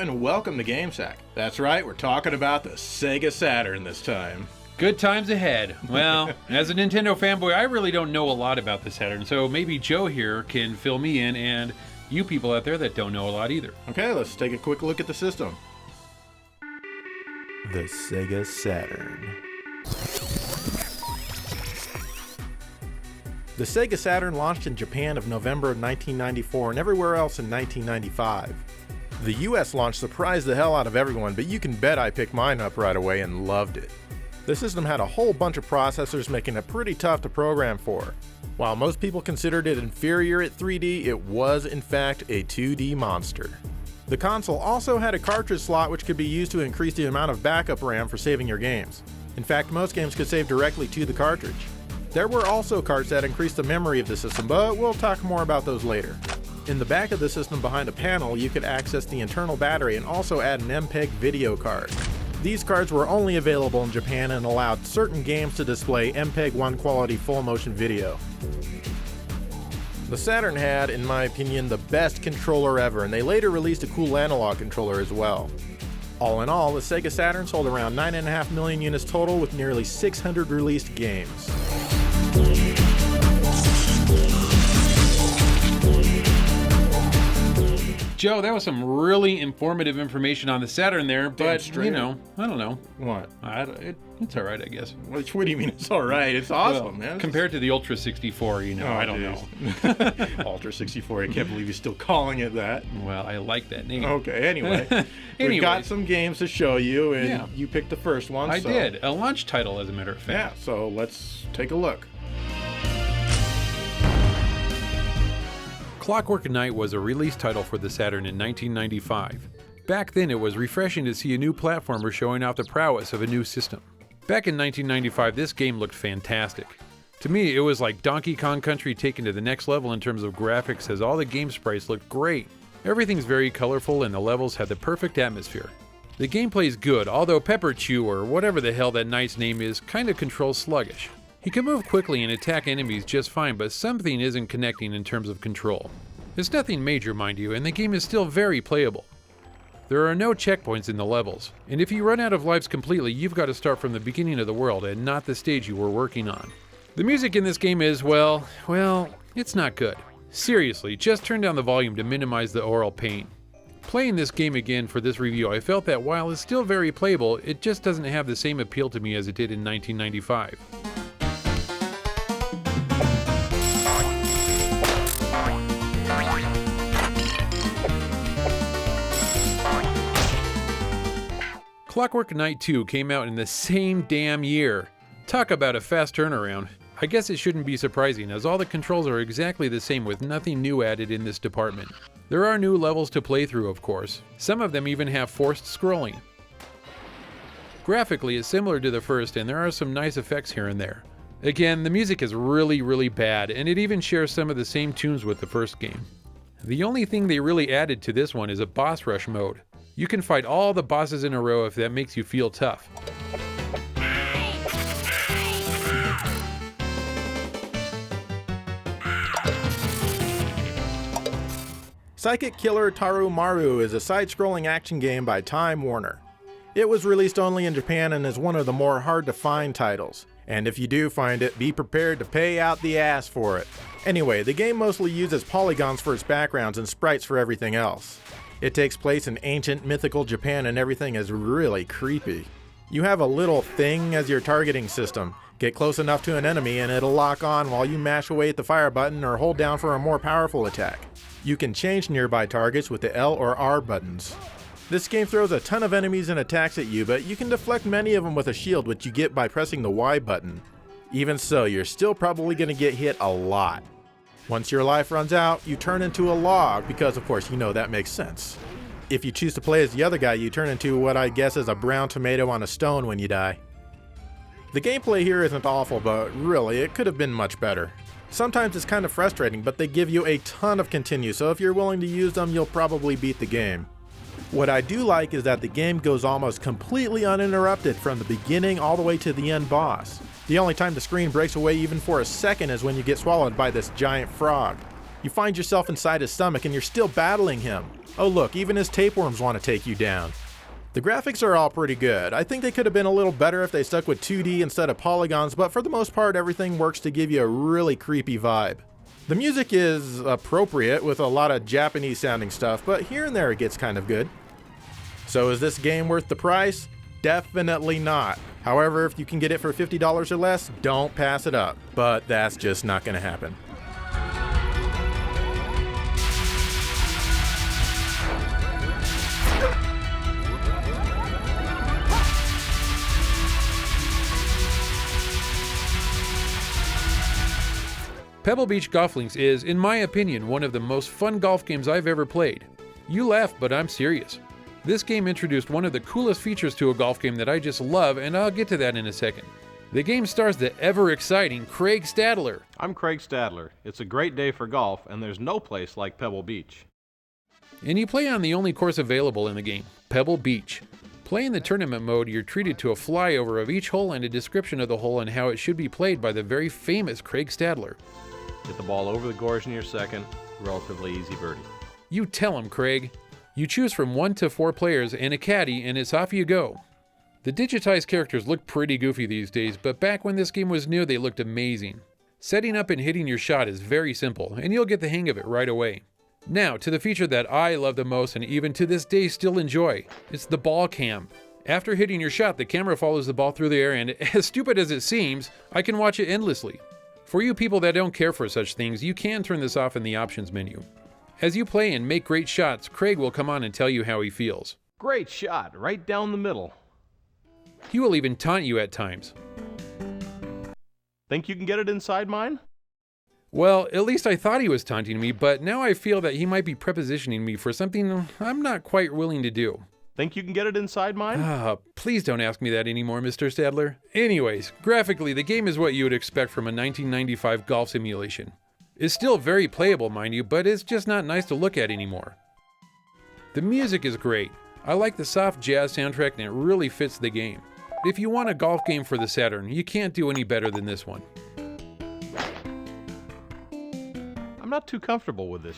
and welcome to GameSack. That's right, we're talking about the Sega Saturn this time. Good times ahead. Well, as a Nintendo fanboy, I really don't know a lot about the Saturn, so maybe Joe here can fill me in, and you people out there that don't know a lot either. Okay, let's take a quick look at the system. The Sega Saturn. The Sega Saturn launched in Japan of November of 1994 and everywhere else in 1995. The US launch surprised the hell out of everyone, but you can bet I picked mine up right away and loved it. The system had a whole bunch of processors, making it pretty tough to program for. While most people considered it inferior at 3D, it was in fact a 2D monster. The console also had a cartridge slot which could be used to increase the amount of backup RAM for saving your games. In fact, most games could save directly to the cartridge. There were also carts that increased the memory of the system, but we'll talk more about those later. In the back of the system behind a panel, you could access the internal battery and also add an MPEG video card. These cards were only available in Japan and allowed certain games to display MPEG-1 quality full motion video. The Saturn had, in my opinion, the best controller ever, and they later released a cool analog controller as well. All in all, the Sega Saturn sold around 9.5 million units total with nearly 600 released games. Joe, that was some really informative information on the Saturn there, but, I don't know. What? It's all right, I guess. What do you mean it's all right? It's awesome, well, man. Compared to the Ultra 64, I don't know. Ultra 64, I can't believe you're still calling it that. Well, I like that name. Okay, anyway. We've got some games to show you, and you picked the first one. I did. A launch title, as a matter of fact. Yeah, so let's take a look. Clockwork Knight was a release title for the Saturn in 1995. Back then, it was refreshing to see a new platformer showing off the prowess of a new system. Back in 1995, this game looked fantastic. To me, it was like Donkey Kong Country taken to the next level in terms of graphics, as all the game sprites looked great. Everything's very colorful and the levels had the perfect atmosphere. The gameplay's good, although Pepper Chew, or whatever the hell that knight's name is, kinda controls sluggish. He can move quickly and attack enemies just fine, but something isn't connecting in terms of control. It's nothing major, mind you, and the game is still very playable. There are no checkpoints in the levels, and if you run out of lives completely, you've got to start from the beginning of the world and not the stage you were working on. The music in this game is, well, it's not good. Seriously, just turn down the volume to minimize the aural pain. Playing this game again for this review, I felt that while it's still very playable, it just doesn't have the same appeal to me as it did in 1995. Clockwork Knight 2 came out in the same damn year. Talk about a fast turnaround. I guess it shouldn't be surprising, as all the controls are exactly the same with nothing new added in this department. There are new levels to play through, of course. Some of them even have forced scrolling. Graphically, it's similar to the first, and there are some nice effects here and there. Again, the music is really bad, and it even shares some of the same tunes with the first game. The only thing they really added to this one is a boss rush mode. You can fight all the bosses in a row if that makes you feel tough. Psychic Killer Tarumaru is a side-scrolling action game by Time Warner. It was released only in Japan and is one of the more hard-to-find titles. And if you do find it, be prepared to pay out the ass for it. Anyway, the game mostly uses polygons for its backgrounds and sprites for everything else. It takes place in ancient mythical Japan and everything is really creepy. You have a little thing as your targeting system. Get close enough to an enemy and it'll lock on while you mash away at the fire button or hold down for a more powerful attack. You can change nearby targets with the L or R buttons. This game throws a ton of enemies and attacks at you, but you can deflect many of them with a shield, which you get by pressing the Y button. Even so, you're still probably going to get hit a lot. Once your life runs out, you turn into a log, because of course you know that makes sense. If you choose to play as the other guy, you turn into what I guess is a brown tomato on a stone when you die. The gameplay here isn't awful, but really, it could have been much better. Sometimes it's kind of frustrating, but they give you a ton of continues, so if you're willing to use them, you'll probably beat the game. What I do like is that the game goes almost completely uninterrupted from the beginning all the way to the end boss. The only time the screen breaks away even for a second is when you get swallowed by this giant frog. You find yourself inside his stomach and you're still battling him. Oh look, even his tapeworms want to take you down. The graphics are all pretty good. I think they could have been a little better if they stuck with 2D instead of polygons, but for the most part everything works to give you a really creepy vibe. The music is appropriate with a lot of Japanese sounding stuff, but here and there it gets kind of good. So is this game worth the price? Definitely not. However, if you can get it for $50 or less, don't pass it up. But that's just not going to happen. Pebble Beach Golf Links is, in my opinion, one of the most fun golf games I've ever played. You laugh, but I'm serious. This game introduced one of the coolest features to a golf game that I just love, and I'll get to that in a second. The game stars the ever-exciting Craig Stadler. I'm Craig Stadler. It's a great day for golf, and there's no place like Pebble Beach. And you play on the only course available in the game, Pebble Beach. Playing the tournament mode, you're treated to a flyover of each hole and a description of the hole and how it should be played by the very famous Craig Stadler. Get the ball over the gorge in your second, relatively easy birdie. You tell him, Craig. You choose from 1 to 4 players and a caddy, and it's off you go. The digitized characters look pretty goofy these days, but back when this game was new, they looked amazing. Setting up and hitting your shot is very simple, and you'll get the hang of it right away. Now, to the feature that I love the most and even to this day still enjoy. It's the ball cam. After hitting your shot, the camera follows the ball through the air, and as stupid as it seems, I can watch it endlessly. For you people that don't care for such things, you can turn this off in the options menu. As you play and make great shots, Craig will come on and tell you how he feels. Great shot, right down the middle. He will even taunt you at times. Think you can get it inside mine? Well, at least I thought he was taunting me, but now I feel that he might be prepositioning me for something I'm not quite willing to do. Think you can get it inside mine? Please don't ask me that anymore, Mr. Stadler. Anyways, graphically, the game is what you would expect from a 1995 golf simulation. It's still very playable, mind you, but it's just not nice to look at anymore. The music is great. I like the soft jazz soundtrack and it really fits the game. If you want a golf game for the Saturn, you can't do any better than this one. I'm not too comfortable with this.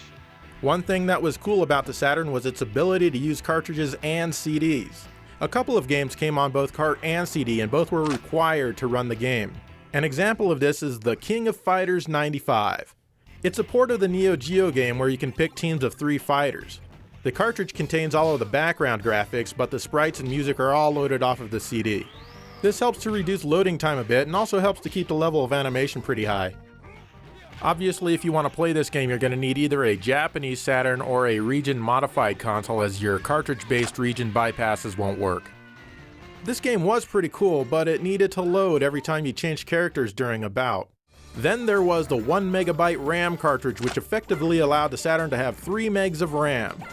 One thing that was cool about the Saturn was its ability to use cartridges and CDs. A couple of games came on both cart and CD and both were required to run the game. An example of this is the King of Fighters 95. It's a port of the Neo Geo game where you can pick teams of 3 fighters. The cartridge contains all of the background graphics, but the sprites and music are all loaded off of the CD. This helps to reduce loading time a bit and also helps to keep the level of animation pretty high. Obviously, if you want to play this game, you're going to need either a Japanese Saturn or a region-modified console, as your cartridge-based region bypasses won't work. This game was pretty cool, but it needed to load every time you changed characters during a bout. Then there was the 1 MB RAM cartridge, which effectively allowed the Saturn to have 3 megs of RAM.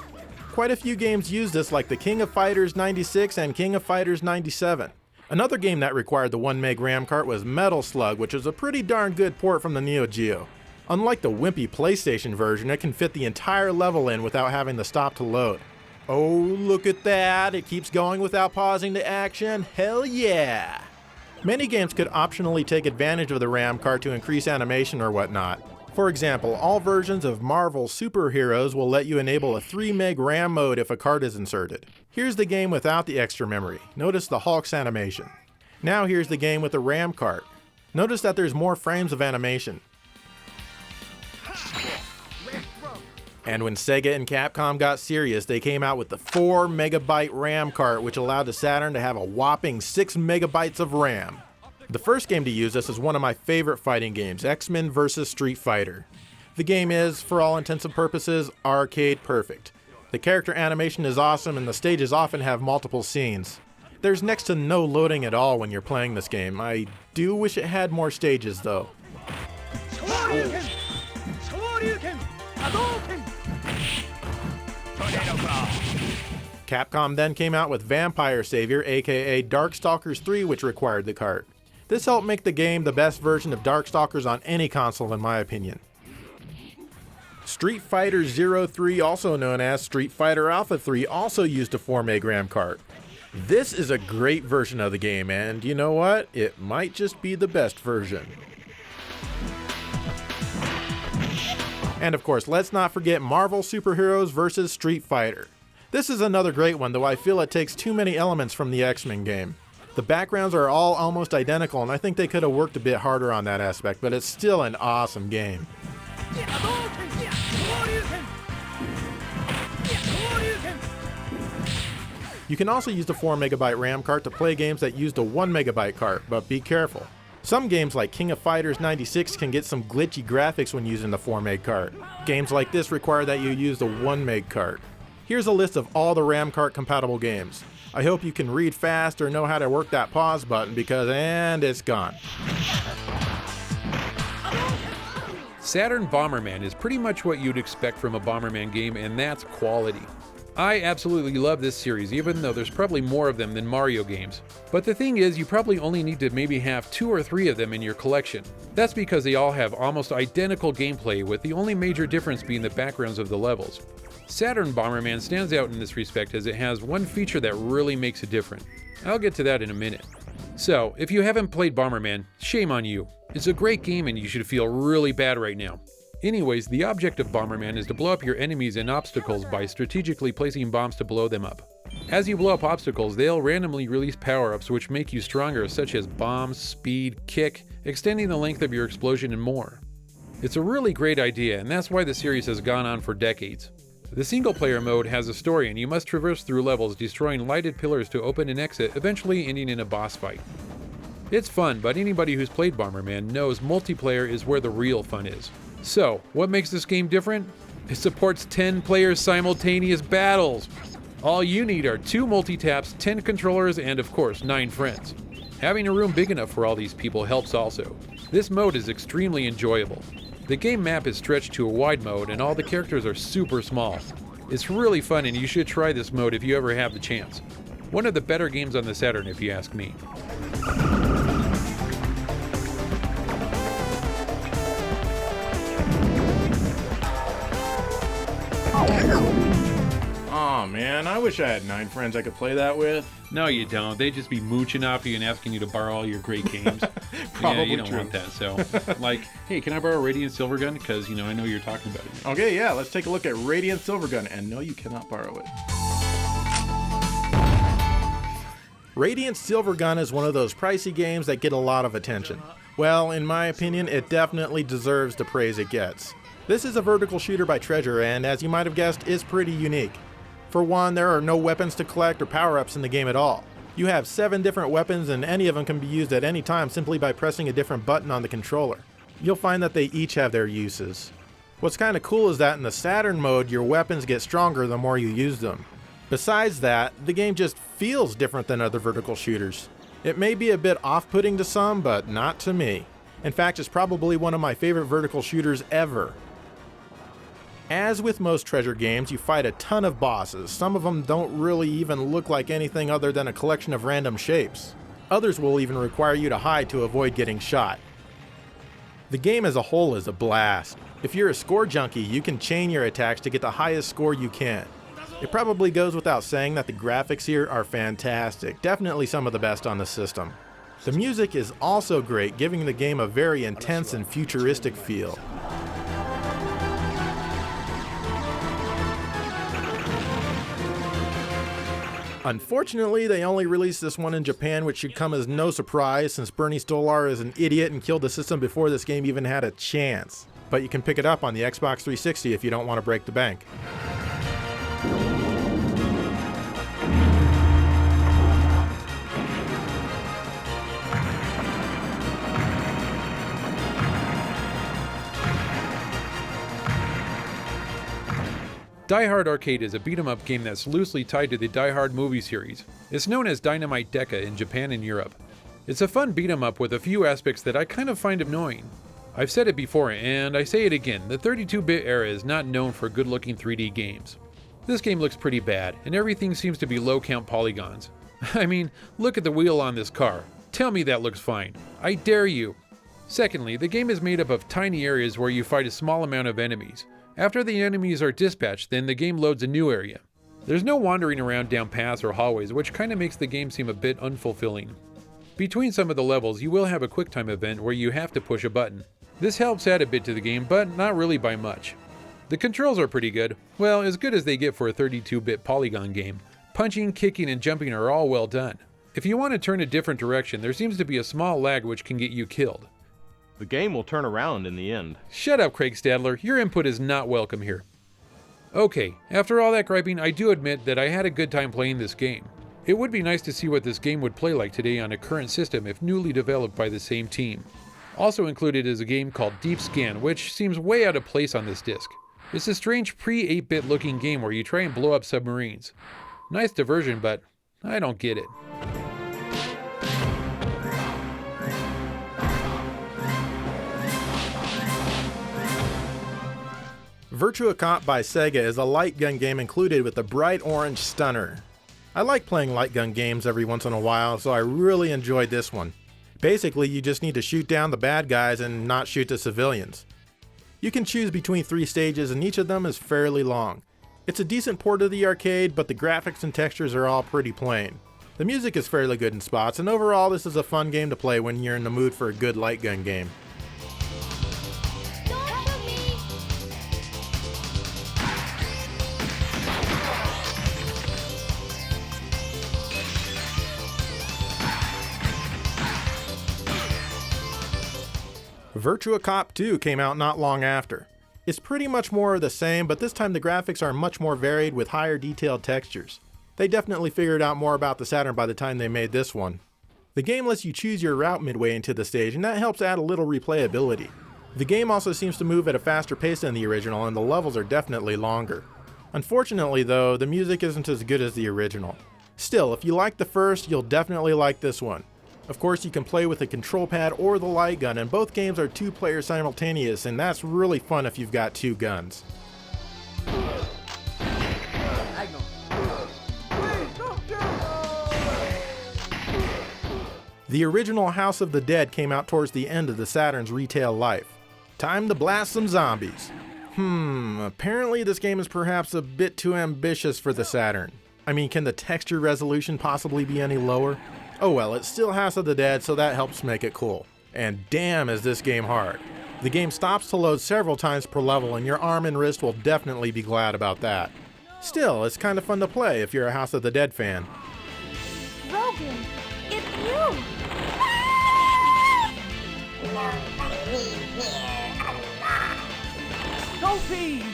Quite a few games used this, like the King of Fighters 96 and King of Fighters 97. Another game that required the 1 meg RAM cart was Metal Slug, which is a pretty darn good port from the Neo Geo. Unlike the wimpy PlayStation version, it can fit the entire level in without having to stop to load. Oh, look at that! It keeps going without pausing to action? Hell yeah! Many games could optionally take advantage of the RAM cart to increase animation or whatnot. For example, all versions of Marvel Superheroes will let you enable a 3 meg RAM mode if a card is inserted. Here's the game without the extra memory. Notice the Hulk's animation. Now here's the game with the RAM cart. Notice that there's more frames of animation. And when Sega and Capcom got serious, they came out with the 4 MB RAM cart, which allowed the Saturn to have a whopping 6 MB of RAM. The first game to use this is one of my favorite fighting games, X-Men vs. Street Fighter. The game is, for all intents and purposes, arcade perfect. The character animation is awesome and the stages often have multiple scenes. There's next to no loading at all when you're playing this game. I do wish it had more stages though. Capcom then came out with Vampire Savior, aka Darkstalkers 3, which required the cart. This helped make the game the best version of Darkstalkers on any console in my opinion. Street Fighter 03, also known as Street Fighter Alpha 3, also used a 4 meg RAM cart. This is a great version of the game, and you know what? It might just be the best version. And of course, let's not forget Marvel Superheroes vs. Street Fighter. This is another great one, though I feel it takes too many elements from the X-Men game. The backgrounds are all almost identical, and I think they could have worked a bit harder on that aspect, but it's still an awesome game. You can also use the 4MB RAM card to play games that use the 1MB card, but be careful. Some games like King of Fighters 96 can get some glitchy graphics when using the 4MB card. Games like this require that you use the 1MB card. Here's a list of all the RAM card compatible games. I hope you can read fast or know how to work that pause button and it's gone. Saturn Bomberman is pretty much what you'd expect from a Bomberman game, and that's quality. I absolutely love this series, even though there's probably more of them than Mario games. But the thing is, you probably only need to maybe have 2 or 3 of them in your collection. That's because they all have almost identical gameplay, with the only major difference being the backgrounds of the levels. Saturn Bomberman stands out in this respect as it has one feature that really makes it different. I'll get to that in a minute. So, if you haven't played Bomberman, shame on you. It's a great game and you should feel really bad right now. Anyways, the object of Bomberman is to blow up your enemies and obstacles by strategically placing bombs to blow them up. As you blow up obstacles, they'll randomly release power-ups which make you stronger, such as bombs, speed, kick, extending the length of your explosion, and more. It's a really great idea, and that's why the series has gone on for decades. The single-player mode has a story, and you must traverse through levels destroying lighted pillars to open an exit, eventually ending in a boss fight. It's fun, but anybody who's played Bomberman knows multiplayer is where the real fun is. So, what makes this game different? It supports 10 player simultaneous battles! All you need are 2 multi-taps, 10 controllers, and of course 9 friends. Having a room big enough for all these people helps also. This mode is extremely enjoyable. The game map is stretched to a wide mode and all the characters are super small. It's really fun and you should try this mode if you ever have the chance. One of the better games on the Saturn if you ask me. Aw man, I wish I had 9 friends I could play that with. No, you don't. They'd just be mooching off you and asking you to borrow all your great games. Probably you don't true. want that. So, like, hey, can I borrow Radiant Silvergun? Because, I know you're talking about it. Okay, yeah, let's take a look at Radiant Silvergun, and no, you cannot borrow it. Radiant Silvergun is one of those pricey games that get a lot of attention. Well, in my opinion, it definitely deserves the praise it gets. This is a vertical shooter by Treasure, and as you might have guessed, is pretty unique. For one, there are no weapons to collect or power-ups in the game at all. You have 7 different weapons and any of them can be used at any time simply by pressing a different button on the controller. You'll find that they each have their uses. What's kinda cool is that in the Saturn mode, your weapons get stronger the more you use them. Besides that, the game just feels different than other vertical shooters. It may be a bit off-putting to some, but not to me. In fact, it's probably one of my favorite vertical shooters ever. As with most Treasure games, you fight a ton of bosses. Some of them don't really even look like anything other than a collection of random shapes. Others will even require you to hide to avoid getting shot. The game as a whole is a blast. If you're a score junkie, you can chain your attacks to get the highest score you can. It probably goes without saying that the graphics here are fantastic, definitely some of the best on the system. The music is also great, giving the game a very intense and futuristic feel. Unfortunately, they only released this one in Japan, which should come as no surprise since Bernie Stolar is an idiot and killed the system before this game even had a chance. But you can pick it up on the Xbox 360 if you don't want to break the bank. Die Hard Arcade is a beat-em-up game that's loosely tied to the Die Hard movie series. It's known as Dynamite Deca in Japan and Europe. It's a fun beat-em-up with a few aspects that I kind of find annoying. I've said it before and I say it again, the 32-bit era is not known for good-looking 3D games. This game looks pretty bad, and everything seems to be low-count polygons. I mean, look at the wheel on this car. Tell me that looks fine. I dare you. Secondly, the game is made up of tiny areas where you fight a small amount of enemies. After the enemies are dispatched, then the game loads a new area. There's no wandering around down paths or hallways, which kinda makes the game seem a bit unfulfilling. Between some of the levels, you will have a QuickTime event where you have to push a button. This helps add a bit to the game, but not really by much. The controls are pretty good, well, as good as they get for a 32-bit polygon game. Punching, kicking, and jumping are all well done. If you want to turn a different direction, there seems to be a small lag which can get you killed. The game will turn around in the end. Shut up, Craig Stadler, your input is not welcome here. Okay, after all that griping, I do admit that I had a good time playing this game. It would be nice to see what this game would play like today on a current system if newly developed by the same team. Also included is a game called Deep Scan, which seems way out of place on this disc. It's a strange pre-8-bit looking game where you try and blow up submarines. Nice diversion, but I don't get it. Virtua Cop by Sega is a light gun game included with a bright orange stunner. I like playing light gun games every once in a while, so I really enjoyed this one. Basically, you just need to shoot down the bad guys and not shoot the civilians. You can choose between 3 stages and each of them is fairly long. It's a decent port of the arcade, but the graphics and textures are all pretty plain. The music is fairly good in spots, and overall this is a fun game to play when you're in the mood for a good light gun game. Virtua Cop 2 came out not long after. It's pretty much more of the same, but this time the graphics are much more varied with higher detailed textures. They definitely figured out more about the Saturn by the time they made this one. The game lets you choose your route midway into the stage, and that helps add a little replayability. The game also seems to move at a faster pace than the original, and the levels are definitely longer. Unfortunately though, the music isn't as good as the original. Still, if you like the first, you'll definitely like this one. Of course, you can play with the control pad or the light gun, and both games are 2-player simultaneous, and that's really fun if you've got 2 guns. The original House of the Dead came out towards the end of the Saturn's retail life. Time to blast some zombies. Apparently this game is perhaps a bit too ambitious for the Saturn. I mean, can the texture resolution possibly be any lower? Oh well, it's still House of the Dead, so that helps make it cool. And damn is this game hard. The game stops to load several times per level, and your arm and wrist will definitely be glad about that. Still, it's kind of fun to play if you're a House of the Dead fan. Rogan, it's you! Nobody leave here alive. Sophie!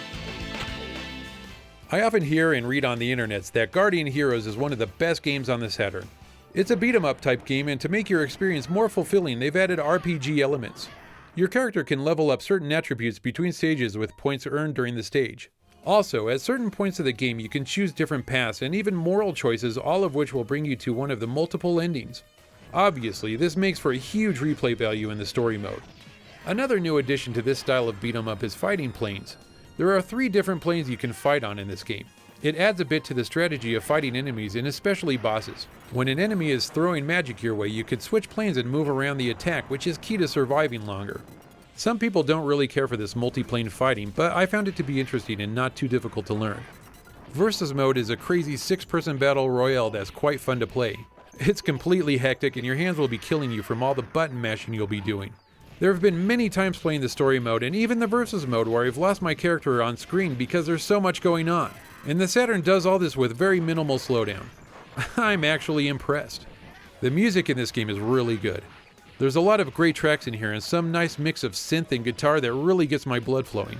I often hear and read on the internets that Guardian Heroes is one of the best games on the Saturn. It's a beat-em-up type game, and to make your experience more fulfilling, they've added RPG elements. Your character can level up certain attributes between stages with points earned during the stage. Also, at certain points of the game you can choose different paths and even moral choices, all of which will bring you to one of the multiple endings. Obviously, this makes for a huge replay value in the story mode. Another new addition to this style of beat-em-up is fighting planes. There are 3 different planes you can fight on in this game. It adds a bit to the strategy of fighting enemies and especially bosses. When an enemy is throwing magic your way, you can switch planes and move around the attack, which is key to surviving longer. Some people don't really care for this multi-plane fighting, but I found it to be interesting and not too difficult to learn. Versus mode is a crazy 6-person battle royale that's quite fun to play. It's completely hectic and your hands will be killing you from all the button mashing you'll be doing. There have been many times playing the story mode and even the versus mode where I've lost my character on screen because there's so much going on. And the Saturn does all this with very minimal slowdown. I'm actually impressed. The music in this game is really good. There's a lot of great tracks in here and some nice mix of synth and guitar that really gets my blood flowing.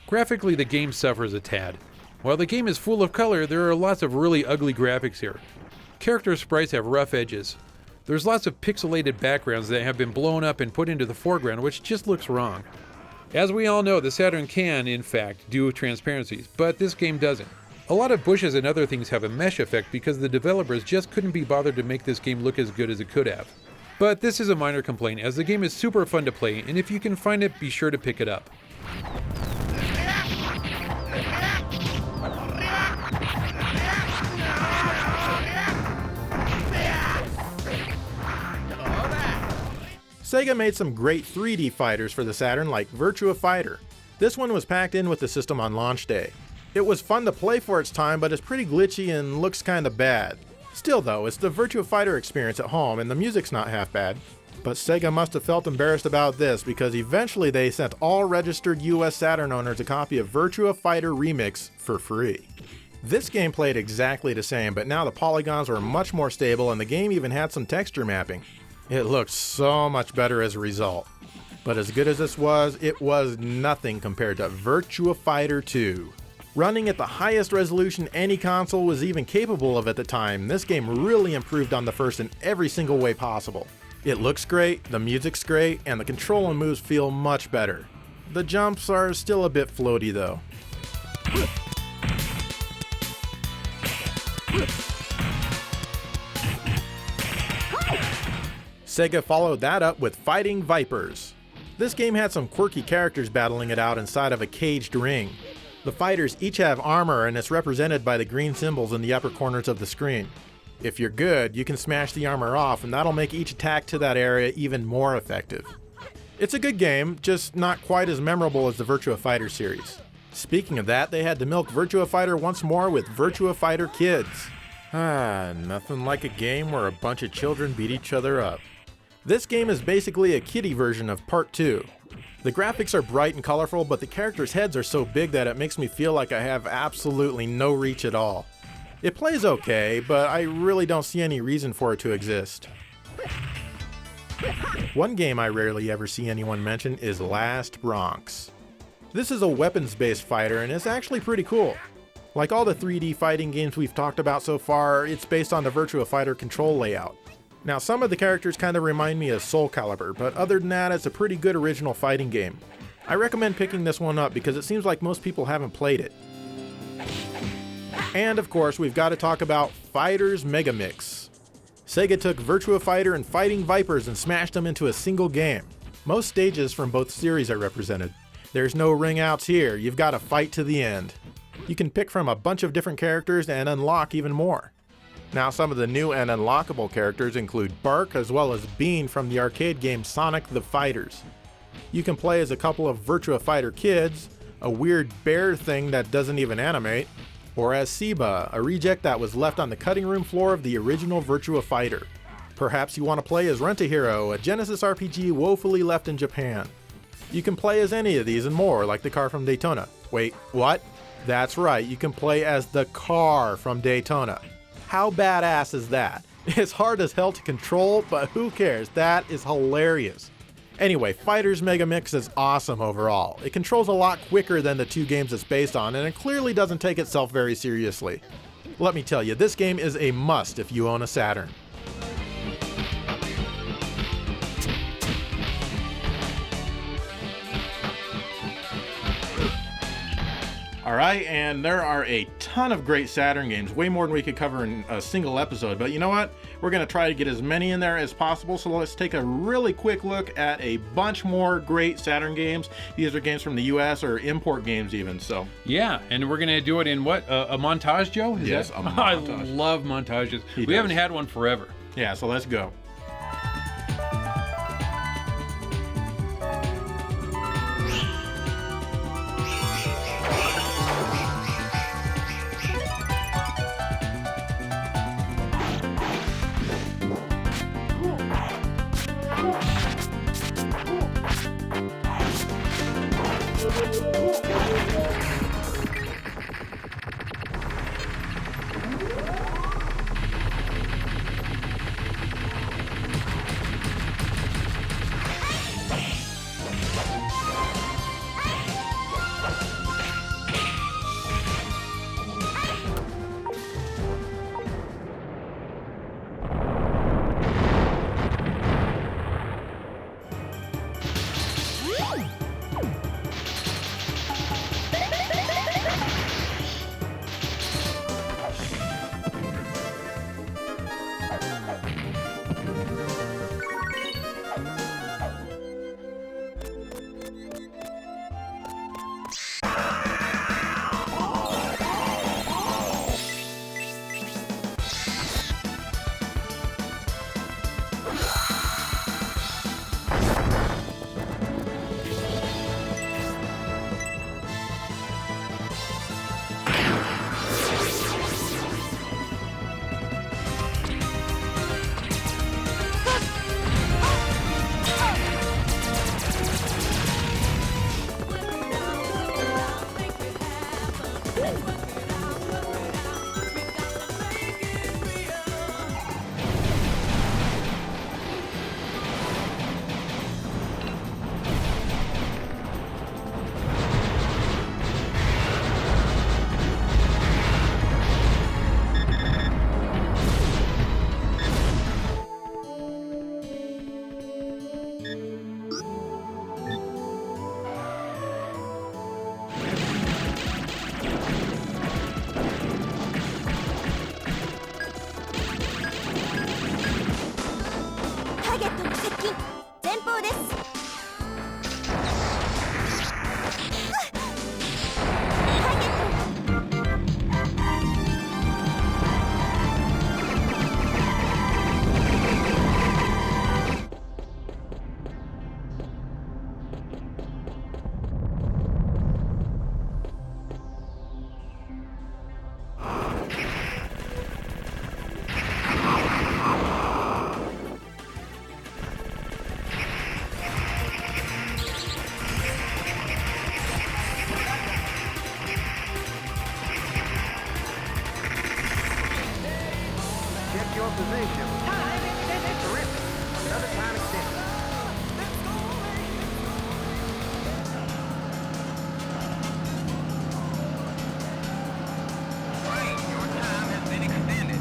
Graphically, the game suffers a tad. While the game is full of color, there are lots of really ugly graphics here. Character sprites have rough edges. There's lots of pixelated backgrounds that have been blown up and put into the foreground, which just looks wrong. As we all know, the Saturn can, in fact, do transparencies, but this game doesn't. A lot of bushes and other things have a mesh effect because the developers just couldn't be bothered to make this game look as good as it could have. But this is a minor complaint, as the game is super fun to play, and if you can find it, be sure to pick it up. Sega made some great 3D fighters for the Saturn like Virtua Fighter. This one was packed in with the system on launch day. It was fun to play for its time, but it's pretty glitchy and looks kinda bad. Still though, it's the Virtua Fighter experience at home and the music's not half bad. But Sega must have felt embarrassed about this because eventually they sent all registered US Saturn owners a copy of Virtua Fighter Remix for free. This game played exactly the same, but now the polygons were much more stable and the game even had some texture mapping. It looked so much better as a result. But as good as this was, it was nothing compared to Virtua Fighter 2. Running at the highest resolution any console was even capable of at the time, this game really improved on the first in every single way possible. It looks great, the music's great, and the control and moves feel much better. The jumps are still a bit floaty though. Sega followed that up with Fighting Vipers. This game had some quirky characters battling it out inside of a caged ring. The fighters each have armor and it's represented by the green symbols in the upper corners of the screen. If you're good, you can smash the armor off and that'll make each attack to that area even more effective. It's a good game, just not quite as memorable as the Virtua Fighter series. Speaking of that, they had to milk Virtua Fighter once more with Virtua Fighter Kids. Nothing like a game where a bunch of children beat each other up. This game is basically a kiddie version of Part 2. The graphics are bright and colorful, but the characters' heads are so big that it makes me feel like I have absolutely no reach at all. It plays okay, but I really don't see any reason for it to exist. One game I rarely ever see anyone mention is Last Bronx. This is a weapons-based fighter and it's actually pretty cool. Like all the 3D fighting games we've talked about so far, it's based on the Virtua Fighter control layout. Now some of the characters kind of remind me of Soul Calibur, but other than that, it's a pretty good original fighting game. I recommend picking this one up because it seems like most people haven't played it. And of course, we've got to talk about Fighters Mega Mix. Sega took Virtua Fighter and Fighting Vipers and smashed them into a single game. Most stages from both series are represented. There's no ring outs here, you've got to fight to the end. You can pick from a bunch of different characters and unlock even more. Now some of the new and unlockable characters include Bark as well as Bean from the arcade game Sonic the Fighters. You can play as a couple of Virtua Fighter Kids, a weird bear thing that doesn't even animate, or as Seba, a reject that was left on the cutting room floor of the original Virtua Fighter. Perhaps you want to play as Rent-A-Hero, a Genesis RPG woefully left in Japan. You can play as any of these and more, like the car from Daytona. Wait, what? That's right, you can play as the car from Daytona. How badass is that? It's hard as hell to control, but who cares? That is hilarious. Anyway, Fighters Mega Mix is awesome overall. It controls a lot quicker than the two games it's based on, and it clearly doesn't take itself very seriously. Let me tell you, this game is a must if you own a Saturn. Alright, and there are a ton of great Saturn games, way more than we could cover in a single episode, but you know what? We're going to try to get as many in there as possible, so let's take a really quick look at a bunch more great Saturn games. These are games from the US or import games even, so. Yeah, and we're going to do it in what? A montage, Joe? Yes, a montage. I love montages. We haven't had one forever. Yeah, so let's go. 前方です。Check your position. Terrific. Another time extension. Great, your time has been extended.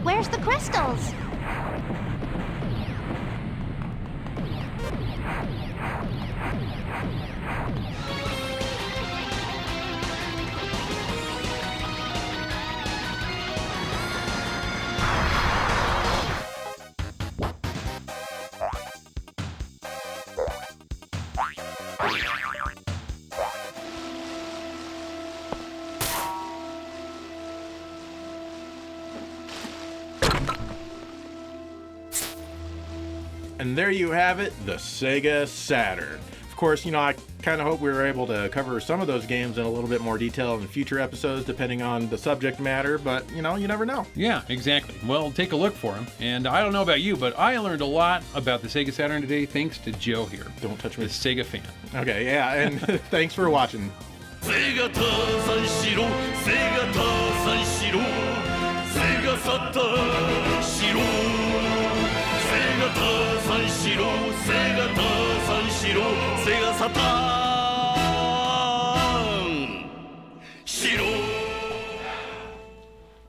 Where's the crystals? And there you have it, the Sega Saturn. Of course, I kind of hope we were able to cover some of those games in a little bit more detail in future episodes, depending on the subject matter, but, you never know. Yeah, exactly. Well, take a look for them. And I don't know about you, but I learned a lot about the Sega Saturn today thanks to Joe here. Don't touch me. The Sega fan. Okay, yeah, and thanks for watching. Sega Saturn.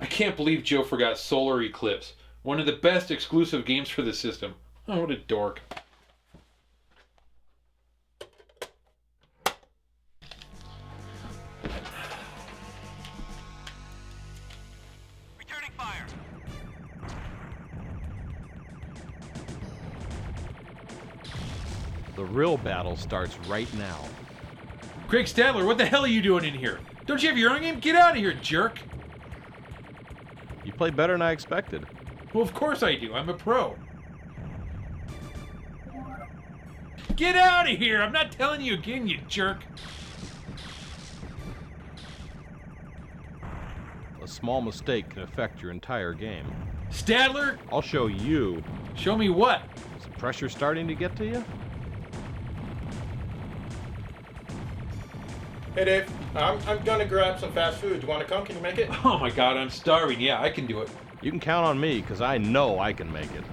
I can't believe Joe forgot Solar Eclipse. One of the best exclusive games for the system. Oh, what a dork. Returning fire. The real battle starts right now. Craig Stadler, what the hell are you doing in here? Don't you have your own game? Get out of here, jerk! You play better than I expected. Well, of course I do. I'm a pro. Get out of here! I'm not telling you again, you jerk! A small mistake can affect your entire game. Stadler, I'll show you. show me what? Is the pressure starting to get to you? Hey Dave, I'm gonna grab some fast food. Do you want to come? Can you make it? Oh my god, I'm starving. Yeah, I can do it. You can count on me, because I know I can make it.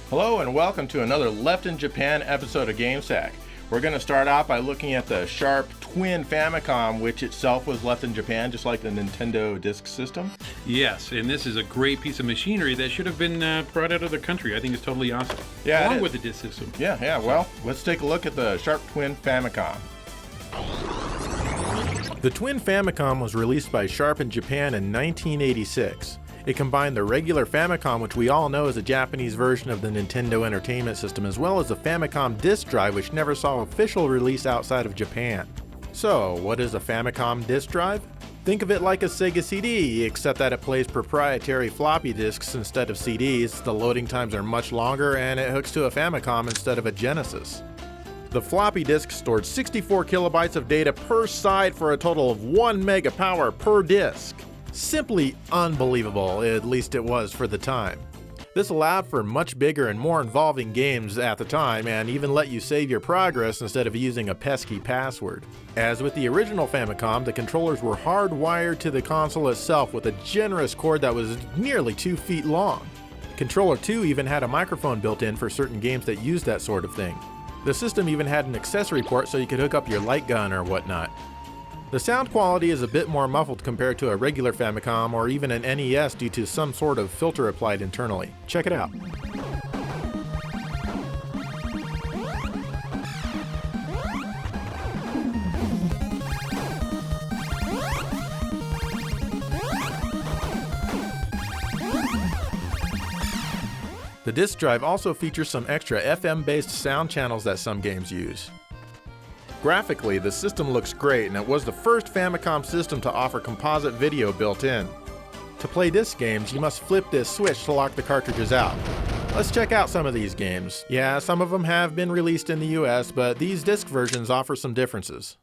Hello and welcome to another Left in Japan episode of GameSack. We're going to start out by looking at the Sharp Twin Famicom, which itself was left in Japan, just like the Nintendo Disk System. Yes, and this is a great piece of machinery that should have been brought out of the country. I think it's totally awesome. Yeah, along with the disc system. Yeah, well, let's take a look at the Sharp Twin Famicom. The Twin Famicom was released by Sharp in Japan in 1986. It combined the regular Famicom, which we all know is a Japanese version of the Nintendo Entertainment System, as well as the Famicom disk drive, which never saw official release outside of Japan. So, what is a Famicom disk drive? Think of it like a Sega CD, except that it plays proprietary floppy disks instead of CDs, the loading times are much longer, and it hooks to a Famicom instead of a Genesis. The floppy disk stored 64 kilobytes of data per side for a total of 1 mega power per disk. Simply unbelievable, at least it was for the time. This allowed for much bigger and more involving games at the time, and even let you save your progress instead of using a pesky password. As with the original Famicom, the controllers were hardwired to the console itself with a generous cord that was nearly 2 feet long. Controller 2 even had a microphone built in for certain games that used that sort of thing. The system even had an accessory port so you could hook up your light gun or whatnot. The sound quality is a bit more muffled compared to a regular Famicom or even an NES due to some sort of filter applied internally. Check it out. The disk drive also features some extra FM-based sound channels that some games use. Graphically, the system looks great, and it was the first Famicom system to offer composite video built in. To play disc games, you must flip this switch to lock the cartridges out. Let's check out some of these games. Yeah, some of them have been released in the US, but these disc versions offer some differences.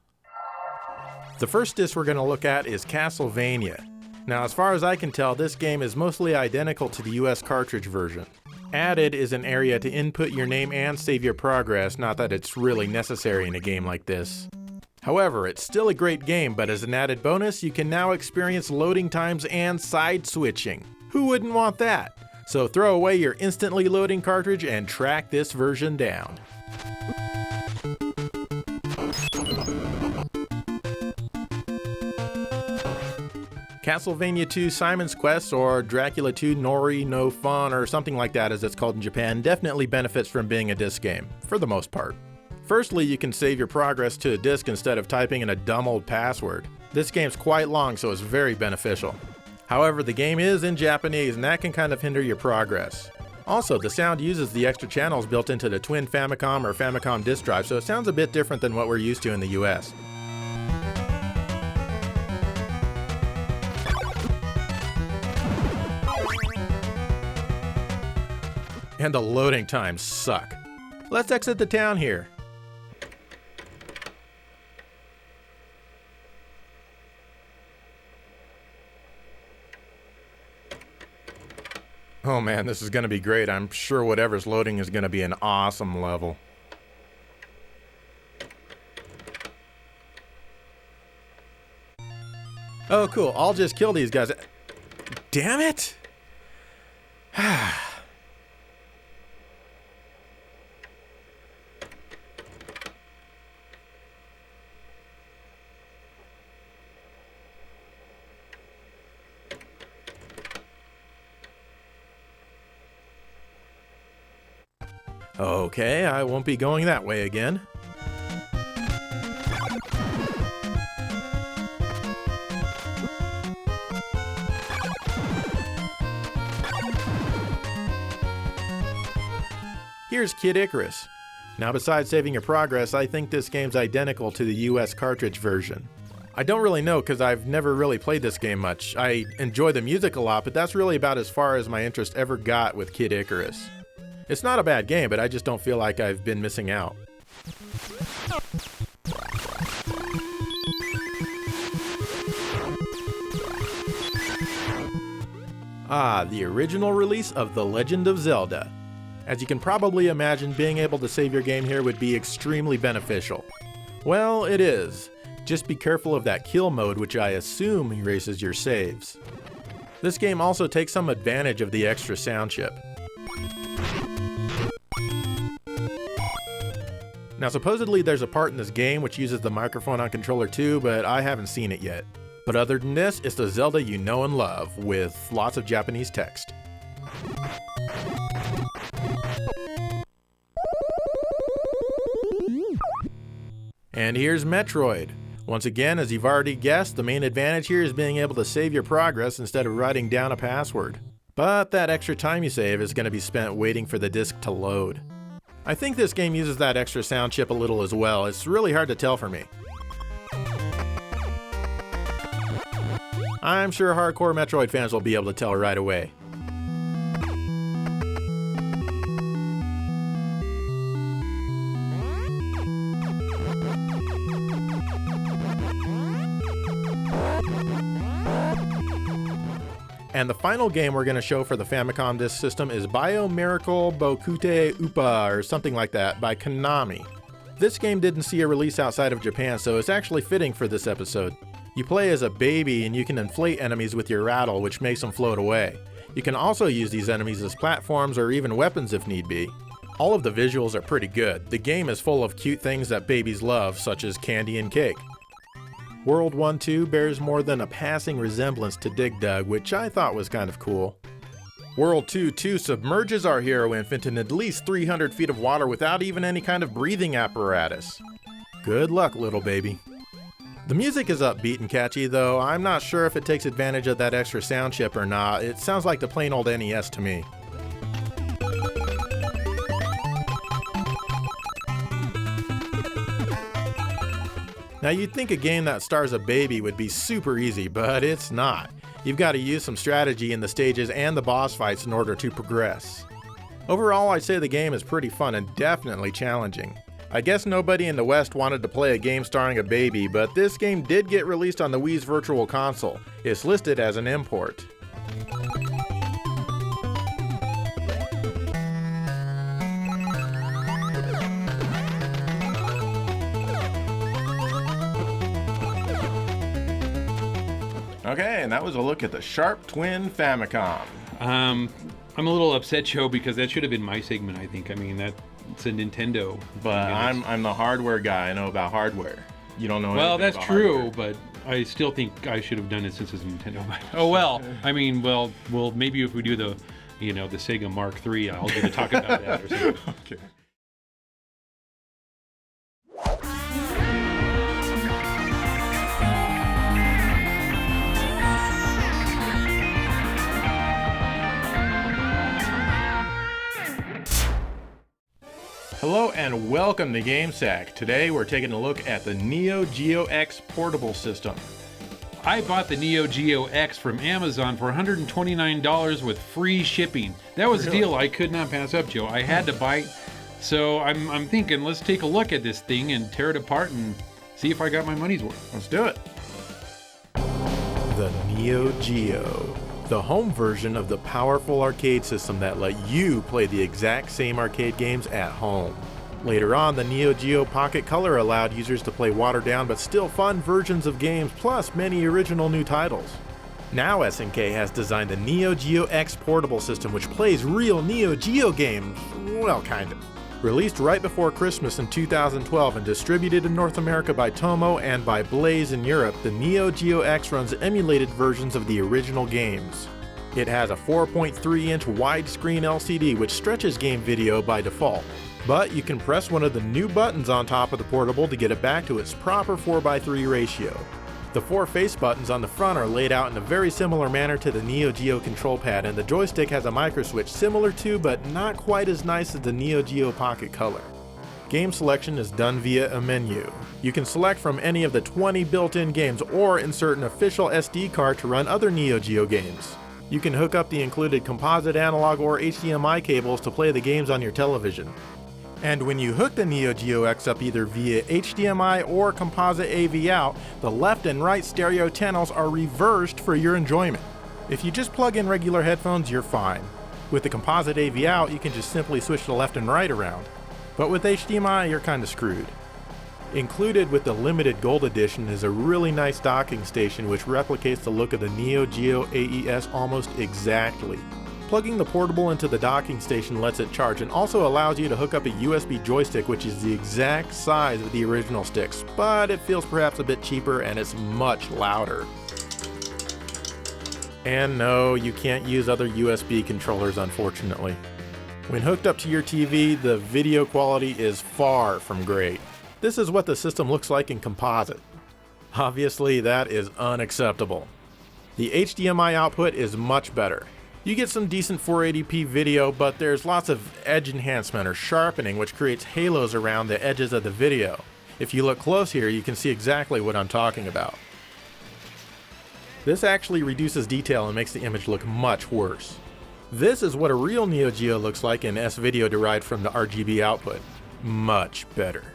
The first disc we're going to look at is Castlevania. Now, as far as I can tell, this game is mostly identical to the US cartridge version. Added is an area to input your name and save your progress, not that it's really necessary in a game like this. However, it's still a great game, but as an added bonus, you can now experience loading times and side switching. Who wouldn't want that? So throw away your instantly loading cartridge and track this version down. Castlevania 2 Simon's Quest, or Dracula 2 Nori no Fun, or something like that as it's called in Japan, definitely benefits from being a disc game, for the most part. Firstly, you can save your progress to a disc instead of typing in a dumb old password. This game's quite long, so it's very beneficial. However, the game is in Japanese, and that can kind of hinder your progress. Also, the sound uses the extra channels built into the Twin Famicom or Famicom disk drive, so it sounds a bit different than what we're used to in the US. And the loading times suck. Let's exit the town here. Oh man, this is going to be great. I'm sure whatever's loading is going to be an awesome level. Oh cool, I'll just kill these guys. damn it! Okay, I won't be going that way again. Here's Kid Icarus. Now, besides saving your progress, I think this game's identical to the US cartridge version. I don't really know because I've never really played this game much. I enjoy the music a lot, but that's really about as far as my interest ever got with Kid Icarus. It's not a bad game, but I just don't feel like I've been missing out. The original release of The Legend of Zelda. As you can probably imagine, being able to save your game here would be extremely beneficial. Well, it is. Just be careful of that kill mode, which I assume erases your saves. This game also takes some advantage of the extra sound chip. Now, supposedly there's a part in this game which uses the microphone on controller 2, but I haven't seen it yet. But other than this, it's the Zelda you know and love, with lots of Japanese text. And here's Metroid. Once again, as you've already guessed, the main advantage here is being able to save your progress instead of writing down a password. But that extra time you save is going to be spent waiting for the disc to load. I think this game uses that extra sound chip a little as well. It's really hard to tell for me. I'm sure hardcore Metroid fans will be able to tell right away. And the final game we're going to show for the Famicom Disk System is Bio Miracle Bokute Upa, or something like that, by Konami. This game didn't see a release outside of Japan, so it's actually fitting for this episode. You play as a baby and you can inflate enemies with your rattle, which makes them float away. You can also use these enemies as platforms or even weapons if need be. All of the visuals are pretty good. The game is full of cute things that babies love, such as candy and cake. World 1-2 bears more than a passing resemblance to Dig Dug, which I thought was kind of cool. World 2-2 submerges our hero infant in at least 300 feet of water without even any kind of breathing apparatus. Good luck, little baby. The music is upbeat and catchy, though I'm not sure if it takes advantage of that extra sound chip or not. It sounds like the plain old NES to me. Now, you'd think a game that stars a baby would be super easy, but it's not. You've got to use some strategy in the stages and the boss fights in order to progress. Overall, I'd say the game is pretty fun and definitely challenging. I guess nobody in the West wanted to play a game starring a baby, but this game did get released on the Wii's Virtual Console. It's listed as an import. Okay, and that was a look at the Sharp Twin Famicom. I'm a little upset, Joe, because that should have been my segment, I think. I mean, it's a Nintendo. But I'm the hardware guy. I know about hardware. You don't know anything Well, that's about true, hardware. but I still think I should have done it since it's Nintendo. Oh, well, I mean, well, maybe if we do the Sega Mark III, I'll get to talk about that or something. Okay. Hello and welcome to GameSack. Today we're taking a look at the Neo Geo X Portable system. I bought the Neo Geo X from Amazon for $129 with free shipping. That was a deal I could not pass up, Joe. I had to buy it. So I'm thinking, let's take a look at this thing and tear it apart and see if I got my money's worth. Let's do it. The Neo Geo, the home version of the powerful arcade system that let you play the exact same arcade games at home. Later on, the Neo Geo Pocket Color allowed users to play watered down but still fun versions of games, plus many original new titles. Now SNK has designed the Neo Geo X Portable system, which plays real Neo Geo games, well, kind of. Released right before Christmas in 2012 and distributed in North America by Tomo and by Blaze in Europe, the Neo Geo X runs emulated versions of the original games. It has a 4.3-inch widescreen LCD which stretches game video by default, but you can press one of the new buttons on top of the portable to get it back to its proper 4:3 ratio. The 4 face buttons on the front are laid out in a very similar manner to the Neo Geo control pad, and the joystick has a micro switch similar to but not quite as nice as the Neo Geo Pocket Color. Game selection is done via a menu. You can select from any of the 20 built-in games or insert an official SD card to run other Neo Geo games. You can hook up the included composite analog or HDMI cables to play the games on your television. And when you hook the Neo Geo X up either via HDMI or composite AV out, the left and right stereo channels are reversed for your enjoyment. If you just plug in regular headphones, you're fine. With the composite AV out, you can just simply switch the left and right around. But with HDMI, you're kinda screwed. Included with the limited gold edition is a really nice docking station which replicates the look of the Neo Geo AES almost exactly. Plugging the portable into the docking station lets it charge and also allows you to hook up a USB joystick which is the exact size of the original sticks, but it feels perhaps a bit cheaper and it's much louder. And no, you can't use other USB controllers unfortunately. When hooked up to your TV, the video quality is far from great. This is what the system looks like in composite. Obviously, that is unacceptable. The HDMI output is much better. You get some decent 480p video, but there's lots of edge enhancement or sharpening which creates halos around the edges of the video. If you look close here, you can see exactly what I'm talking about. This actually reduces detail and makes the image look much worse. This is what a real Neo Geo looks like in S-video derived from the RGB output. Much better.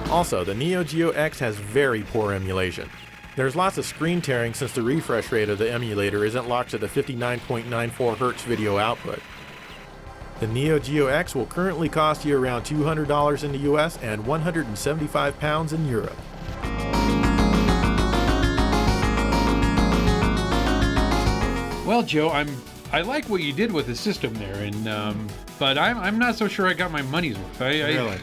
Also, the Neo Geo X has very poor emulation. There's lots of screen tearing since the refresh rate of the emulator isn't locked to the 59.94 Hz video output. The Neo Geo X will currently cost you around $200 in the US and £175 in Europe. Well, Joe, I like what you did with the system there, but I'm not so sure I got my money's worth. Really?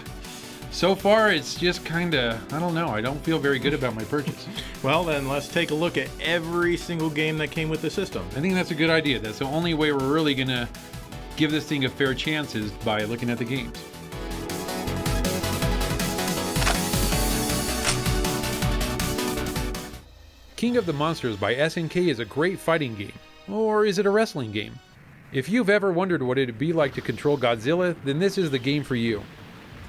So far, it's just kinda, I don't know, I don't feel very good about my purchase. Well, then let's take a look at every single game that came with the system. I think that's a good idea. That's the only way we're really gonna give this thing a fair chance is by looking at the games. King of the Monsters by SNK is a great fighting game. Or is it a wrestling game? If you've ever wondered what it'd be like to control Godzilla, then this is the game for you.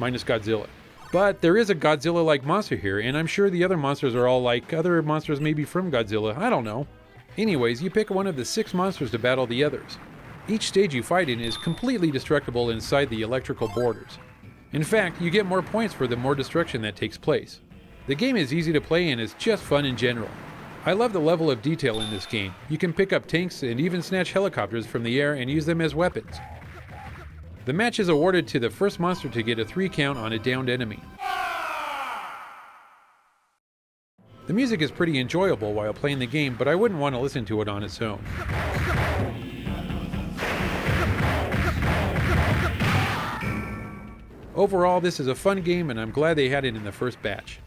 Minus Godzilla. But there is a Godzilla-like monster here, and I'm sure the other monsters are all like other monsters maybe from Godzilla, I don't know. Anyways, you pick one of the 6 monsters to battle the others. Each stage you fight in is completely destructible inside the electrical borders. In fact, you get more points for the more destruction that takes place. The game is easy to play and is just fun in general. I love the level of detail in this game. You can pick up tanks and even snatch helicopters from the air and use them as weapons. The match is awarded to the first monster to get a 3 count on a downed enemy. The music is pretty enjoyable while playing the game, but I wouldn't want to listen to it on its own. Overall, this is a fun game and I'm glad they had it in the first batch.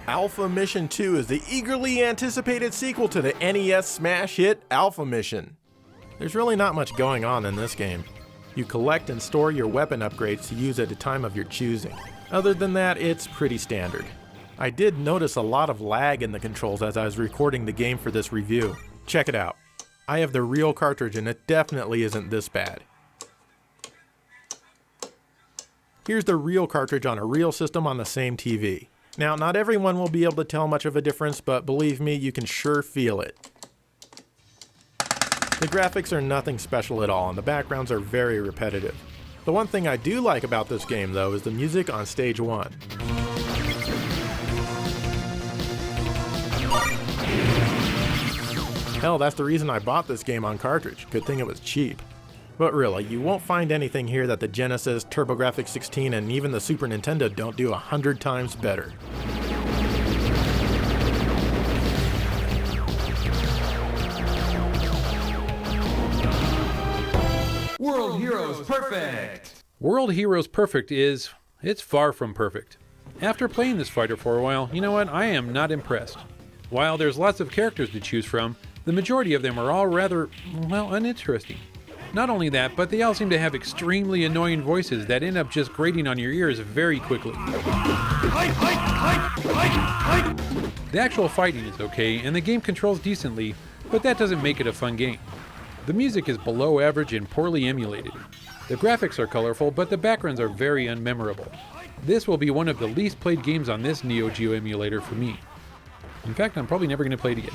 Alpha Mission 2 is the eagerly anticipated sequel to the NES smash hit Alpha Mission. There's really not much going on in this game. You collect and store your weapon upgrades to use at a time of your choosing. Other than that, it's pretty standard. I did notice a lot of lag in the controls as I was recording the game for this review. Check it out. I have the real cartridge and it definitely isn't this bad. Here's the real cartridge on a real system on the same TV. Now, not everyone will be able to tell much of a difference, but believe me, you can sure feel it. The graphics are nothing special at all, and the backgrounds are very repetitive. The one thing I do like about this game though is the music on stage 1. Hell, that's the reason I bought this game on cartridge. Good thing it was cheap. But really, you won't find anything here that the Genesis, TurboGrafx-16, and even the Super Nintendo don't do 100 times better. World Heroes Perfect! World Heroes Perfect it's far from perfect. After playing this fighter for a while, you know what, I am not impressed. While there's lots of characters to choose from, the majority of them are all rather, well, uninteresting. Not only that, but they all seem to have extremely annoying voices that end up just grating on your ears very quickly. The actual fighting is okay, and the game controls decently, but that doesn't make it a fun game. The music is below average and poorly emulated. The graphics are colorful, but the backgrounds are very unmemorable. This will be one of the least played games on this Neo Geo emulator for me. In fact, I'm probably never going to play it again.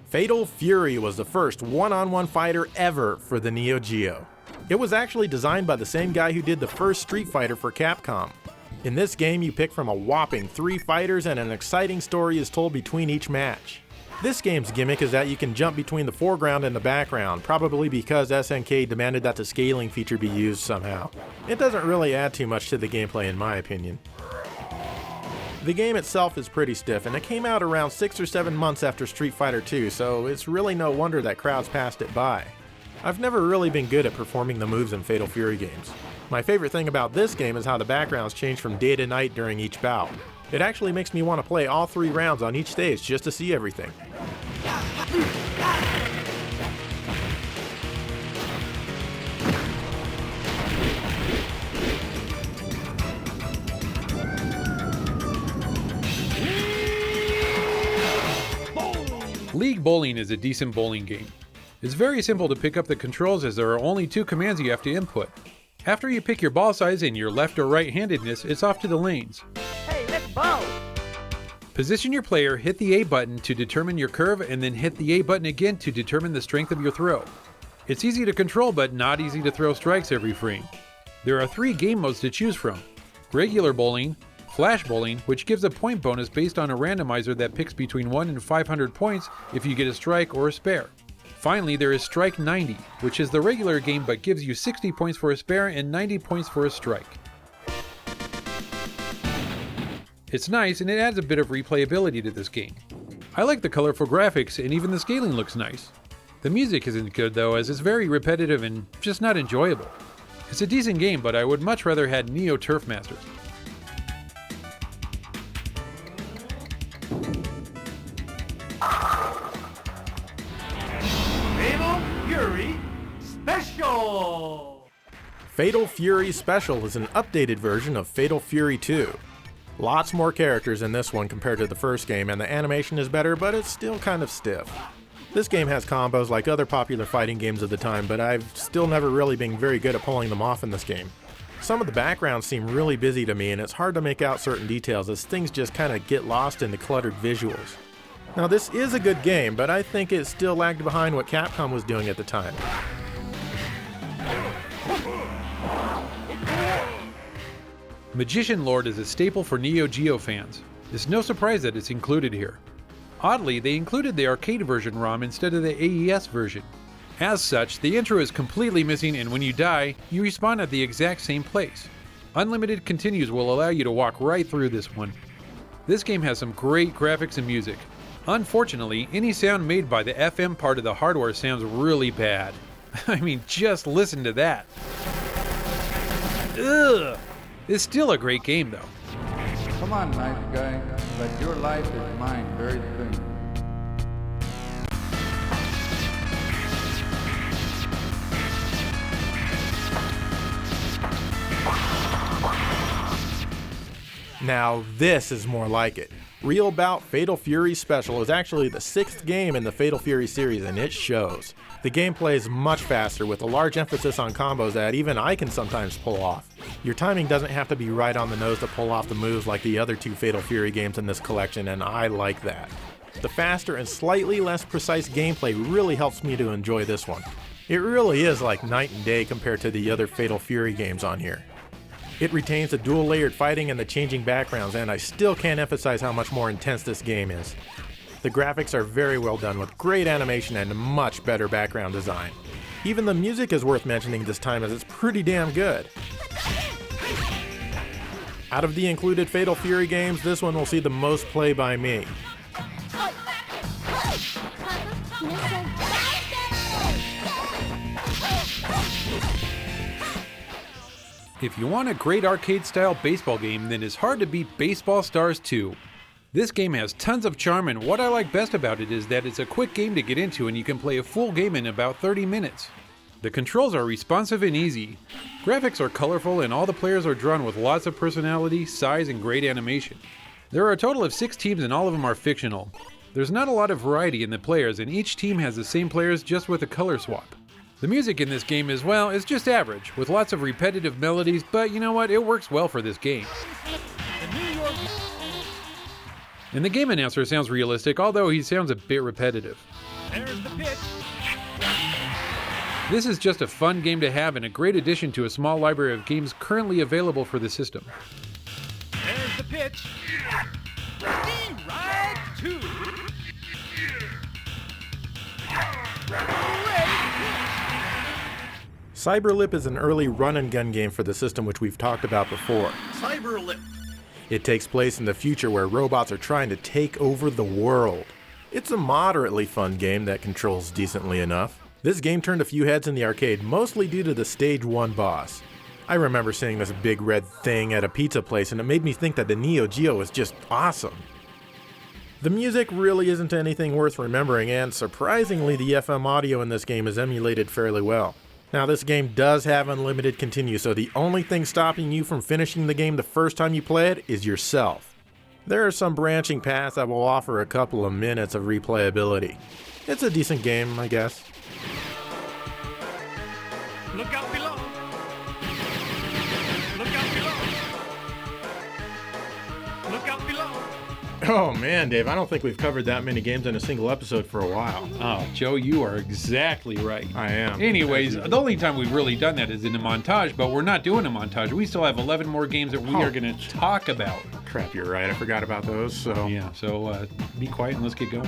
Fatal Fury was the first one-on-one fighter ever for the Neo Geo. It was actually designed by the same guy who did the first Street Fighter for Capcom. In this game, you pick from a whopping 3 fighters and an exciting story is told between each match. This game's gimmick is that you can jump between the foreground and the background, probably because SNK demanded that the scaling feature be used somehow. It doesn't really add too much to the gameplay in my opinion. The game itself is pretty stiff, and it came out around 6 or 7 months after Street Fighter 2, so it's really no wonder that crowds passed it by. I've never really been good at performing the moves in Fatal Fury games. My favorite thing about this game is how the backgrounds change from day to night during each bout. It actually makes me want to play all 3 rounds on each stage just to see everything. League Bowling is a decent bowling game. It's very simple to pick up the controls as there are only 2 commands you have to input. After you pick your ball size and your left or right-handedness, it's off to the lanes. Hey, let's bowl! Position your player, hit the A button to determine your curve, and then hit the A button again to determine the strength of your throw. It's easy to control, but not easy to throw strikes every frame. There are 3 game modes to choose from: regular bowling, flash bowling, which gives a point bonus based on a randomizer that picks between 1 and 500 points if you get a strike or a spare. Finally, there is Strike 90, which is the regular game but gives you 60 points for a spare and 90 points for a strike. It's nice and it adds a bit of replayability to this game. I like the colorful graphics and even the scaling looks nice. The music isn't good though, as it's very repetitive and just not enjoyable. It's a decent game, but I would much rather had Neo Turf Masters. Fatal Fury Special! Fatal Fury Special is an updated version of Fatal Fury 2. Lots more characters in this one compared to the first game, and the animation is better, but it's still kind of stiff. This game has combos like other popular fighting games of the time, but I've still never really been very good at pulling them off in this game. Some of the backgrounds seem really busy to me, and it's hard to make out certain details as things just kind of get lost in the cluttered visuals. Now this is a good game, but I think it still lagged behind what Capcom was doing at the time. Magician Lord is a staple for Neo Geo fans. It's no surprise that it's included here. Oddly, they included the arcade version ROM instead of the AES version. As such, the intro is completely missing, and when you die, you respawn at the exact same place. Unlimited Continues will allow you to walk right through this one. This game has some great graphics and music. Unfortunately, any sound made by the FM part of the hardware sounds really bad. I mean, just listen to that. Ugh! It's still a great game though. Come on, nice guy, but your life is mine very soon. Now this is more like it. Real Bout Fatal Fury Special is actually the 6th game in the Fatal Fury series, and it shows. The gameplay is much faster, with a large emphasis on combos that even I can sometimes pull off. Your timing doesn't have to be right on the nose to pull off the moves like the other 2 Fatal Fury games in this collection, and I like that. The faster and slightly less precise gameplay really helps me to enjoy this one. It really is like night and day compared to the other Fatal Fury games on here. It retains the dual layered fighting and the changing backgrounds, and I still can't emphasize how much more intense this game is. The graphics are very well done with great animation and much better background design. Even the music is worth mentioning this time as it's pretty damn good. Out of the included Fatal Fury games, this one will see the most play by me. If you want a great arcade-style baseball game, then it's hard to beat Baseball Stars 2. This game has tons of charm, and what I like best about it is that it's a quick game to get into and you can play a full game in about 30 minutes. The controls are responsive and easy. Graphics are colorful and all the players are drawn with lots of personality, size, and great animation. There are a total of 6 teams and all of them are fictional. There's not a lot of variety in the players and each team has the same players just with a color swap. The music in this game is, well, it's just average, with lots of repetitive melodies, but you know what, it works well for this game. And the game announcer sounds realistic, although he sounds a bit repetitive. There's the pitch. This is just a fun game to have and a great addition to a small library of games currently available for the system. There's the pitch. Right two. Cyberlip is an early run-and-gun game for the system which we've talked about before. Cyberlip. It takes place in the future where robots are trying to take over the world. It's a moderately fun game that controls decently enough. This game turned a few heads in the arcade, mostly due to the Stage 1 boss. I remember seeing this big red thing at a pizza place and it made me think that the Neo Geo was just awesome. The music really isn't anything worth remembering, and surprisingly the FM audio in this game is emulated fairly well. Now this game does have unlimited continue, so the only thing stopping you from finishing the game the first time you play it is yourself. There are some branching paths that will offer a couple of minutes of replayability. It's a decent game, I guess. Look out below. Look out below. Look out below. Oh man, Dave, I don't think we've covered that many games in a single episode for a while. Oh, Joe, you are exactly right. I am. Anyways, the only time we've really done that is in a montage, but we're not doing a montage. We still have 11 more games that we are going to talk about. Crap, you're right. I forgot about those, so... Yeah, so be quiet and let's get going.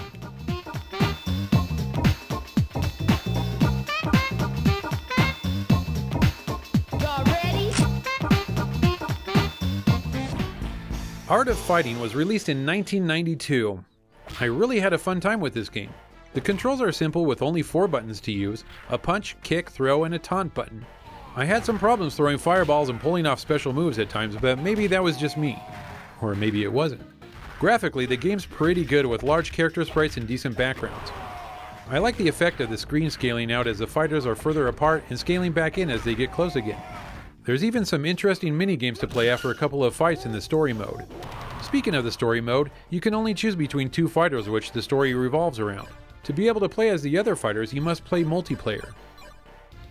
Art of Fighting was released in 1992. I really had a fun time with this game. The controls are simple with only 4 buttons to use, a punch, kick, throw, and a taunt button. I had some problems throwing fireballs and pulling off special moves at times, but maybe that was just me. Or maybe it wasn't. Graphically, the game's pretty good with large character sprites and decent backgrounds. I like the effect of the screen scaling out as the fighters are further apart and scaling back in as they get close again. There's even some interesting mini-games to play after a couple of fights in the story mode. Speaking of the story mode, you can only choose between 2 fighters which the story revolves around. To be able to play as the other fighters, you must play multiplayer.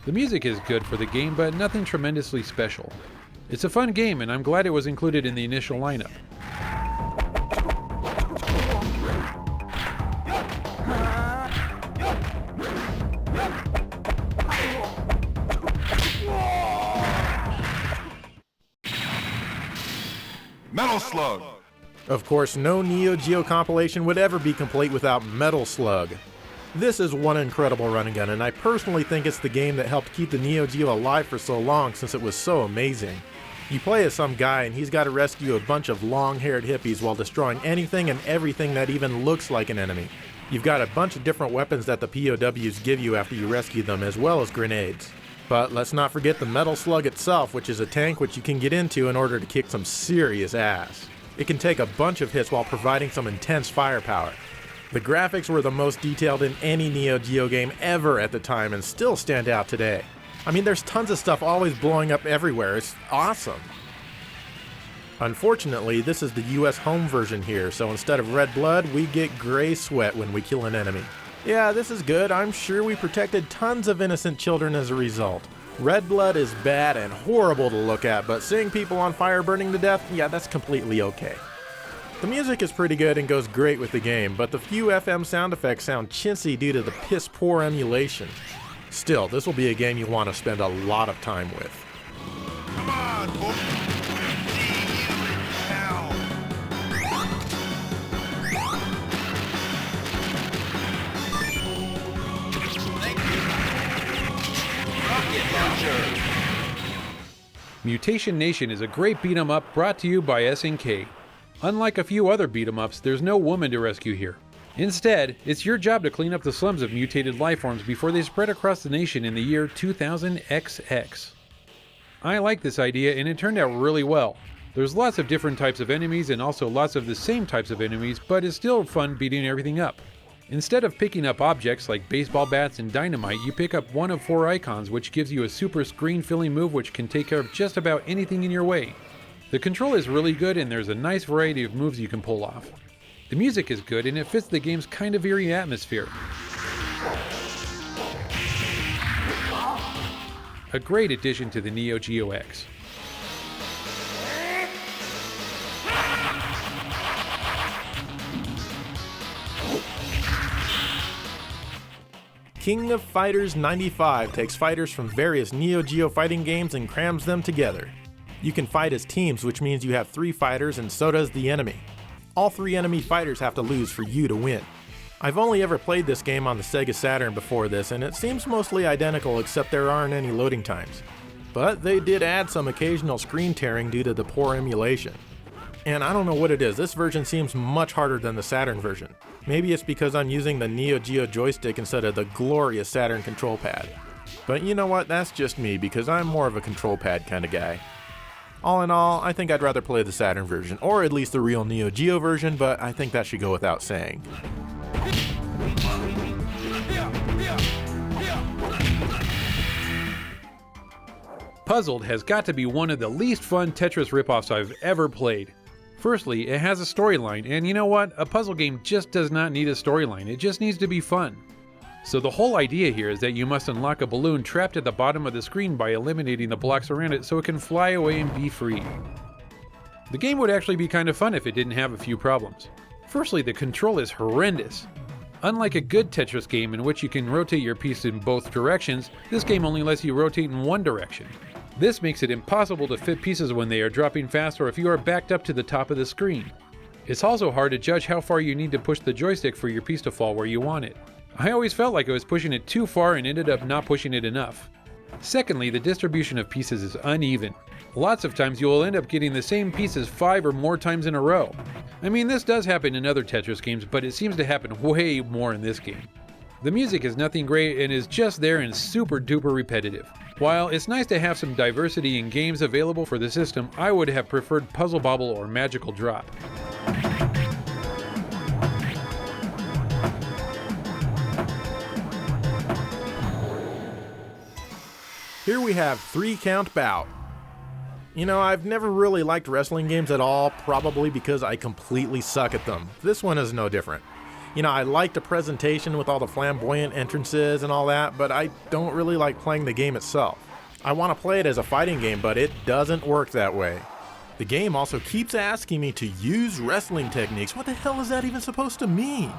The music is good for the game, but nothing tremendously special. It's a fun game, and I'm glad it was included in the initial lineup. Metal Slug! Of course, no Neo Geo compilation would ever be complete without Metal Slug. This is one incredible run-and-gun, and I personally think it's the game that helped keep the Neo Geo alive for so long since it was so amazing. You play as some guy and he's got to rescue a bunch of long-haired hippies while destroying anything and everything that even looks like an enemy. You've got a bunch of different weapons that the POWs give you after you rescue them, as well as grenades. But let's not forget the Metal Slug itself, which is a tank which you can get into in order to kick some serious ass. It can take a bunch of hits while providing some intense firepower. The graphics were the most detailed in any Neo Geo game ever at the time and still stand out today. I mean, there's tons of stuff always blowing up everywhere. It's awesome. Unfortunately, this is the US home version here, so instead of red blood, we get gray sweat when we kill an enemy. Yeah, this is good. I'm sure we protected tons of innocent children as a result. Red blood is bad and horrible to look at, but seeing people on fire burning to death, yeah, that's completely okay. The music is pretty good and goes great with the game, but the few FM sound effects sound chintzy due to the piss-poor emulation. Still, this will be a game you'll want to spend a lot of time with. Come on, boy. We'll see you in hell. Thank you. Rocket launcher. Mutation Nation is a great beat-em up brought to you by SNK. Unlike a few other beat-em ups, there's no woman to rescue here. Instead, it's your job to clean up the slums of mutated lifeforms before they spread across the nation in the year 2000XX. I like this idea and it turned out really well. There's lots of different types of enemies and also lots of the same types of enemies, but it's still fun beating everything up. Instead of picking up objects like baseball bats and dynamite, you pick up one of 4 icons, which gives you a super screen-filling move which can take care of just about anything in your way. The control is really good and there's a nice variety of moves you can pull off. The music is good and it fits the game's kind of eerie atmosphere. A great addition to the Neo Geo X. King of Fighters 95 takes fighters from various Neo Geo fighting games and crams them together. You can fight as teams, which means you have 3 fighters and so does the enemy. All 3 enemy fighters have to lose for you to win. I've only ever played this game on the Sega Saturn before this, and it seems mostly identical except there aren't any loading times. But they did add some occasional screen tearing due to the poor emulation. And I don't know what it is, this version seems much harder than the Saturn version. Maybe it's because I'm using the Neo Geo joystick instead of the glorious Saturn control pad. But you know what, that's just me because I'm more of a control pad kind of guy. All in all, I think I'd rather play the Saturn version, or at least the real Neo Geo version, but I think that should go without saying. Puzzled has got to be one of the least fun Tetris ripoffs I've ever played. Firstly, it has a storyline, and you know what? A puzzle game just does not need a storyline, it just needs to be fun. So the whole idea here is that you must unlock a balloon trapped at the bottom of the screen by eliminating the blocks around it so it can fly away and be free. The game would actually be kind of fun if it didn't have a few problems. Firstly, the control is horrendous. Unlike a good Tetris game in which you can rotate your piece in both directions, this game only lets you rotate in one direction. This makes it impossible to fit pieces when they are dropping fast or if you are backed up to the top of the screen. It's also hard to judge how far you need to push the joystick for your piece to fall where you want it. I always felt like I was pushing it too far and ended up not pushing it enough. Secondly, the distribution of pieces is uneven. Lots of times you will end up getting the same pieces 5 or more times in a row. I mean, this does happen in other Tetris games, but it seems to happen way more in this game. The music is nothing great and is just there and super duper repetitive. While it's nice to have some diversity in games available for the system, I would have preferred Puzzle Bobble or Magical Drop. Here we have 3 Count Bout. You know, I've never really liked wrestling games at all, probably because I completely suck at them. This one is no different. You know, I like the presentation with all the flamboyant entrances and all that, but I don't really like playing the game itself. I want to play it as a fighting game, but it doesn't work that way. The game also keeps asking me to use wrestling techniques. What the hell is that even supposed to mean?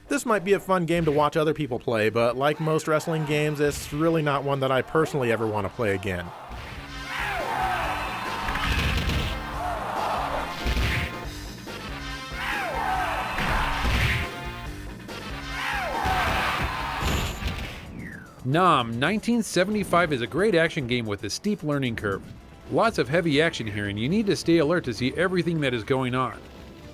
This might be a fun game to watch other people play, but like most wrestling games, it's really not one that I personally ever want to play again. Nom 1975 is a great action game with a steep learning curve. Lots of heavy action here and you need to stay alert to see everything that is going on.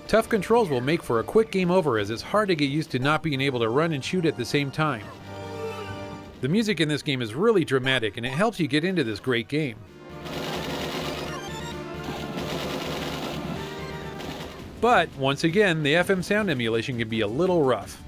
Tough controls will make for a quick game over as it's hard to get used to not being able to run and shoot at the same time. The music in this game is really dramatic and it helps you get into this great game. But, once again, the FM sound emulation can be a little rough.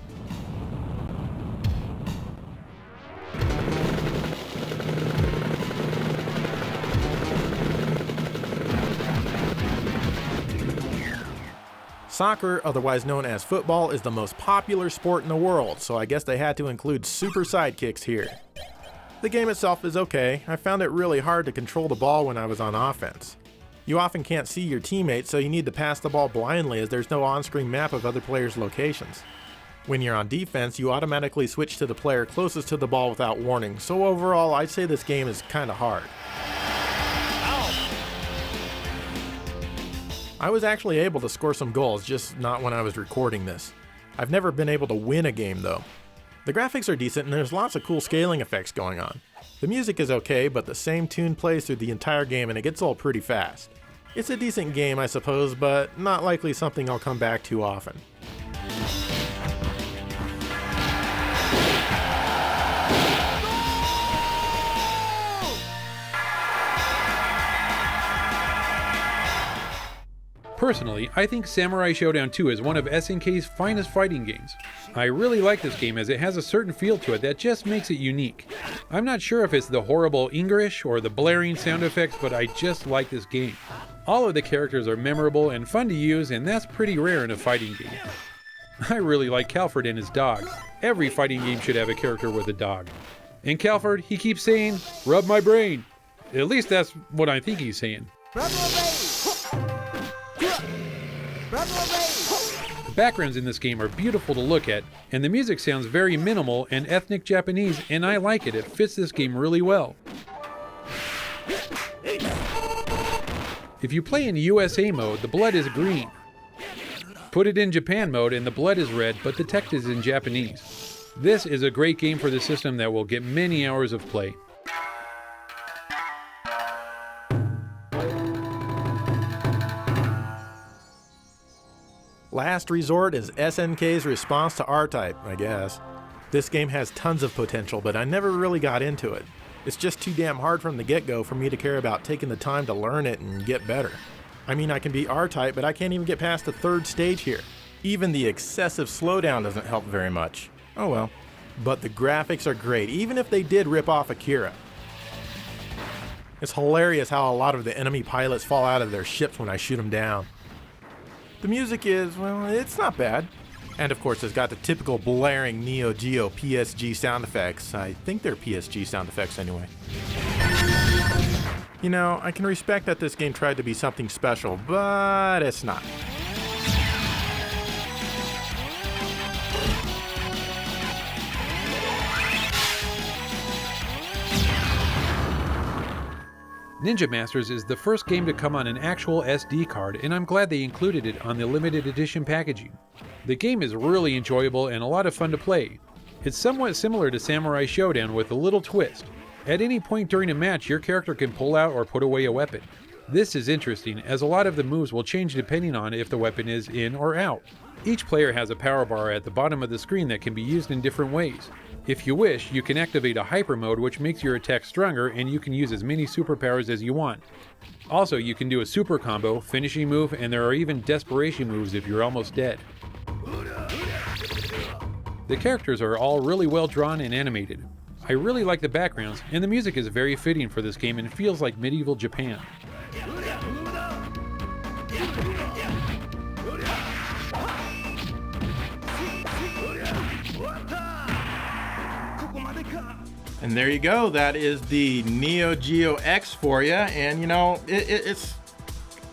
Soccer, otherwise known as football, is the most popular sport in the world, so I guess they had to include super sidekicks here. The game itself is okay. I found it really hard to control the ball when I was on offense. You often can't see your teammates, so you need to pass the ball blindly as there's no on-screen map of other players' locations. When you're on defense, you automatically switch to the player closest to the ball without warning, so overall I'd say this game is kinda hard. I was actually able to score some goals, just not when I was recording this. I've never been able to win a game though. The graphics are decent and there's lots of cool scaling effects going on. The music is okay, but the same tune plays through the entire game and it gets old pretty fast. It's a decent game, I suppose, but not likely something I'll come back to often. Personally, I think Samurai Showdown 2 is one of SNK's finest fighting games. I really like this game as it has a certain feel to it that just makes it unique. I'm not sure if it's the horrible English or the blaring sound effects, but I just like this game. All of the characters are memorable and fun to use, and that's pretty rare in a fighting game. I really like Calford and his dog. Every fighting game should have a character with a dog. And Calford, he keeps saying, "Rub my brain." At least that's what I think he's saying. The backgrounds in this game are beautiful to look at, and the music sounds very minimal and ethnic Japanese, and I like it. It fits this game really well. If you play in USA mode, the blood is green. Put it in Japan mode and the blood is red, but the text is in Japanese. This is a great game for the system that will get many hours of play. Last Resort is SNK's response to R-Type, I guess. This game has tons of potential, but I never really got into it. It's just too damn hard from the get-go for me to care about taking the time to learn it and get better. I mean, I can beat R-Type, but I can't even get past the third stage here. Even the excessive slowdown doesn't help very much. Oh well. But the graphics are great, even if they did rip off Akira. It's hilarious how a lot of the enemy pilots fall out of their ships when I shoot them down. The music is, well, it's not bad. And of course, it's got the typical blaring Neo Geo PSG sound effects. I think they're PSG sound effects anyway. You know, I can respect that this game tried to be something special, but it's not. Ninja Masters is the first game to come on an actual SD card, and I'm glad they included it on the limited edition packaging. The game is really enjoyable and a lot of fun to play. It's somewhat similar to Samurai Showdown with a little twist. At any point during a match, your character can pull out or put away a weapon. This is interesting, as a lot of the moves will change depending on if the weapon is in or out. Each player has a power bar at the bottom of the screen that can be used in different ways. If you wish, you can activate a hyper mode which makes your attack stronger, and you can use as many superpowers as you want. Also, you can do a super combo, finishing move, and there are even desperation moves if you're almost dead. The characters are all really well drawn and animated. I really like the backgrounds, and the music is very fitting for this game and feels like medieval Japan. And there you go, that is the Neo Geo X for you, and you know, it's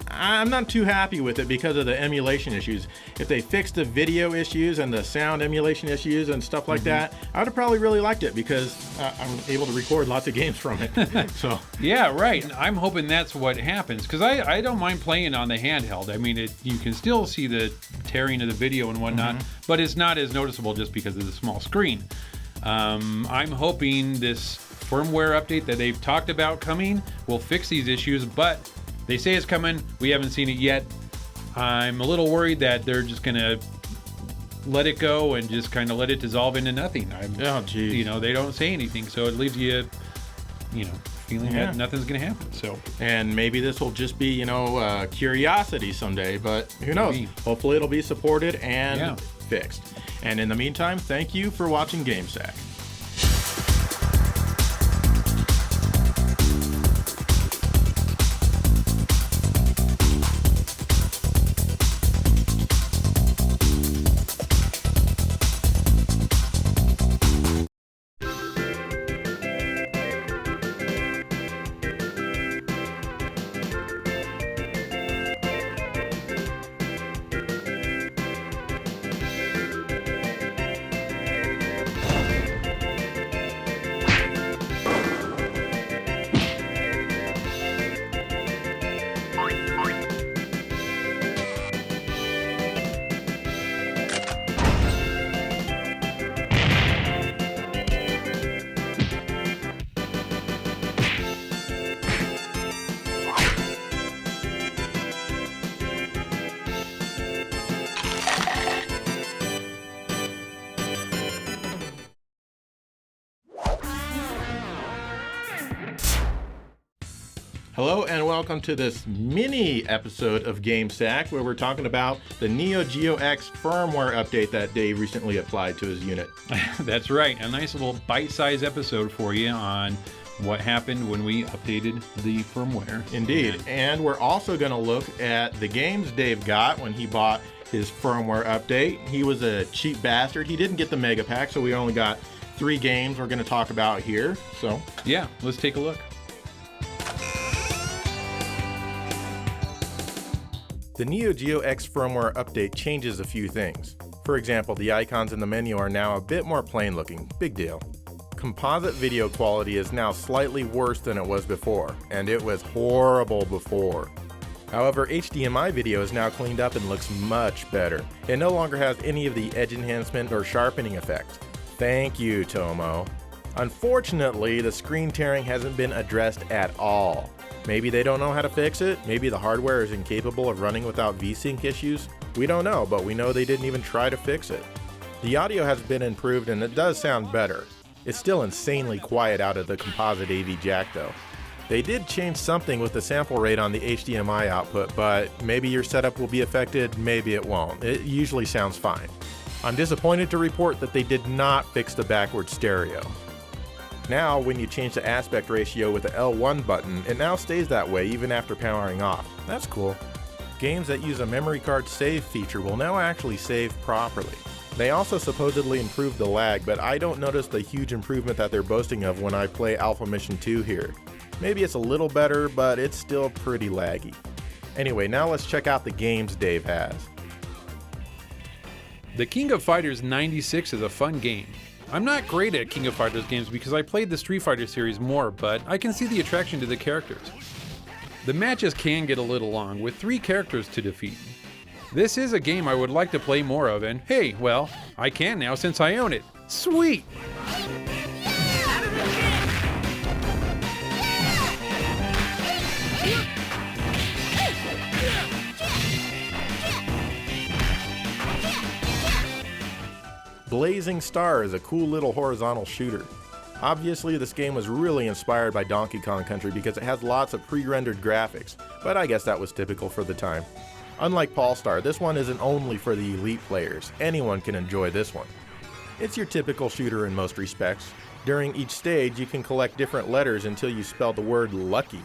I'm not too happy with it because of the emulation issues. If they fixed the video issues and the sound emulation issues and stuff like that, I would have probably really liked it because I'm able to record lots of games from it. So yeah, right. I'm hoping that's what happens, because I don't mind playing on the handheld. I mean, you can still see the tearing of the video and whatnot, but it's not as noticeable just because of the small screen. I'm hoping this firmware update that they've talked about coming will fix these issues, but they say it's coming. We haven't seen it yet. I'm a little worried that they're just gonna let it go and just kind of let it dissolve into nothing. Oh, geez. You know, they don't say anything, so it leaves you, feeling that nothing's gonna happen. So, and maybe this will just be, curiosity someday, but who knows? Maybe. Hopefully it'll be supported and fixed. And in the meantime, thank you for watching GameSack. Hello and welcome to this mini episode of GameSack where we're talking about the Neo Geo X firmware update that Dave recently applied to his unit. That's right, a nice little bite-sized episode for you on what happened when we updated the firmware. Indeed, and we're also going to look at the games Dave got when he bought his firmware update. He was a cheap bastard. He didn't get the mega pack, so we only got 3 games we're going to talk about here. So yeah, let's take a look. The Neo Geo X firmware update changes a few things. For example, the icons in the menu are now a bit more plain looking. Big deal. Composite video quality is now slightly worse than it was before, and it was horrible before. However, HDMI video is now cleaned up and looks much better. It no longer has any of the edge enhancement or sharpening effects. Thank you, Tomo. Unfortunately, the screen tearing hasn't been addressed at all. Maybe they don't know how to fix it, maybe the hardware is incapable of running without V-Sync issues. We don't know, but we know they didn't even try to fix it. The audio has been improved and it does sound better. It's still insanely quiet out of the composite AV jack though. They did change something with the sample rate on the HDMI output, but maybe your setup will be affected, maybe it won't. It usually sounds fine. I'm disappointed to report that they did not fix the backward stereo. Now, when you change the aspect ratio with the L1 button, it now stays that way even after powering off. That's cool. Games that use a memory card save feature will now actually save properly. They also supposedly improved the lag, but I don't notice the huge improvement that they're boasting of when I play Alpha Mission 2 here. Maybe it's a little better, but it's still pretty laggy. Anyway, now let's check out the games Dave has. The King of Fighters 96 is a fun game. I'm not great at King of Fighters games because I played the Street Fighter series more, but I can see the attraction to the characters. The matches can get a little long, with 3 characters to defeat. This is a game I would like to play more of, and hey, well, I can now since I own it. Sweet! Blazing Star is a cool little horizontal shooter. Obviously, this game was really inspired by Donkey Kong Country because it has lots of pre-rendered graphics, but I guess that was typical for the time. Unlike Polestar, this one isn't only for the elite players. Anyone can enjoy this one. It's your typical shooter in most respects. During each stage, you can collect different letters until you spell the word lucky.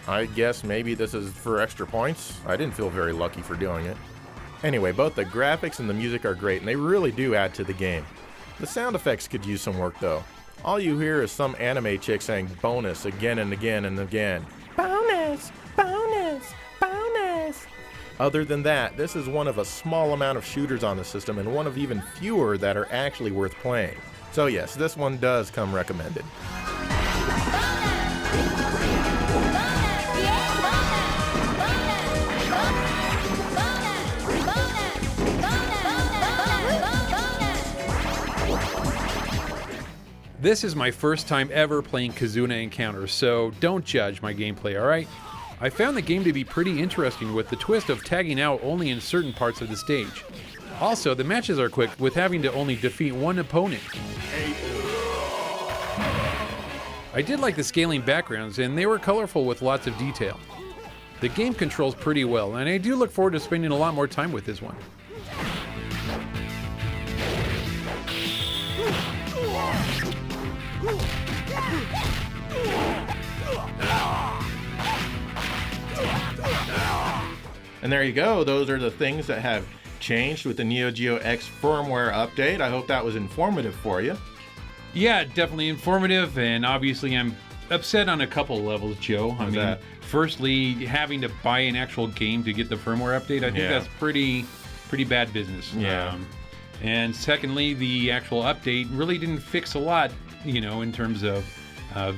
I guess maybe this is for extra points? I didn't feel very lucky for doing it. Anyway, both the graphics and the music are great, and they really do add to the game. The sound effects could use some work though. All you hear is some anime chick saying bonus again and again and again. Bonus! Bonus! Bonus! Other than that, this is one of a small amount of shooters on the system and one of even fewer that are actually worth playing. So yes, this one does come recommended. This is my first time ever playing Kazuna Encounter, so don't judge my gameplay, alright? I found the game to be pretty interesting with the twist of tagging out only in certain parts of the stage. Also, the matches are quick with having to only defeat one opponent. I did like the scaling backgrounds, and they were colorful with lots of detail. The game controls pretty well, and I do look forward to spending a lot more time with this one. And there you go, those are the things that have changed with the Neo Geo X firmware update. I hope that was informative for you. Yeah, definitely informative, and obviously I'm upset on a couple levels, Joe. I mean, firstly, having to buy an actual game to get the firmware update, I think that's pretty bad business. Yeah. And secondly, the actual update really didn't fix a lot, you know, in terms of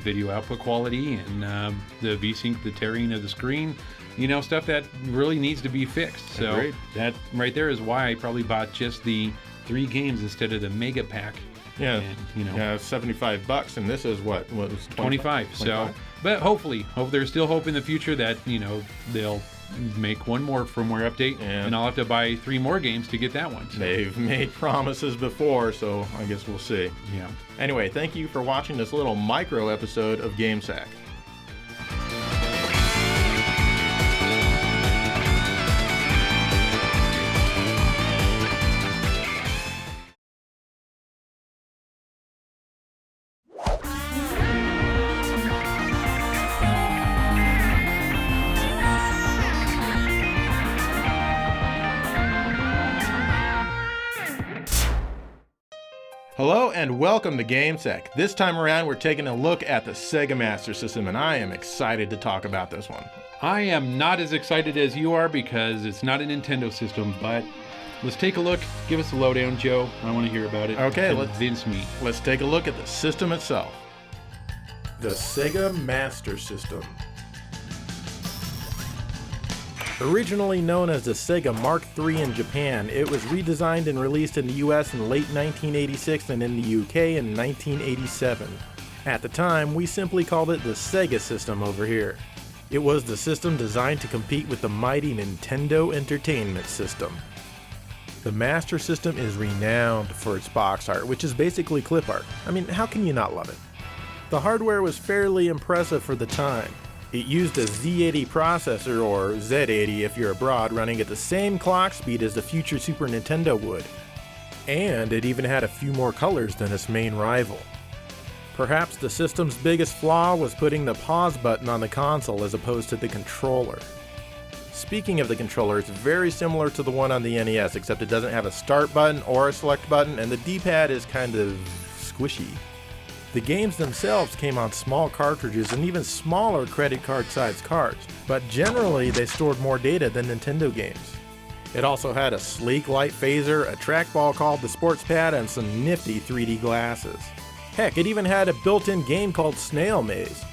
video output quality and the V-Sync, the tearing of the screen, you know, stuff that really needs to be fixed. So Agreed. That right there is why I probably bought just the 3 games instead of the mega pack. Yeah, and, you know, yeah, $75, and this is what was 25. So, but hope there's still hope in the future that, you know, they'll make one more firmware update, and I'll have to buy 3 more games to get that one. So. They've made promises before, so I guess we'll see. Yeah. Anyway, thank you for watching this little micro episode of GameSack. Hello and welcome to GameSec. This time around we're taking a look at the Sega Master System and I am excited to talk about this one. I am not as excited as you are because it's not a Nintendo system, but let's take a look. Give us a lowdown, Joe. I want to hear about it. Okay, Convince me. Let's take a look at the system itself. The Sega Master System. Originally known as the Sega Mark III in Japan, it was redesigned and released in the US in late 1986 and in the UK in 1987. At the time, we simply called it the Sega System over here. It was the system designed to compete with the mighty Nintendo Entertainment System. The Master System is renowned for its box art, which is basically clip art. I mean, how can you not love it? The hardware was fairly impressive for the time. It used a Z80 processor, or Z80 if you're abroad, running at the same clock speed as the future Super Nintendo would. And it even had a few more colors than its main rival. Perhaps the system's biggest flaw was putting the pause button on the console as opposed to the controller. Speaking of the controller, it's very similar to the one on the NES, except it doesn't have a start button or a select button, and the D-pad is kind of squishy. The games themselves came on small cartridges and even smaller credit card-sized cards, but generally they stored more data than Nintendo games. It also had a sleek light phaser, a trackball called the Sports Pad, and some nifty 3D glasses. Heck, it even had a built-in game called Snail Maze.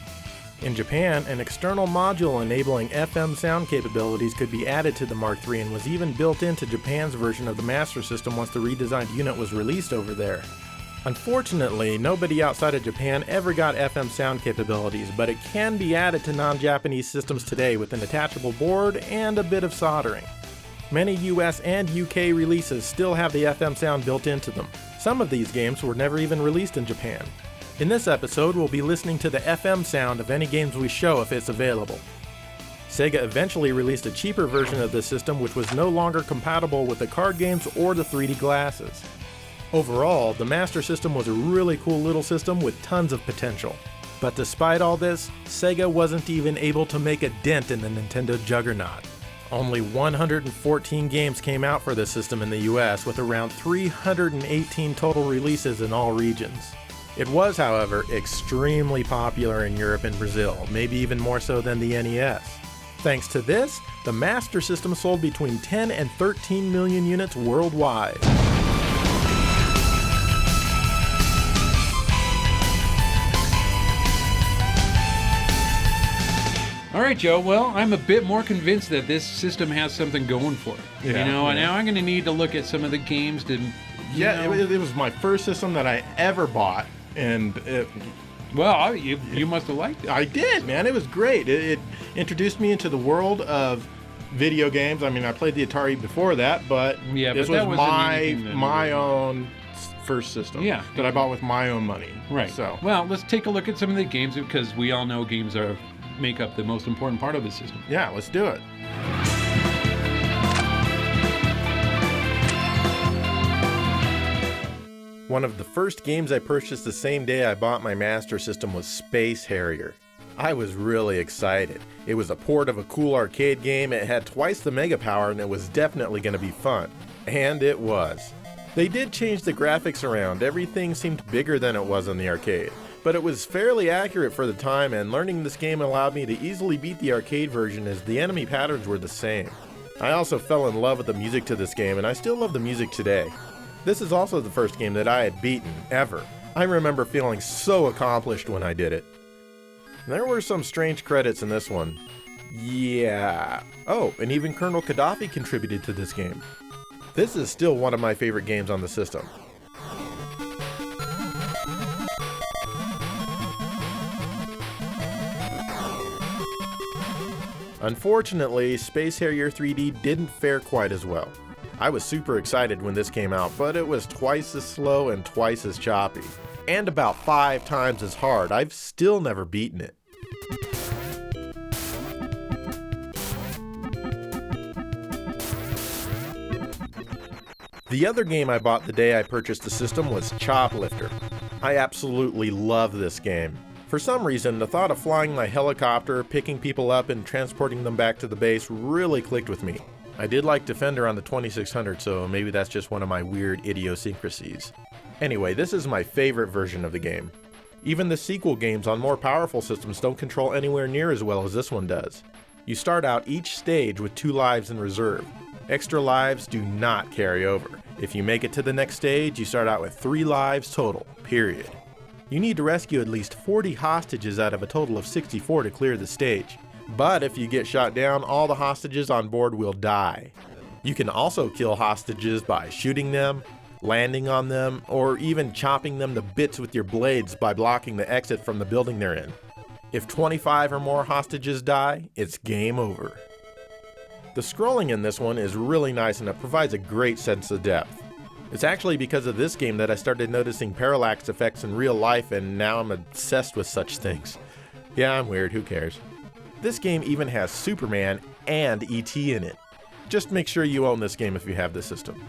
In Japan, an external module enabling FM sound capabilities could be added to the Mark III and was even built into Japan's version of the Master System once the redesigned unit was released over there. Unfortunately, nobody outside of Japan ever got FM sound capabilities, but it can be added to non-Japanese systems today with an attachable board and a bit of soldering. Many US and UK releases still have the FM sound built into them. Some of these games were never even released in Japan. In this episode, we'll be listening to the FM sound of any games we show if it's available. Sega eventually released a cheaper version of this system which was no longer compatible with the card games or the 3D glasses. Overall, the Master System was a really cool little system with tons of potential. But despite all this, Sega wasn't even able to make a dent in the Nintendo juggernaut. Only 114 games came out for this system in the US, with around 318 total releases in all regions. It was, however, extremely popular in Europe and Brazil, maybe even more so than the NES. Thanks to this, the Master System sold between 10 and 13 million units worldwide. All right, Joe. Well, I'm a bit more convinced that this system has something going for it. Now I'm going to need to look at some of the games to. It was my first system that I ever bought, and well, you must have liked it. I did, man. It was great. It introduced me into the world of video games. I mean, I played the Atari before that, but this was my own first system that I bought with my own money. Right. So, well, let's take a look at some of the games because we all know games make up the most important part of the system. Yeah, let's do it. One of the first games I purchased the same day I bought my Master System was Space Harrier. I was really excited. It was a port of a cool arcade game, it had twice the mega power, and it was definitely going to be fun. And it was. They did change the graphics around, everything seemed bigger than it was on the arcade. But it was fairly accurate for the time, and learning this game allowed me to easily beat the arcade version as the enemy patterns were the same. I also fell in love with the music to this game, and I still love the music today. This is also the first game that I had beaten, ever. I remember feeling so accomplished when I did it. There were some strange credits in this one. Yeah. Oh, and even Colonel Gaddafi contributed to this game. This is still one of my favorite games on the system. Unfortunately, Space Harrier 3D didn't fare quite as well. I was super excited when this came out, but it was twice as slow and twice as choppy. And about 5 times as hard. I've still never beaten it. The other game I bought the day I purchased the system was Choplifter. I absolutely love this game. For some reason, the thought of flying my helicopter, picking people up, and transporting them back to the base really clicked with me. I did like Defender on the 2600, so maybe that's just one of my weird idiosyncrasies. Anyway, this is my favorite version of the game. Even the sequel games on more powerful systems don't control anywhere near as well as this one does. You start out each stage with 2 lives in reserve. Extra lives do not carry over. If you make it to the next stage, you start out with 3 lives total, period. You need to rescue at least 40 hostages out of a total of 64 to clear the stage. But if you get shot down, all the hostages on board will die. You can also kill hostages by shooting them, landing on them, or even chopping them to bits with your blades by blocking the exit from the building they're in. If 25 or more hostages die, it's game over. The scrolling in this one is really nice and it provides a great sense of depth. It's actually because of this game that I started noticing parallax effects in real life, and now I'm obsessed with such things. Yeah, I'm weird, who cares? This game even has Superman and E.T. in it. Just make sure you own this game if you have the system.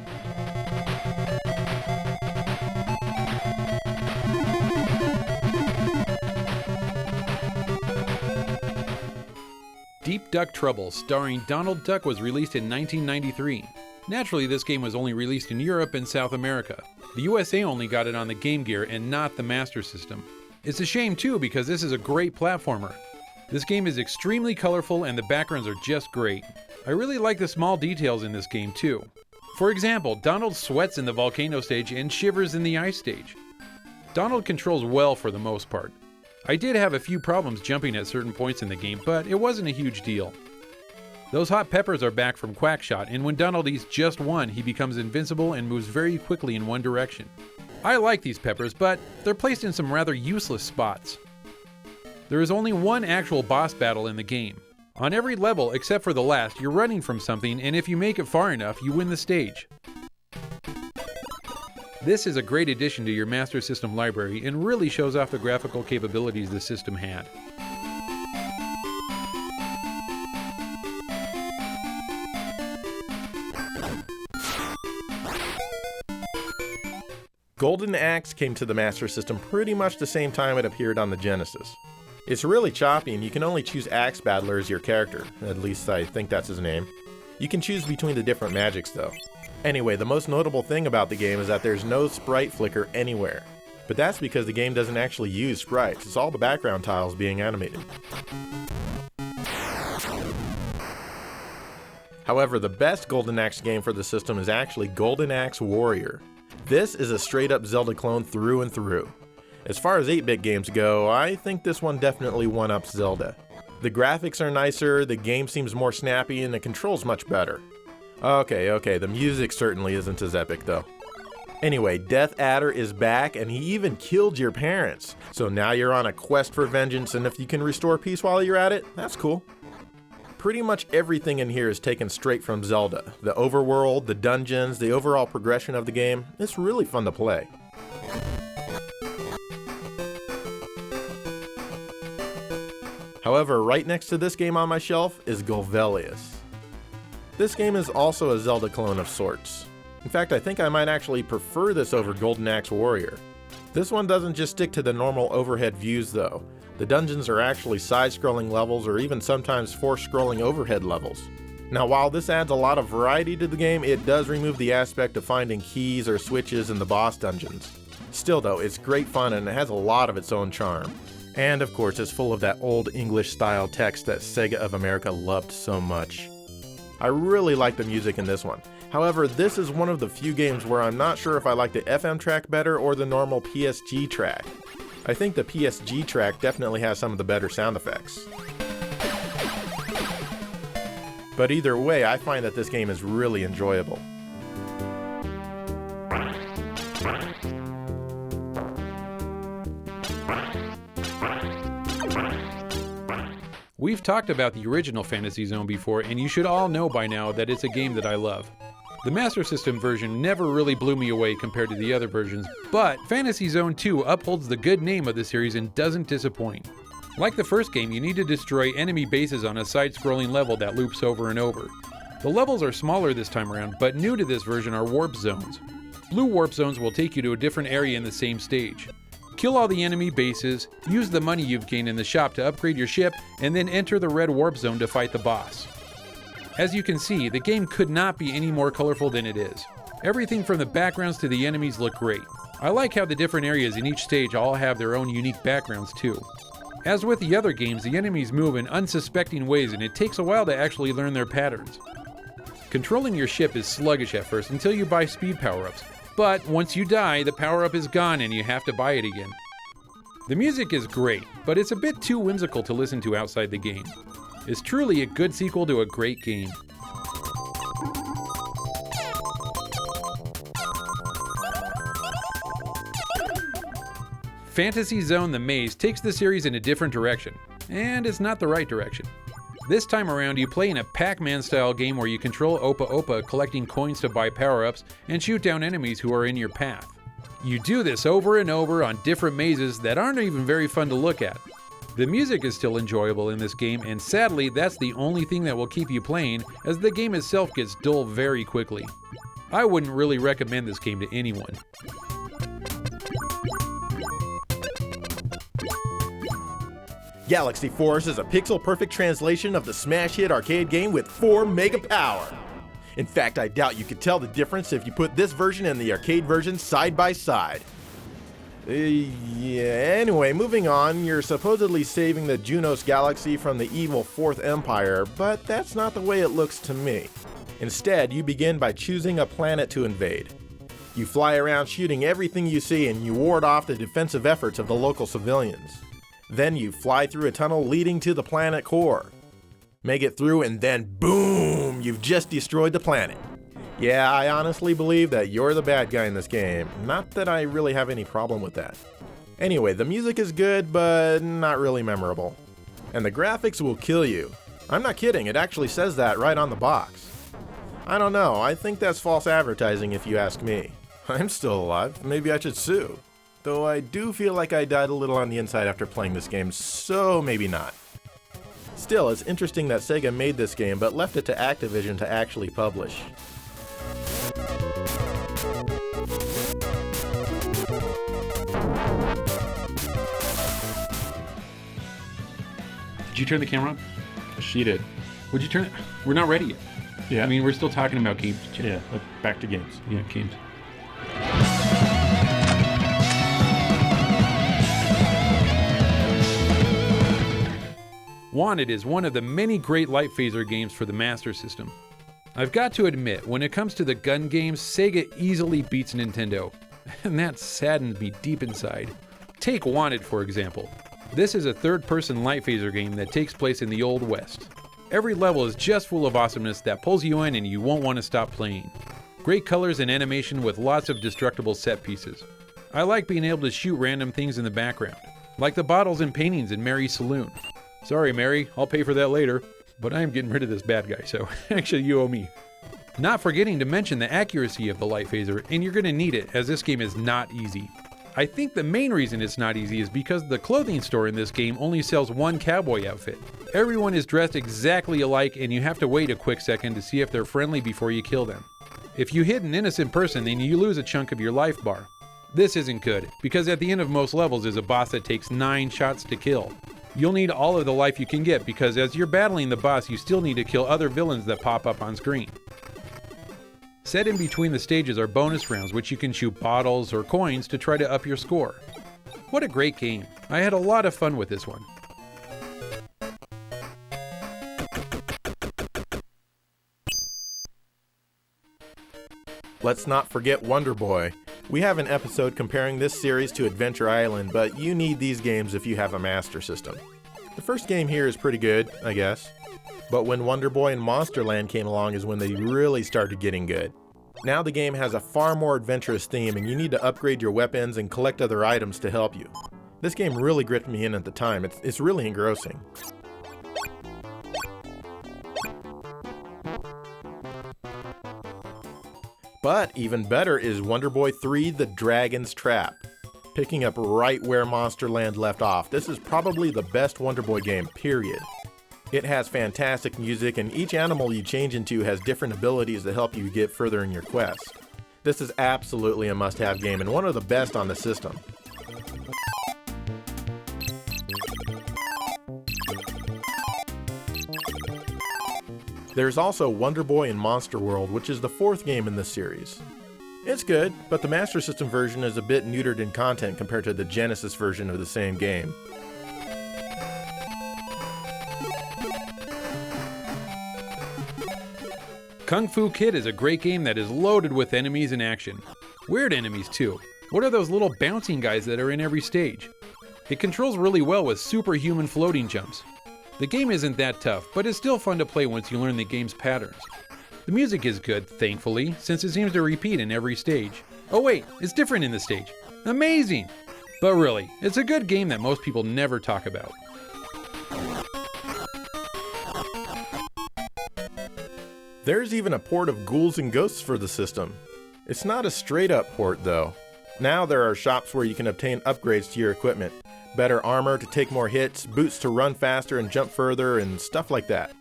Deep Duck Trouble, starring Donald Duck, was released in 1993. Naturally, this game was only released in Europe and South America. The USA only got it on the Game Gear and not the Master System. It's a shame too, because this is a great platformer. This game is extremely colorful and the backgrounds are just great. I really like the small details in this game too. For example, Donald sweats in the volcano stage and shivers in the ice stage. Donald controls well for the most part. I did have a few problems jumping at certain points in the game, but it wasn't a huge deal. Those hot peppers are back from Quackshot, and when Donald eats just one, he becomes invincible and moves very quickly in one direction. I like these peppers, but they're placed in some rather useless spots. There is only one actual boss battle in the game. On every level, except for the last, you're running from something, and if you make it far enough, you win the stage. This is a great addition to your Master System library and really shows off the graphical capabilities the system had. Golden Axe came to the Master System pretty much the same time it appeared on the Genesis. It's really choppy and you can only choose Axe Battler as your character, at least I think that's his name. You can choose between the different magics though. Anyway, the most notable thing about the game is that there's no sprite flicker anywhere. But that's because the game doesn't actually use sprites, it's all the background tiles being animated. However, the best Golden Axe game for the system is actually Golden Axe Warrior. This is a straight up Zelda clone through and through. As far as 8-bit games go, I think this one definitely one-ups Zelda. The graphics are nicer, the game seems more snappy, and the controls much better. Okay, the music certainly isn't as epic though. Anyway, Death Adder is back and he even killed your parents. So now you're on a quest for vengeance, and if you can restore peace while you're at it, that's cool. Pretty much everything in here is taken straight from Zelda. The overworld, the dungeons, the overall progression of the game, it's really fun to play. However, right next to this game on my shelf is Golvelius. This game is also a Zelda clone of sorts. In fact, I think I might actually prefer this over Golden Axe Warrior. This one doesn't just stick to the normal overhead views though. The dungeons are actually side-scrolling levels or even sometimes force-scrolling overhead levels. Now while this adds a lot of variety to the game, it does remove the aspect of finding keys or switches in the boss dungeons. Still though, it's great fun and it has a lot of its own charm. And of course, it's full of that old English-style text that Sega of America loved so much. I really like the music in this one. However, this is one of the few games where I'm not sure if I like the FM track better or the normal PSG track. I think the PSG track definitely has some of the better sound effects. But either way, I find that this game is really enjoyable. We've talked about the original Fantasy Zone before, and you should all know by now that it's a game that I love. The Master System version never really blew me away compared to the other versions, but Fantasy Zone 2 upholds the good name of the series and doesn't disappoint. Like the first game, you need to destroy enemy bases on a side-scrolling level that loops over and over. The levels are smaller this time around, but new to this version are warp zones. Blue warp zones will take you to a different area in the same stage. Kill all the enemy bases, use the money you've gained in the shop to upgrade your ship, and then enter the red warp zone to fight the boss. As you can see, the game could not be any more colorful than it is. Everything from the backgrounds to the enemies look great. I like how the different areas in each stage all have their own unique backgrounds too. As with the other games, the enemies move in unsuspecting ways and it takes a while to actually learn their patterns. Controlling your ship is sluggish at first until you buy speed power-ups, but once you die, the power-up is gone and you have to buy it again. The music is great, but it's a bit too whimsical to listen to outside the game. It's truly a good sequel to a great game. Fantasy Zone: The Maze takes the series in a different direction, and it's not the right direction. This time around, you play in a Pac-Man style game where you control Opa Opa collecting coins to buy power-ups and shoot down enemies who are in your path. You do this over and over on different mazes that aren't even very fun to look at. The music is still enjoyable in this game, and sadly that's the only thing that will keep you playing, as the game itself gets dull very quickly. I wouldn't really recommend this game to anyone. Galaxy Force is a pixel-perfect translation of the smash hit arcade game with 4 mega power. In fact, I doubt you could tell the difference if you put this version and the arcade version side by side. Anyway, moving on, you're supposedly saving the Junos Galaxy from the evil Fourth Empire, but that's not the way it looks to me. Instead, you begin by choosing a planet to invade. You fly around shooting everything you see and you ward off the defensive efforts of the local civilians. Then you fly through a tunnel leading to the planet core. Make it through and then boom, you've just destroyed the planet. Yeah, I honestly believe that you're the bad guy in this game. Not that I really have any problem with that. Anyway, the music is good, but not really memorable. And the graphics will kill you. I'm not kidding, it actually says that right on the box. I don't know, I think that's false advertising if you ask me. I'm still alive, maybe I should sue. Though I do feel like I died a little on the inside after playing this game, so maybe not. Still, it's interesting that Sega made this game but left it to Activision to actually publish. Did you turn the camera on? She did. Would you turn it? We're not ready yet. Yeah. I mean, we're still talking about games. Yeah, back to games. Yeah, games. Wanted is one of the many great light phaser games for the Master System. I've got to admit, when it comes to the gun games, Sega easily beats Nintendo, and that saddens me deep inside. Take Wanted, for example. This is a third-person light phaser game that takes place in the Old West. Every level is just full of awesomeness that pulls you in and you won't want to stop playing. Great colors and animation with lots of destructible set pieces. I like being able to shoot random things in the background, like the bottles and paintings in Mary's saloon. Sorry, Mary, I'll pay for that later, but I am getting rid of this bad guy, so actually you owe me. Not forgetting to mention the accuracy of the light phaser, and you're going to need it, as this game is not easy. I think the main reason it's not easy is because the clothing store in this game only sells one cowboy outfit. Everyone is dressed exactly alike, and you have to wait a quick second to see if they're friendly before you kill them. If you hit an innocent person, then you lose a chunk of your life bar. This isn't good, because at the end of most levels is a boss that takes 9 shots to kill. You'll need all of the life you can get, because as you're battling the boss, you still need to kill other villains that pop up on screen. Set in between the stages are bonus rounds, which you can shoot bottles or coins to try to up your score. What a great game. I had a lot of fun with this one. Let's not forget Wonder Boy. We have an episode comparing this series to Adventure Island, but you need these games if you have a Master System. The first game here is pretty good, I guess. But when Wonder Boy and Monsterland came along is when they really started getting good. Now the game has a far more adventurous theme and you need to upgrade your weapons and collect other items to help you. This game really gripped me in at the time, it's really engrossing. But even better is Wonder Boy 3: The Dragon's Trap. Picking up right where Monsterland left off, this is probably the best Wonder Boy game, period. It has fantastic music, and each animal you change into has different abilities to help you get further in your quest. This is absolutely a must-have game, and one of the best on the system. There's also Wonder Boy and Monster World, which is the 4th game in this series. It's good, but the Master System version is a bit neutered in content compared to the Genesis version of the same game. Kung Fu Kid is a great game that is loaded with enemies and action. Weird enemies too. What are those little bouncing guys that are in every stage? It controls really well with superhuman floating jumps. The game isn't that tough, but it's still fun to play once you learn the game's patterns. The music is good, thankfully, since it seems to repeat in every stage. Oh wait, it's different in the stage. Amazing! But really, it's a good game that most people never talk about. There's even a port of Ghouls and Ghosts for the system. It's not a straight-up port, though. Now there are shops where you can obtain upgrades to your equipment. Better armor to take more hits, boots to run faster and jump further, and stuff like that.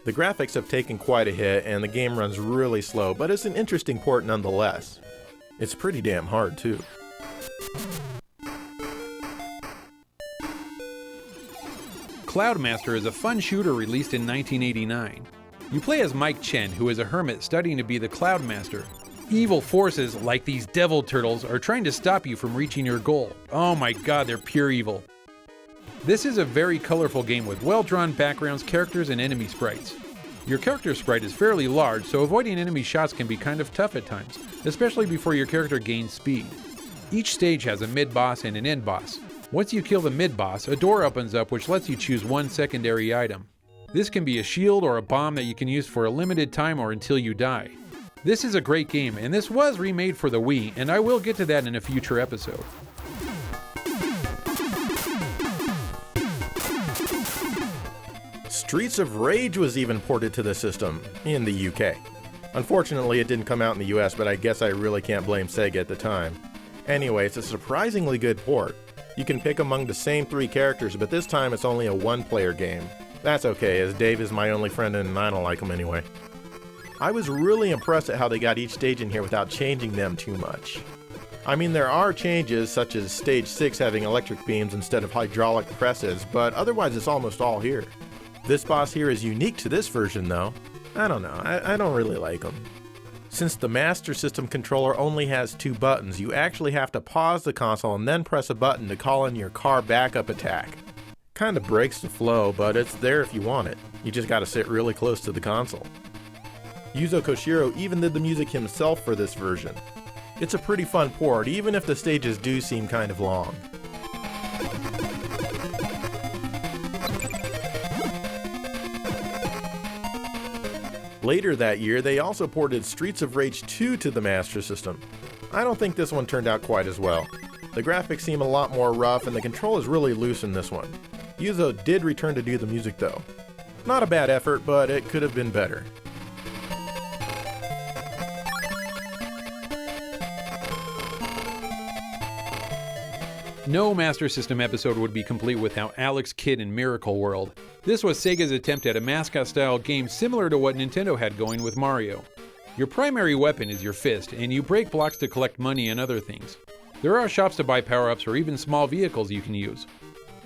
The graphics have taken quite a hit, and the game runs really slow, but it's an interesting port nonetheless. It's pretty damn hard, too. Cloudmaster is a fun shooter released in 1989. You play as Mike Chen, who is a hermit studying to be the Cloudmaster. Evil forces, like these devil turtles, are trying to stop you from reaching your goal. Oh my god, they're pure evil. This is a very colorful game with well-drawn backgrounds, characters, and enemy sprites. Your character sprite is fairly large, so avoiding enemy shots can be kind of tough at times, especially before your character gains speed. Each stage has a mid-boss and an end-boss. Once you kill the mid-boss, a door opens up which lets you choose one secondary item. This can be a shield or a bomb that you can use for a limited time or until you die. This is a great game, and this was remade for the Wii, and I will get to that in a future episode. Streets of Rage was even ported to the system, in the UK. Unfortunately, it didn't come out in the US, but I guess I really can't blame Sega at the time. Anyway, it's a surprisingly good port. You can pick among the same 3 characters, but this time it's only a 1-player game. That's okay, as Dave is my only friend and I don't like him anyway. I was really impressed at how they got each stage in here without changing them too much. I mean, there are changes, such as stage 6 having electric beams instead of hydraulic presses, but otherwise it's almost all here. This boss here is unique to this version though. I don't know, I don't really like him. Since the Master System controller only has 2 buttons, you actually have to pause the console and then press a button to call in your car backup attack. Kinda breaks the flow, but it's there if you want it. You just gotta sit really close to the console. Yuzo Koshiro even did the music himself for this version. It's a pretty fun port, even if the stages do seem kind of long. Later that year, they also ported Streets of Rage 2 to the Master System. I don't think this one turned out quite as well. The graphics seem a lot more rough and the control is really loose in this one. Yuzo did return to do the music though. Not a bad effort, but it could have been better. No Master System episode would be complete without Alex Kidd in Miracle World. This was Sega's attempt at a mascot-style game similar to what Nintendo had going with Mario. Your primary weapon is your fist, and you break blocks to collect money and other things. There are shops to buy power-ups or even small vehicles you can use.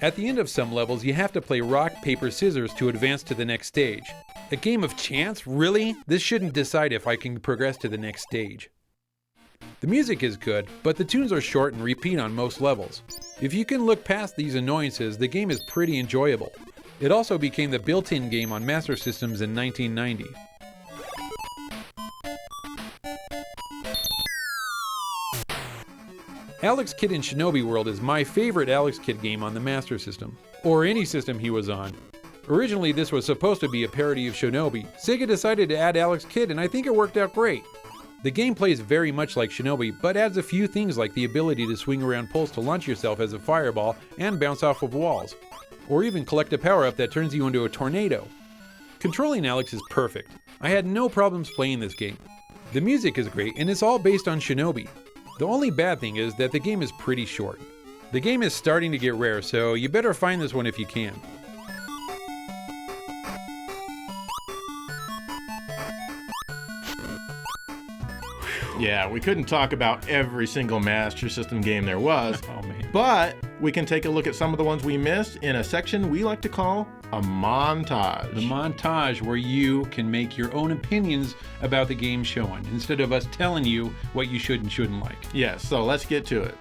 At the end of some levels, you have to play rock, paper, scissors to advance to the next stage. A game of chance? Really? This shouldn't decide if I can progress to the next stage. The music is good, but the tunes are short and repeat on most levels. If you can look past these annoyances, the game is pretty enjoyable. It also became the built-in game on Master Systems in 1990. Alex Kidd in Shinobi World is my favorite Alex Kidd game on the Master System, or any system he was on. Originally this was supposed to be a parody of Shinobi. Sega decided to add Alex Kidd and I think it worked out great. The game plays very much like Shinobi, but adds a few things like the ability to swing around poles to launch yourself as a fireball and bounce off of walls, or even collect a power-up that turns you into a tornado. Controlling Alex is perfect. I had no problems playing this game. The music is great and it's all based on Shinobi. The only bad thing is that the game is pretty short. The game is starting to get rare, so you better find this one if you can. Yeah, we couldn't talk about every single Master System game there was, Oh, man. but we can take a look at some of the ones we missed in a section we like to call a montage. The montage where you can make your own opinions about the game showing instead of us telling you what you should and shouldn't like. Yes, so let's get to it.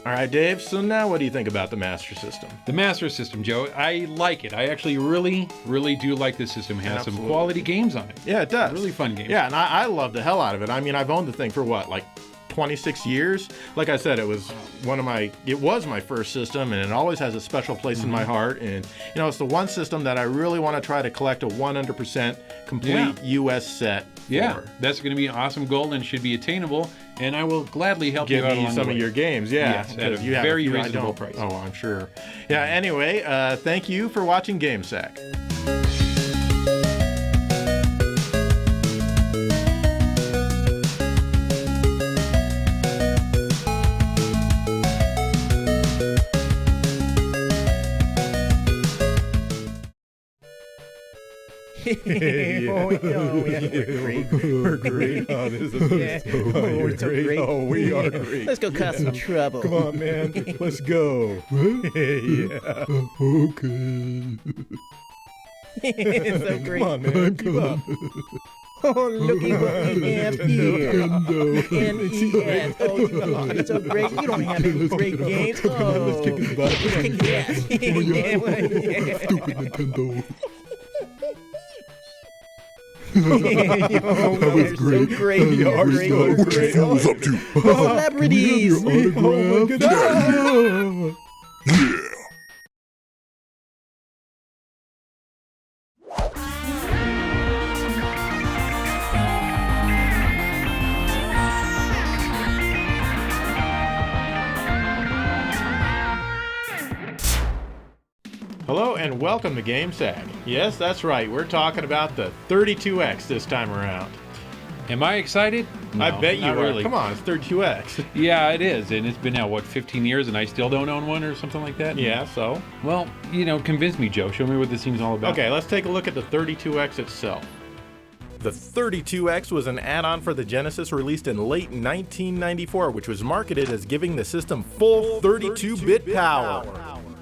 All right, Dave, so now what do you think about the Master System? The Master System, Joe, I like it. I actually really do like this system. It has some quality games on it. Yeah, it does. Really fun games. Yeah, and I love the hell out of it. I mean, I've owned the thing for what, like 26 years? Like I said, it was my first system, and it always has a special place in my heart. And, you know, it's the one system that I really want to try to collect a 100% complete US set for. That's going to be an awesome goal and should be attainable. And I will gladly help you out Give me some of your games, Yes, at a very reasonable price. Oh, I'm sure. Yeah, anyway, thank you for watching GameSack. We're great. Oh, this is amazing. We're so great. Oh, we are great. Let's go cause some trouble. Come on, man. Let's go. Yeah. Okay. It's so great. Come on, man. Keep up. Oh, looky what we have here. NES. Oh, it's so great. You don't have any great games. Oh, let's kick his butt. Kick his ass. Yeah. Stupid Nintendo. That was great. So great. You are so great. What was up to? Celebrities. Oh, my goodness. Yeah. Hello and welcome to GameSack. Yes, that's right. We're talking about the 32X this time around. Am I excited? No, I bet you not are. really. Come on, it's 32X. Yeah, it is. And it's been now, 15 years and I still don't own one or something like that? Yeah, so? Well, convince me, Joe. Show me what this thing's all about. Okay, let's take a look at the 32X itself. The 32X was an add-on for the Genesis released in late 1994, which was marketed as giving the system full 32-bit power.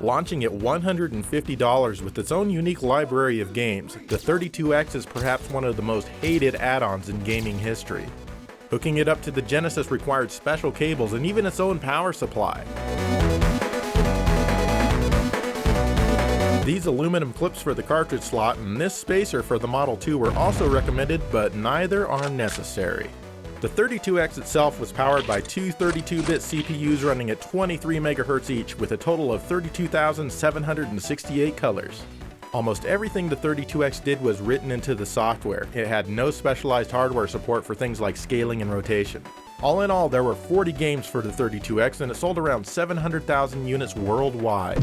Launching at $150 with its own unique library of games, the 32X is perhaps one of the most hated add-ons in gaming history. Hooking it up to the Genesis required special cables and even its own power supply. These aluminum clips for the cartridge slot and this spacer for the Model 2 were also recommended, but neither are necessary. The 32X itself was powered by two 32-bit CPUs running at 23 MHz each with a total of 32,768 colors. Almost everything the 32X did was written into the software. It had no specialized hardware support for things like scaling and rotation. All in all, there were 40 games for the 32X, and it sold around 700,000 units worldwide.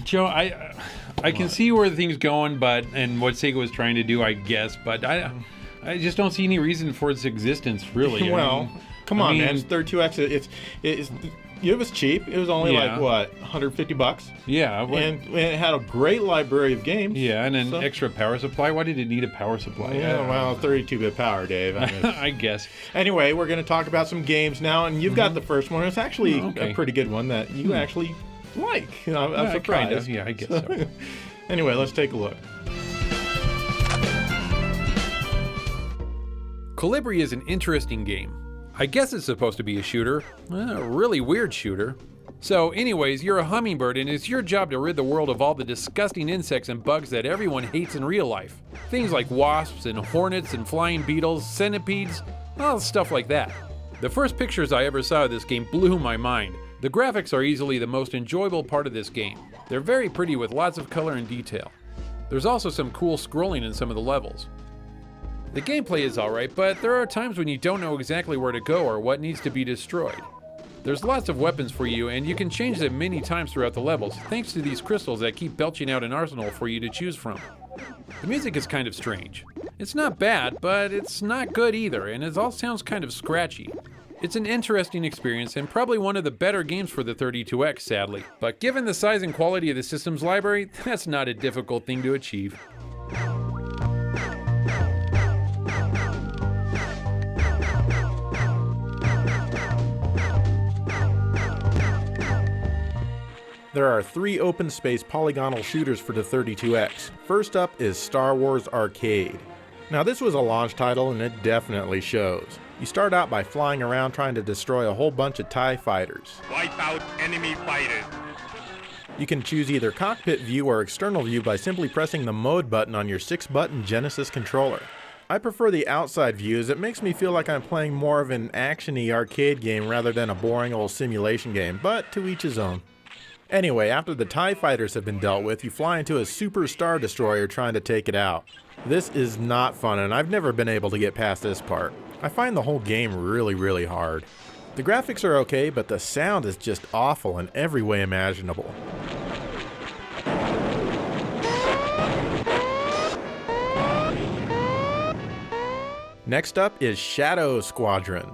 Joe, I can see where the thing's going, and what Sega was trying to do, I guess, but I just don't see any reason for its existence, really. Well, come on, man. It's 32X. It was cheap. It was only like, what, $150? Yeah. And it had a great library of games. Yeah, and an extra power supply. Why did it need a power supply? Yeah, well, 32-bit power, Dave. I mean, I guess. Anyway, we're going to talk about some games now, and you've got the first one. It's actually a pretty good one that you actually like. I'm surprised. Kind of. Yeah, I guess so. Anyway, let's take a look. Colibri is an interesting game. I guess it's supposed to be a shooter, a really weird shooter. So anyways, you're a hummingbird and it's your job to rid the world of all the disgusting insects and bugs that everyone hates in real life. Things like wasps and hornets and flying beetles, centipedes, well, stuff like that. The first pictures I ever saw of this game blew my mind. The graphics are easily the most enjoyable part of this game. They're very pretty with lots of color and detail. There's also some cool scrolling in some of the levels. The gameplay is alright, but there are times when you don't know exactly where to go or what needs to be destroyed. There's lots of weapons for you, and you can change them many times throughout the levels, thanks to these crystals that keep belching out an arsenal for you to choose from. The music is kind of strange. It's not bad, but it's not good either, and it all sounds kind of scratchy. It's an interesting experience and probably one of the better games for the 32X, sadly. But given the size and quality of the system's library, that's not a difficult thing to achieve. There are 3 open space polygonal shooters for the 32X. First up is Star Wars Arcade. Now this was a launch title and it definitely shows. You start out by flying around trying to destroy a whole bunch of TIE fighters. Wipe out enemy fighters. You can choose either cockpit view or external view by simply pressing the mode button on your 6-button Genesis controller. I prefer the outside view as it makes me feel like I'm playing more of an action-y arcade game rather than a boring old simulation game, but to each his own. Anyway, after the TIE fighters have been dealt with, you fly into a Super Star Destroyer trying to take it out. This is not fun, and I've never been able to get past this part. I find the whole game really hard. The graphics are okay, but the sound is just awful in every way imaginable. Next up is Shadow Squadron.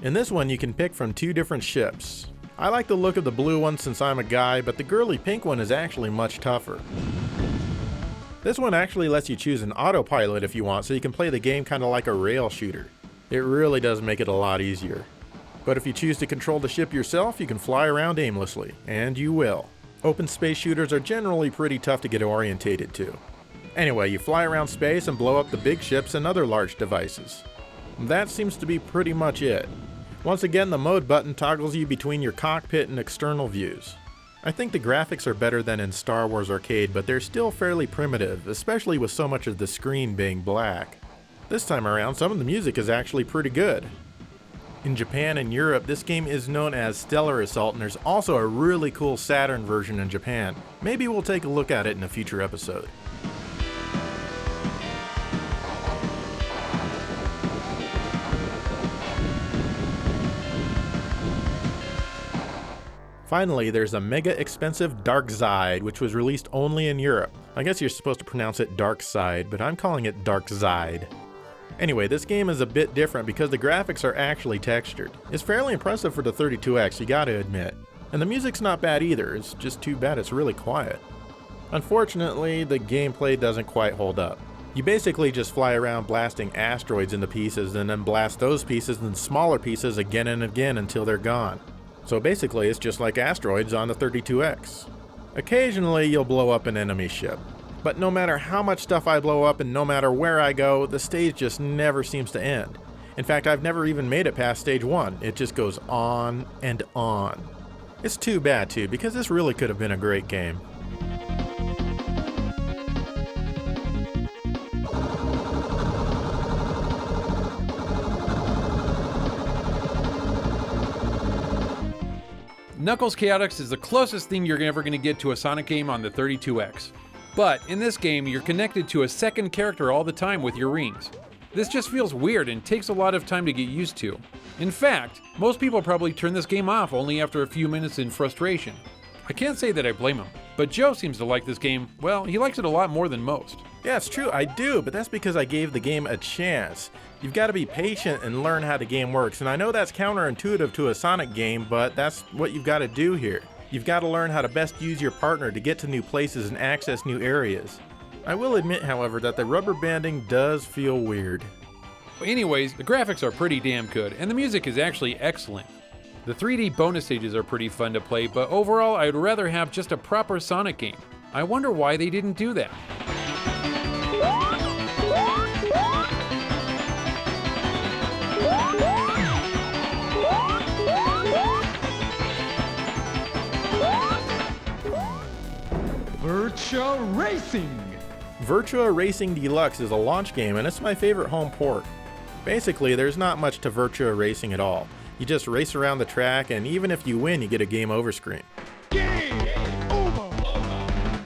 In this one, you can pick from 2 different ships. I like the look of the blue one since I'm a guy, but the girly pink one is actually much tougher. This one actually lets you choose an autopilot if you want, so you can play the game kind of like a rail shooter. It really does make it a lot easier. But if you choose to control the ship yourself, you can fly around aimlessly, and you will. Open space shooters are generally pretty tough to get orientated to. Anyway, you fly around space and blow up the big ships and other large devices. That seems to be pretty much it. Once again, the mode button toggles you between your cockpit and external views. I think the graphics are better than in Star Wars Arcade, but they're still fairly primitive, especially with so much of the screen being black. This time around, some of the music is actually pretty good. In Japan and Europe, this game is known as Stellar Assault, and there's also a really cool Saturn version in Japan. Maybe we'll take a look at it in a future episode. Finally, there's a mega expensive Dark Side, which was released only in Europe. I guess you're supposed to pronounce it Dark Side, but I'm calling it Dark Side. Anyway, this game is a bit different because the graphics are actually textured. It's fairly impressive for the 32X, you gotta admit. And the music's not bad either, it's just too bad it's really quiet. Unfortunately, the gameplay doesn't quite hold up. You basically just fly around blasting asteroids into pieces and then blast those pieces in smaller pieces again and again until they're gone. So basically it's just like asteroids on the 32X. Occasionally you'll blow up an enemy ship. But no matter how much stuff I blow up and no matter where I go, the stage just never seems to end. In fact, I've never even made it past stage 1. It just goes on and on. It's too bad too, because this really could have been a great game. Knuckles Chaotix is the closest thing you're ever going to get to a Sonic game on the 32X. But in this game, you're connected to a second character all the time with your rings. This just feels weird and takes a lot of time to get used to. In fact, most people probably turn this game off only after a few minutes in frustration. I can't say that I blame him, but Joe seems to like this game. Well, he likes it a lot more than most. Yeah, it's true, I do, but that's because I gave the game a chance. You've got to be patient and learn how the game works, and I know that's counterintuitive to a Sonic game, but that's what you've got to do here. You've got to learn how to best use your partner to get to new places and access new areas. I will admit, however, that the rubber banding does feel weird. Anyways, the graphics are pretty damn good, and the music is actually excellent. The 3D bonus stages are pretty fun to play, but overall I'd rather have just a proper Sonic game. I wonder why they didn't do that. Virtua Racing! Virtua Racing Deluxe is a launch game, and it's my favorite home port. Basically, there's not much to Virtua Racing at all. You just race around the track, and even if you win, you get a game over screen. Game over!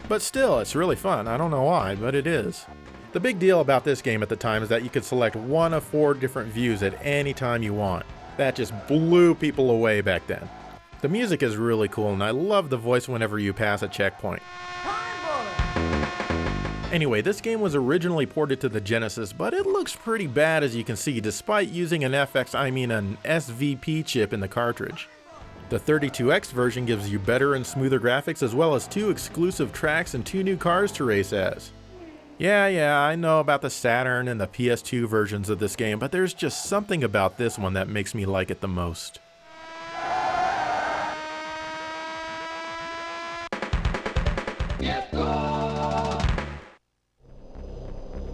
But still, it's really fun. I don't know why, but it is. The big deal about this game at the time is that you could select one of 4 different views at any time you want. That just blew people away back then. The music is really cool, and I love the voice whenever you pass a checkpoint. Anyway, this game was originally ported to the Genesis, but it looks pretty bad as you can see, despite using an an SVP chip in the cartridge. The 32X version gives you better and smoother graphics, as well as 2 exclusive tracks and 2 new cars to race as. Yeah, I know about the Saturn and the PS2 versions of this game, but there's just something about this one that makes me like it the most.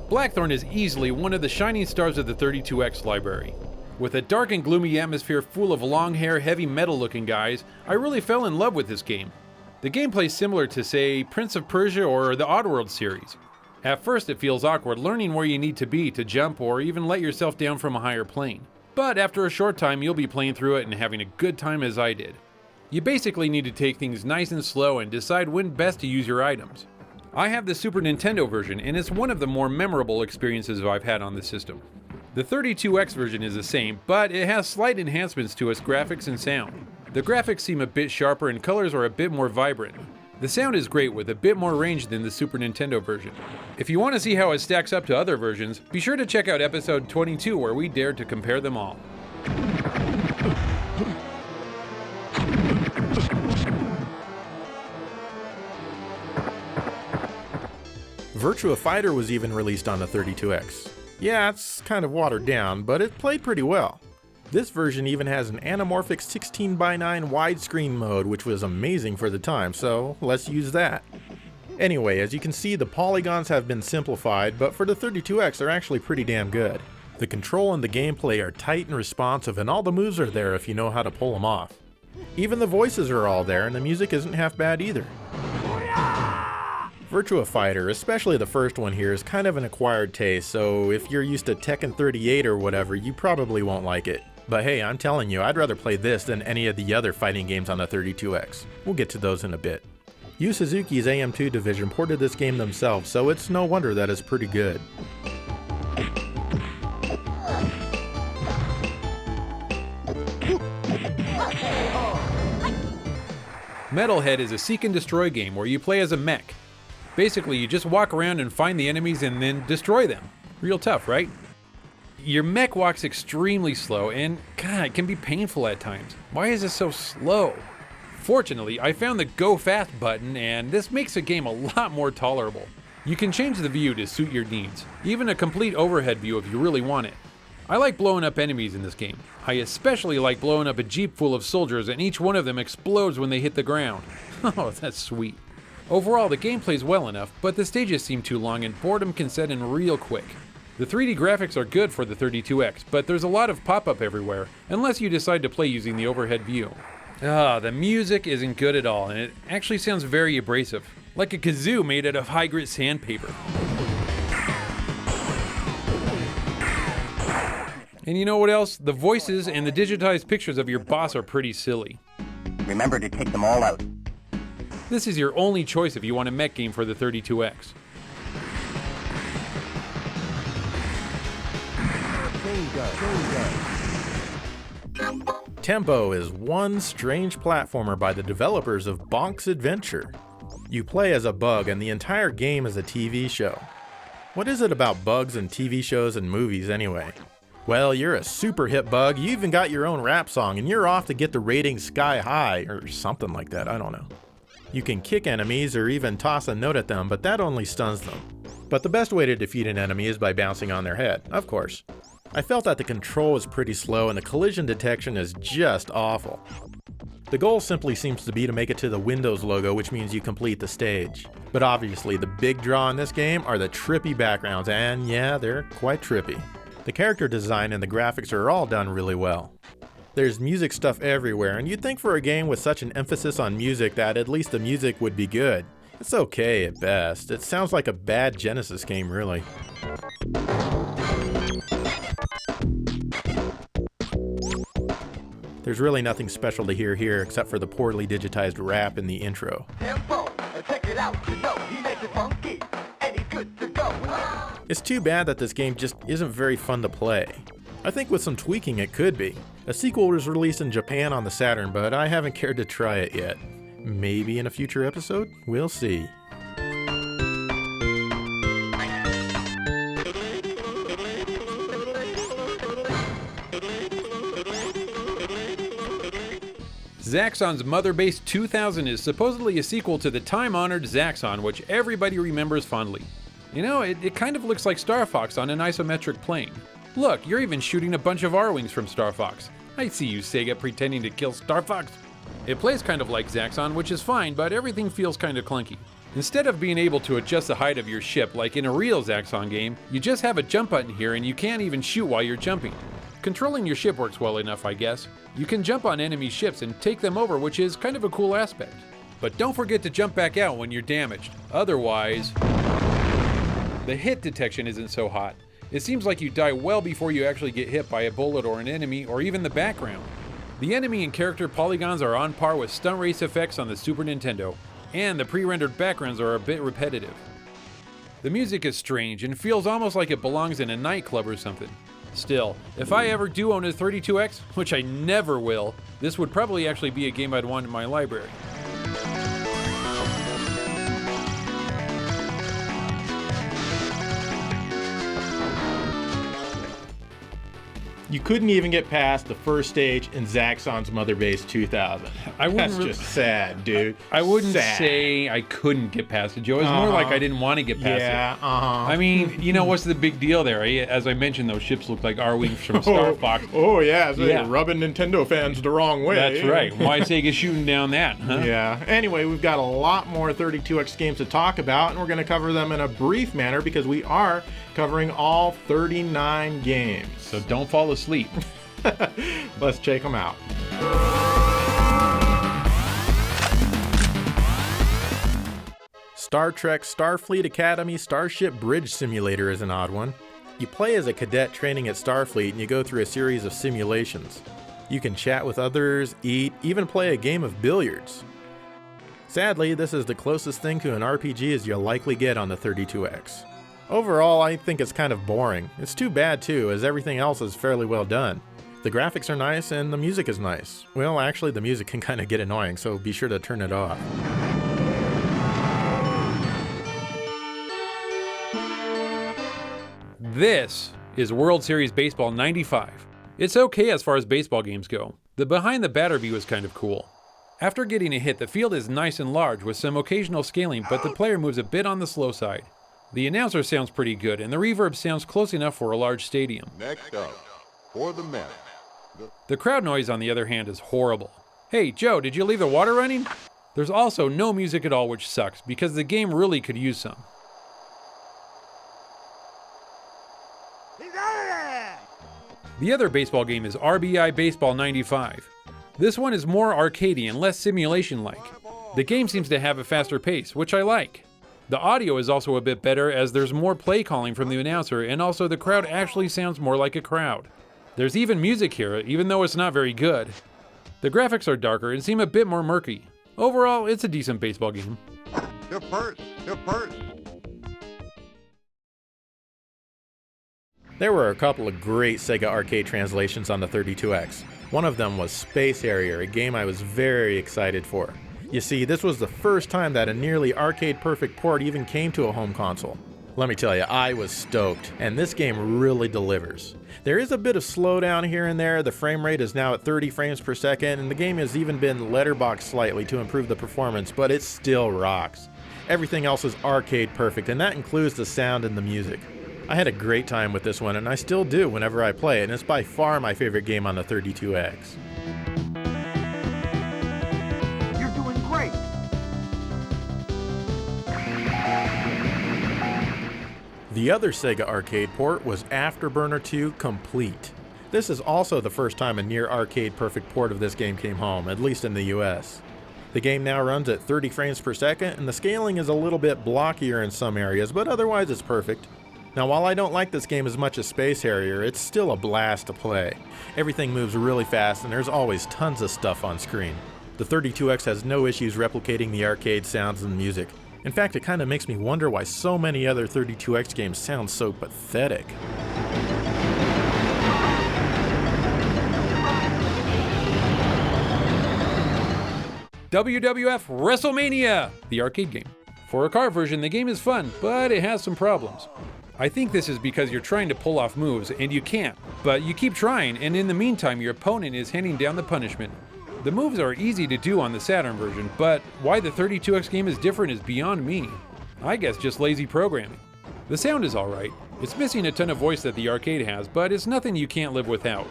Blackthorn is easily one of the shining stars of the 32X library. With a dark and gloomy atmosphere full of long hair, heavy metal looking guys, I really fell in love with this game. The gameplay is similar to, say, Prince of Persia or the Oddworld series. At first it feels awkward learning where you need to be to jump or even let yourself down from a higher plane. But after a short time you'll be playing through it and having a good time as I did. You basically need to take things nice and slow and decide when best to use your items. I have the Super Nintendo version, and it's one of the more memorable experiences I've had on the system. The 32X version is the same, but it has slight enhancements to its graphics and sound. The graphics seem a bit sharper and colors are a bit more vibrant. The sound is great with a bit more range than the Super Nintendo version. If you want to see how it stacks up to other versions, be sure to check out episode 22 where we dared to compare them all. Virtua Fighter was even released on the 32X. Yeah, it's kind of watered down, but it played pretty well. This version even has an anamorphic 16:9 widescreen mode, which was amazing for the time, so let's use that. Anyway, as you can see, the polygons have been simplified, but for the 32X they're actually pretty damn good. The control and the gameplay are tight and responsive, and all the moves are there if you know how to pull them off. Even the voices are all there, and the music isn't half bad either. Virtua Fighter, especially the first one here, is kind of an acquired taste, so if you're used to Tekken 38 or whatever, you probably won't like it. But hey, I'm telling you, I'd rather play this than any of the other fighting games on the 32X. We'll get to those in a bit. Yu Suzuki's AM2 division ported this game themselves, so it's no wonder that it's pretty good. Metalhead is a seek and destroy game where you play as a mech. Basically, you just walk around and find the enemies and then destroy them. Real tough, right? Your mech walks extremely slow and, God, it can be painful at times. Why is it so slow? Fortunately, I found the Go Fast button and this makes the game a lot more tolerable. You can change the view to suit your needs, even a complete overhead view if you really want it. I like blowing up enemies in this game. I especially like blowing up a jeep full of soldiers and each one of them explodes when they hit the ground. Oh, that's sweet. Overall, the game plays well enough, but the stages seem too long and boredom can set in real quick. The 3D graphics are good for the 32X, but there's a lot of pop-up everywhere, unless you decide to play using the overhead view. The music isn't good at all, and it actually sounds very abrasive, like a kazoo made out of high-grit sandpaper. And you know what else? The voices and the digitized pictures of your boss are pretty silly. Remember to take them all out. This is your only choice if you want a mech game for the 32X. Tempo is one strange platformer by the developers of Bonk's Adventure. You play as a bug and the entire game is a TV show. What is it about bugs and TV shows and movies anyway? Well, you're a super hit bug, you even got your own rap song, and you're off to get the ratings sky high, or something like that, I don't know. You can kick enemies or even toss a note at them, but that only stuns them. But the best way to defeat an enemy is by bouncing on their head, of course. I felt that the control was pretty slow and the collision detection is just awful. The goal simply seems to be to make it to the Windows logo, which means you complete the stage. But obviously, the big draw in this game are the trippy backgrounds, and yeah, they're quite trippy. The character design and the graphics are all done really well. There's music stuff everywhere, and you'd think for a game with such an emphasis on music that at least the music would be good. It's okay at best. It sounds like a bad Genesis game, really. There's really nothing special to hear here except for the poorly digitized rap in the intro. It's too bad that this game just isn't very fun to play. I think with some tweaking it could be. A sequel was released in Japan on the Saturn, but I haven't cared to try it yet. Maybe in a future episode? We'll see. Zaxxon's Mother Base 2000 is supposedly a sequel to the time-honored Zaxxon, which everybody remembers fondly. You know, it kind of looks like Star Fox on an isometric plane. Look, you're even shooting a bunch of R-Wings from Star Fox. I see you, Sega, pretending to kill Star Fox. It plays kind of like Zaxxon, which is fine, but everything feels kind of clunky. Instead of being able to adjust the height of your ship like in a real Zaxxon game, you just have a jump button here and you can't even shoot while you're jumping. Controlling your ship works well enough, I guess. You can jump on enemy ships and take them over, which is kind of a cool aspect. But don't forget to jump back out when you're damaged. Otherwise, the hit detection isn't so hot. It seems like you die well before you actually get hit by a bullet or an enemy or even the background. The enemy and character polygons are on par with stunt race effects on the Super Nintendo, and the pre-rendered backgrounds are a bit repetitive. The music is strange and feels almost like it belongs in a nightclub or something. Still, if I ever do own a 32X, which I never will, this would probably actually be a game I'd want in my library. You couldn't even get past the first stage in Zaxxon's Mother Base 2000. That's just sad, dude. I wouldn't say I couldn't get past it, Joe. It's more like I didn't want to get past it. I mean, you know, what's the big deal there? As I mentioned, those ships look like R-Wings from Star Fox. Oh, yeah. So you're rubbing Nintendo fans the wrong way. That's right. Why Sega shooting down that, huh? Yeah. Anyway, we've got a lot more 32X games to talk about, and we're going to cover them in a brief manner because we are covering all 39 games. So don't fall asleep. Let's check them out. Star Trek Starfleet Academy Starship Bridge Simulator is an odd one. You play as a cadet training at Starfleet and you go through a series of simulations. You can chat with others, eat, even play a game of billiards. Sadly, this is the closest thing to an RPG as you'll likely get on the 32X. Overall, I think it's kind of boring. It's too bad too, as everything else is fairly well done. The graphics are nice and the music is nice. Well, actually the music can kind of get annoying, so be sure to turn it off. This is World Series Baseball 95. It's okay as far as baseball games go. The behind the batter view is kind of cool. After getting a hit, the field is nice and large with some occasional scaling, but the player moves a bit on the slow side. The announcer sounds pretty good, and the reverb sounds close enough for a large stadium. Next up, for the men. The crowd noise, on the other hand, is horrible. Hey, Joe, did you leave the water running? There's also no music at all, which sucks, because the game really could use some. The other baseball game is RBI Baseball 95. This one is more arcadey and less simulation-like. The game seems to have a faster pace, which I like. The audio is also a bit better as there's more play calling from the announcer, and also the crowd actually sounds more like a crowd. There's even music here, even though it's not very good. The graphics are darker and seem a bit more murky. Overall, it's a decent baseball game. Your purse, your purse. There were a couple of great Sega arcade translations on the 32X. One of them was Space Harrier, a game I was very excited for. You see, this was the first time that a nearly arcade-perfect port even came to a home console. Let me tell you, I was stoked, and this game really delivers. There is a bit of slowdown here and there. The frame rate is now at 30 frames per second, and the game has even been letterboxed slightly to improve the performance, but it still rocks. Everything else is arcade perfect, and that includes the sound and the music. I had a great time with this one, and I still do whenever I play it, and it's by far my favorite game on the 32X. You're doing great. The other Sega arcade port was Afterburner 2 Complete. This is also the first time a near arcade perfect port of this game came home, at least in the US. The game now runs at 30 frames per second, and the scaling is a little bit blockier in some areas, but otherwise it's perfect. Now, while I don't like this game as much as Space Harrier, it's still a blast to play. Everything moves really fast, and there's always tons of stuff on screen. The 32X has no issues replicating the arcade sounds and music. In fact, it kind of makes me wonder why so many other 32X games sound so pathetic. WWF WrestleMania, the arcade game. For a car version, the game is fun, but it has some problems. I think this is because you're trying to pull off moves and you can't, but you keep trying, and in the meantime your opponent is handing down the punishment. The moves are easy to do on the Saturn version, but why the 32X game is different is beyond me. I guess just lazy programming. The sound is alright. It's missing a ton of voice that the arcade has, but it's nothing you can't live without.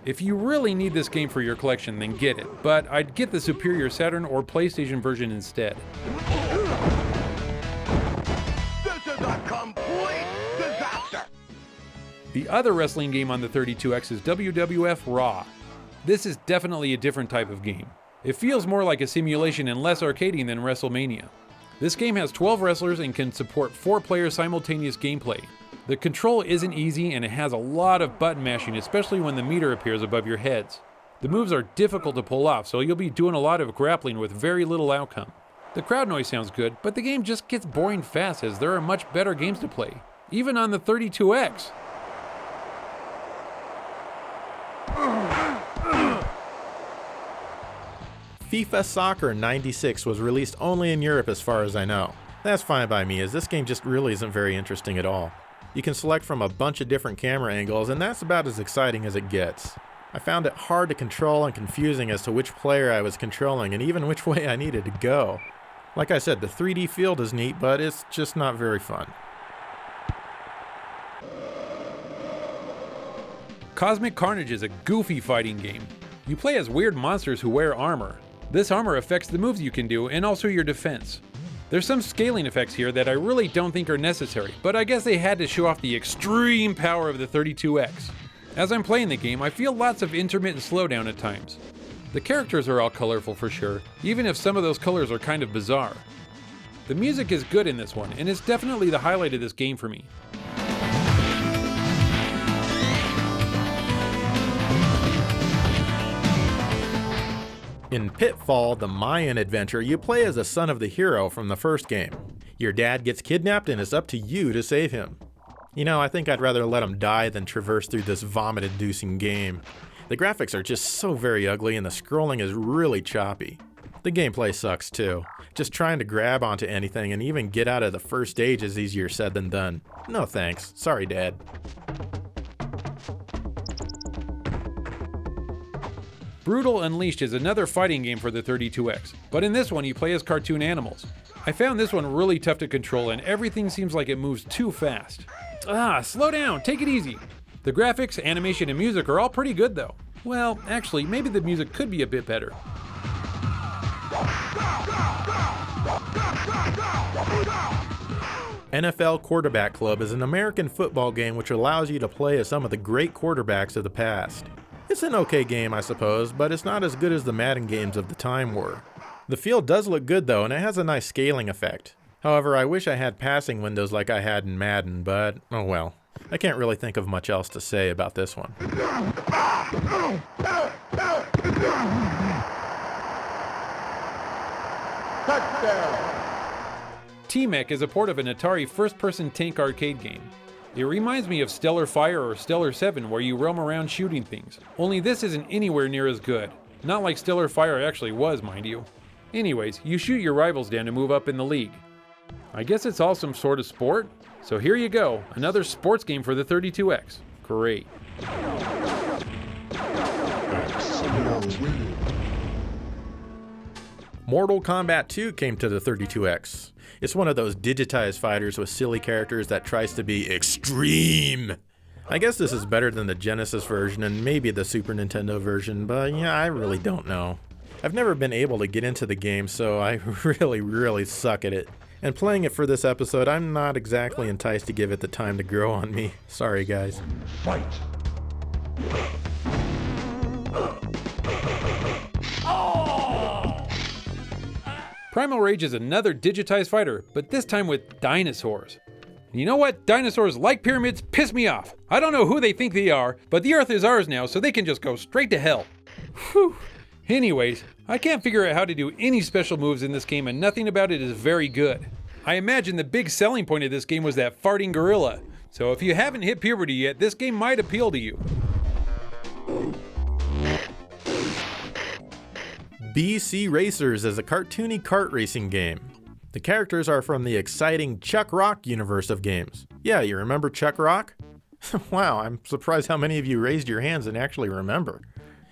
If you really need this game for your collection, then get it, but I'd get the superior Saturn or PlayStation version instead. This is a complete disaster. The other wrestling game on the 32X is WWF Raw. This is definitely a different type of game. It feels more like a simulation and less arcading than WrestleMania. This game has 12 wrestlers and can support 4-player simultaneous gameplay. The control isn't easy and it has a lot of button mashing, especially when the meter appears above your heads. The moves are difficult to pull off, so you'll be doing a lot of grappling with very little outcome. The crowd noise sounds good, but the game just gets boring fast as there are much better games to play, even on the 32X. FIFA Soccer 96 was released only in Europe as far as I know. That's fine by me, as this game just really isn't very interesting at all. You can select from a bunch of different camera angles, and that's about as exciting as it gets. I found it hard to control and confusing as to which player I was controlling and even which way I needed to go. Like I said, the 3D field is neat, but it's just not very fun. Cosmic Carnage is a goofy fighting game. You play as weird monsters who wear armor. This armor affects the moves you can do and also your defense. There's some scaling effects here that I really don't think are necessary, but I guess they had to show off the extreme power of the 32X. As I'm playing the game, I feel lots of intermittent slowdown at times. The characters are all colorful for sure, even if some of those colors are kind of bizarre. The music is good in this one, and it's definitely the highlight of this game for me. In Pitfall, the Mayan adventure, you play as a son of the hero from the first game. Your dad gets kidnapped and it's up to you to save him. You know, I think I'd rather let him die than traverse through this vomit-inducing game. The graphics are just so very ugly and the scrolling is really choppy. The gameplay sucks too. Just trying to grab onto anything and even get out of the first stage is easier said than done. No thanks. Sorry, Dad. Brutal Unleashed is another fighting game for the 32X, but in this one you play as cartoon animals. I found this one really tough to control and everything seems like it moves too fast. Slow down, take it easy. The graphics, animation, and music are all pretty good though. Well, actually, maybe the music could be a bit better. NFL Quarterback Club is an American football game which allows you to play as some of the great quarterbacks of the past. It's an okay game, I suppose, but it's not as good as the Madden games of the time were. The field does look good though, and it has a nice scaling effect. However, I wish I had passing windows like I had in Madden, but oh well. I can't really think of much else to say about this one. T-Mech is a port of an Atari first-person tank arcade game. It reminds me of Stellar Fire or Stellar 7, where you roam around shooting things. Only this isn't anywhere near as good. Not like Stellar Fire actually was, mind you. Anyways, you shoot your rivals down to move up in the league. I guess it's all some sort of sport? So here you go, another sports game for the 32X. Great. Mortal Kombat 2 came to the 32X. It's one of those digitized fighters with silly characters that tries to be extreme. I guess this is better than the Genesis version and maybe the Super Nintendo version, but yeah, I really don't know. I've never been able to get into the game, so I really suck at it. And playing it for this episode, I'm not exactly enticed to give it the time to grow on me. Sorry, guys. Fight! Primal Rage is another digitized fighter, but this time with dinosaurs. You know what? Dinosaurs like pyramids piss me off. I don't know who they think they are, but the Earth is ours now, so they can just go straight to hell. Whew. Anyways, I can't figure out how to do any special moves in this game, and nothing about it is very good. I imagine the big selling point of this game was that farting gorilla. So if you haven't hit puberty yet, this game might appeal to you. BC Racers is a cartoony kart racing game. The characters are from the exciting Chuck Rock universe of games. Yeah, you remember Chuck Rock? Wow, I'm surprised how many of you raised your hands and actually remember.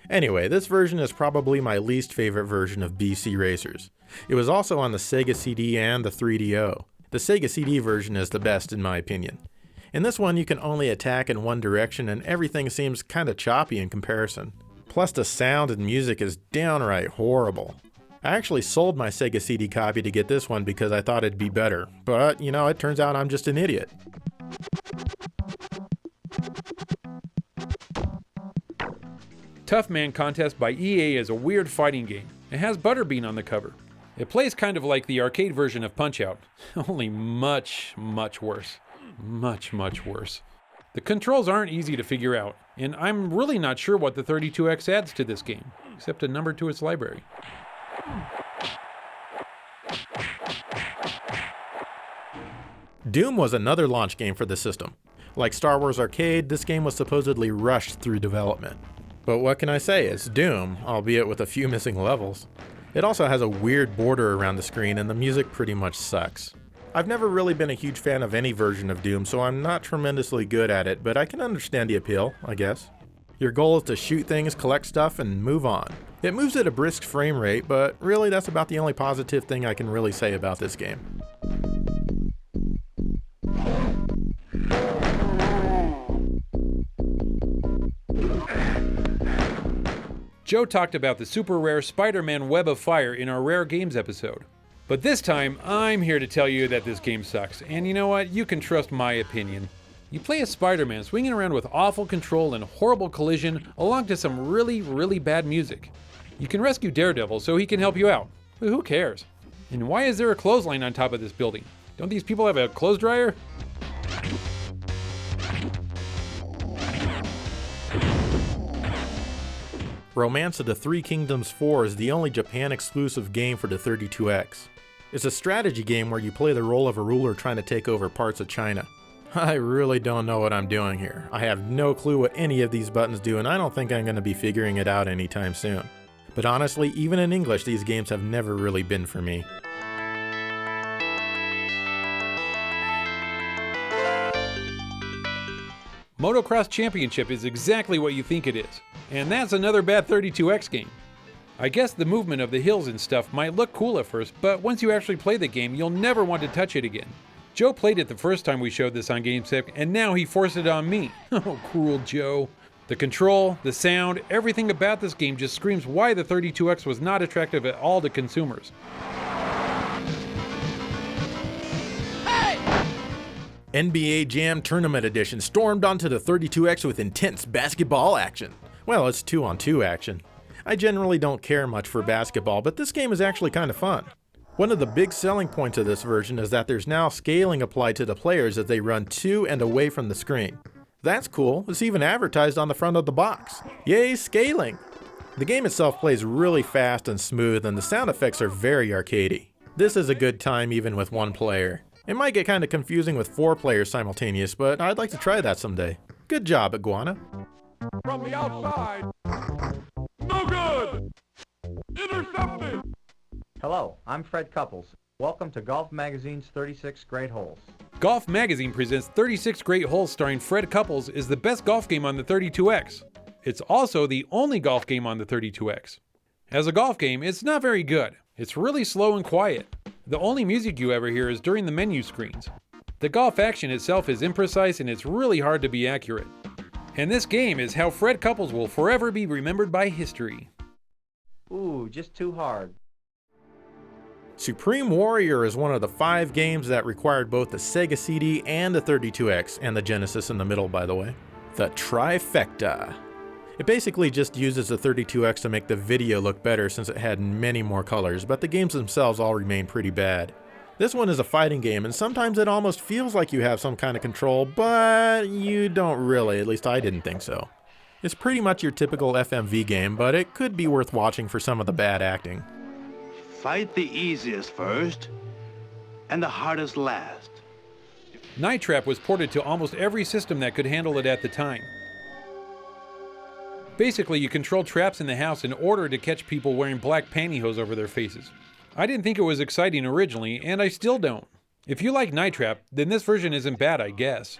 Anyway, this version is probably my least favorite version of BC Racers. It was also on the Sega CD and the 3DO. The Sega CD version is the best in my opinion. In this one you can only attack in one direction and everything seems kinda choppy in comparison. Plus the sound and music is downright horrible. I actually sold my Sega CD copy to get this one because I thought it'd be better, but you know, it turns out I'm just an idiot. Tough Man Contest by EA is a weird fighting game. It has Butterbean on the cover. It plays kind of like the arcade version of Punch-Out, only much worse. Much worse. The controls aren't easy to figure out, and I'm really not sure what the 32X adds to this game, except a number to its library. Doom was another launch game for the system. Like Star Wars Arcade, this game was supposedly rushed through development. But what can I say, it's Doom, albeit with a few missing levels. It also has a weird border around the screen and the music pretty much sucks. I've never really been a huge fan of any version of Doom, so I'm not tremendously good at it, but I can understand the appeal, I guess. Your goal is to shoot things, collect stuff, and move on. It moves at a brisk frame rate, but really that's about the only positive thing I can really say about this game. Joe talked about the super rare Spider-Man Web of Fire in our Rare Games episode. But this time, I'm here to tell you that this game sucks, and you know what? You can trust my opinion. You play as Spider-Man swinging around with awful control and horrible collision along to some really bad music. You can rescue Daredevil so he can help you out, but who cares? And why is there a clothesline on top of this building? Don't these people have a clothes dryer? Romance of the Three Kingdoms 4 is the only Japan-exclusive game for the 32X. It's a strategy game where you play the role of a ruler trying to take over parts of China. I really don't know what I'm doing here. I have no clue what any of these buttons do, and I don't think I'm going to be figuring it out anytime soon. But honestly, even in English, these games have never really been for me. Motocross Championship is exactly what you think it is. And that's another bad 32X game. I guess the movement of the hills and stuff might look cool at first, but once you actually play the game, you'll never want to touch it again. Joe played it the first time we showed this on GameSick, and now he forced it on me. Oh, cruel Joe. The control, the sound, everything about this game just screams why the 32X was not attractive at all to consumers. NBA Jam Tournament Edition stormed onto the 32X with intense basketball action. Well, it's 2-on-2 action. I generally don't care much for basketball, but this game is actually kind of fun. One of the big selling points of this version is that there's now scaling applied to the players as they run to and away from the screen. That's cool, it's even advertised on the front of the box. Yay, scaling! The game itself plays really fast and smooth, and the sound effects are very arcadey. This is a good time even with one player. It might get kinda confusing with 4 players simultaneous, but I'd like to try that someday. Good job, Iguana. From the outside. No good! Intercepted! Hello, I'm Fred Couples. Welcome to Golf Magazine's 36 Great Holes. Golf Magazine presents 36 Great Holes starring Fred Couples is the best golf game on the 32X. It's also the only golf game on the 32X. As a golf game, it's not very good. It's really slow and quiet. The only music you ever hear is during the menu screens. The golf action itself is imprecise and it's really hard to be accurate. And this game is how Fred Couples will forever be remembered by history. Ooh, just too hard. Supreme Warrior is one of the 5 games that required both the Sega CD and the 32X, and the Genesis in the middle, by the way. The Trifecta. It basically just uses the 32X to make the video look better since it had many more colors, but the games themselves all remain pretty bad. This one is a fighting game, and sometimes it almost feels like you have some kind of control, but you don't really, at least I didn't think so. It's pretty much your typical FMV game, but it could be worth watching for some of the bad acting. Fight the easiest first, and the hardest last. Night Trap was ported to almost every system that could handle it at the time. Basically, you control traps in the house in order to catch people wearing black pantyhose over their faces. I didn't think it was exciting originally, and I still don't. If you like Night Trap, then this version isn't bad, I guess.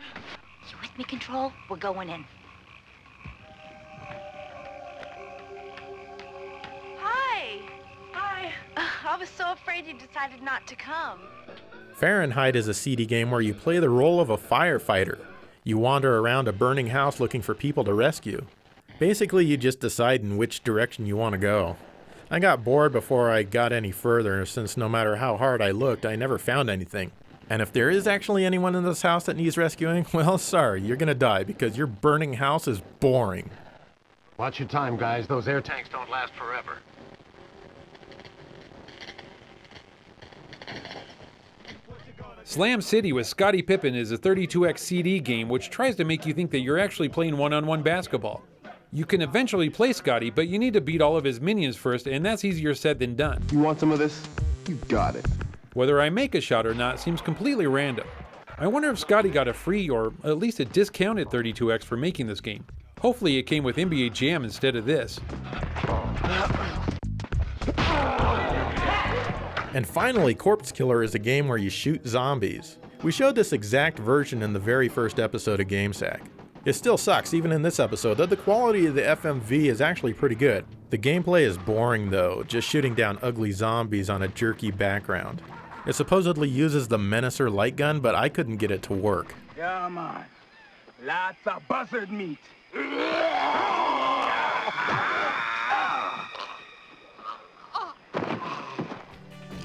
You with me, Control? We're going in. Hi. Hi. I was so afraid you decided not to come. Fahrenheit is a CD game where you play the role of a firefighter. You wander around a burning house looking for people to rescue. Basically, you just decide in which direction you want to go. I got bored before I got any further, since no matter how hard I looked, I never found anything. And if there is actually anyone in this house that needs rescuing, well, sorry, you're gonna die because your burning house is boring. Watch your time, guys. Those air tanks don't last forever. Slam City with Scottie Pippen is a 32X CD game which tries to make you think that you're actually playing one-on-one basketball. You can eventually play Scottie, but you need to beat all of his minions first, and that's easier said than done. You want some of this? You got it. Whether I make a shot or not seems completely random. I wonder if Scottie got a free or at least a discounted 32X for making this game. Hopefully it came with NBA Jam instead of this. And finally, Corpse Killer is a game where you shoot zombies. We showed this exact version in the very first episode of GameSack. It still sucks, even in this episode, though the quality of the FMV is actually pretty good. The gameplay is boring though, just shooting down ugly zombies on a jerky background. It supposedly uses the Menacer light gun, but I couldn't get it to work. Come on. Lots of buzzard meat.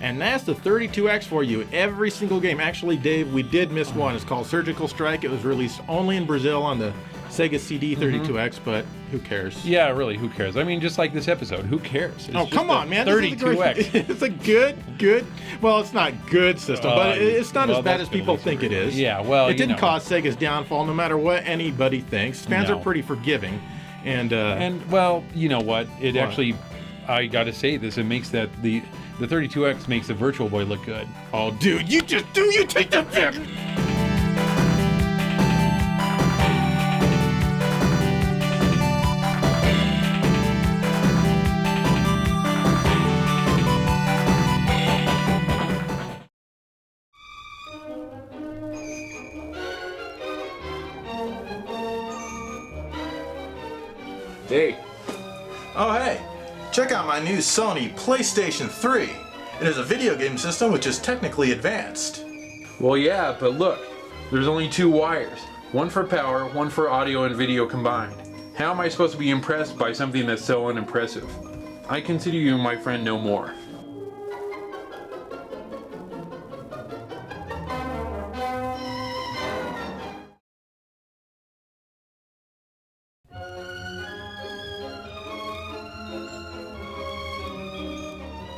And that's the 32X for you, every single game. Actually, Dave, we did miss one. It's called Surgical Strike. It was released only in Brazil on the Sega CD 32X, but who cares? Yeah, really, who cares? I mean, just like this episode, who cares? It's come on, man. 32X. It's a good, well, it's not good system, but it's not as bad as people think it is. Yeah, well, it didn't cause Sega's downfall, no matter what anybody thinks. Fans are pretty forgiving. And well, you know what? It actually, I gotta say this, it makes that the 32X makes the Virtual Boy look good. Oh, dude, you take the pick! Hey. Oh, hey. Check out my new Sony PlayStation 3. It is a video game system which is technically advanced. Well, yeah, but look, there's only 2 wires. One for power, one for audio and video combined. How am I supposed to be impressed by something that's so unimpressive? I consider you my friend no more.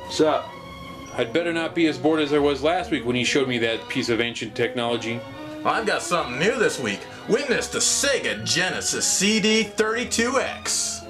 Sup? I'd better not be as bored as I was last week when he showed me that piece of ancient technology. I've got something new this week. Witness the Sega Genesis CD32X.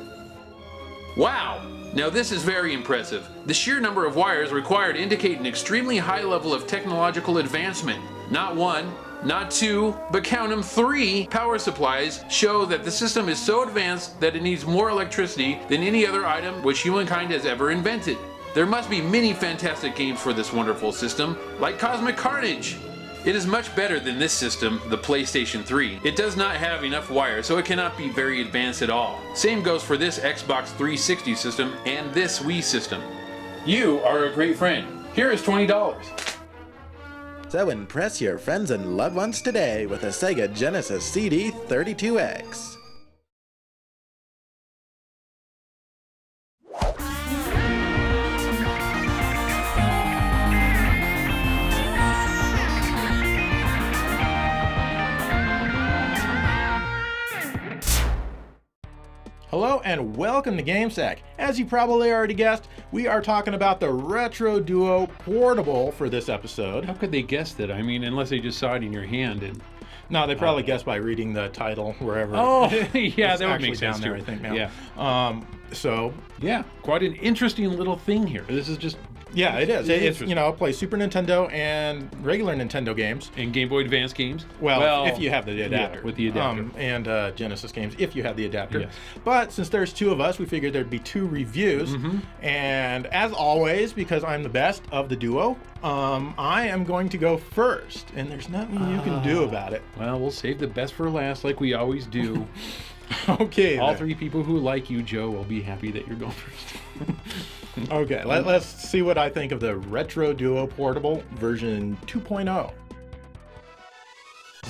Wow! Now this is very impressive. The sheer number of wires required indicate an extremely high level of technological advancement. Not one, not two, but count them 3 power supplies show that the system is so advanced that it needs more electricity than any other item which humankind has ever invented. There must be many fantastic games for this wonderful system, like Cosmic Carnage. It is much better than this system, the PlayStation 3. It does not have enough wire, so it cannot be very advanced at all. Same goes for this Xbox 360 system and this Wii system. You are a great friend. Here is $20. So impress your friends and loved ones today with a Sega Genesis CD32X. Hello and welcome to GameSack. As you probably already guessed, we are talking about the Retro Duo Portable for this episode. How could they guess that? I mean, unless they just saw it in your hand and... No, they probably guessed by reading the title wherever. Oh, yeah, that would actually make sense down there, too. I think now. Yeah. So yeah, quite an interesting little thing here. This is just yeah, it is. It's it plays Super Nintendo and regular Nintendo games and Game Boy Advance games. Well, if you have the adapter, yeah, with the adapter, and Genesis games if you have the adapter. Yes. But since there's 2 of us, we figured there'd be 2 reviews. And as always, because I'm the best of the duo, I am going to go first, and there's nothing you can do about it. Well, we'll save the best for last, like we always do. Okay. All 3 people who like you, Joe, will be happy that you're going first. Okay, let's see what I think of the Retro Duo Portable version 2.0.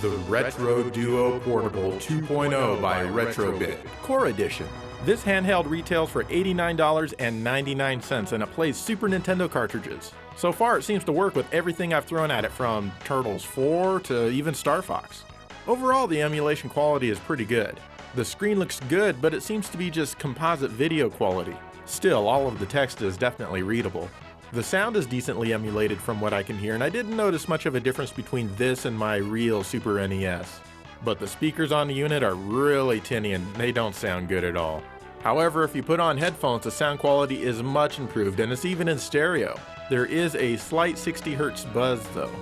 The Retro Duo Portable 2.0 by Retrobit, Core Edition. This handheld retails for $89.99 and it plays Super Nintendo cartridges. So far it seems to work with everything I've thrown at it, from Turtles 4 to even Star Fox. Overall, the emulation quality is pretty good. The screen looks good, but it seems to be just composite video quality. Still, all of the text is definitely readable. The sound is decently emulated from what I can hear, and I didn't notice much of a difference between this and my real Super NES. But the speakers on the unit are really tinny and they don't sound good at all. However, if you put on headphones, the sound quality is much improved and it's even in stereo. There is a slight 60 Hz buzz though.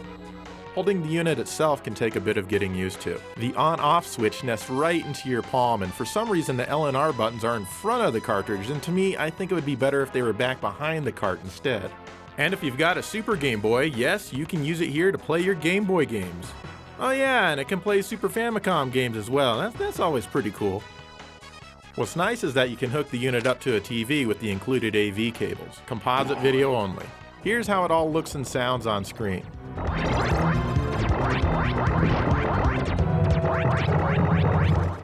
Holding the unit itself can take a bit of getting used to. The on-off switch nests right into your palm, and for some reason the L and R buttons are in front of the cartridge, and to me, I think it would be better if they were back behind the cart instead. And if you've got a Super Game Boy, yes, you can use it here to play your Game Boy games. Oh yeah, and it can play Super Famicom games as well. That's always pretty cool. What's nice is that you can hook the unit up to a TV with the included AV cables. Composite video only. Here's how it all looks and sounds on screen.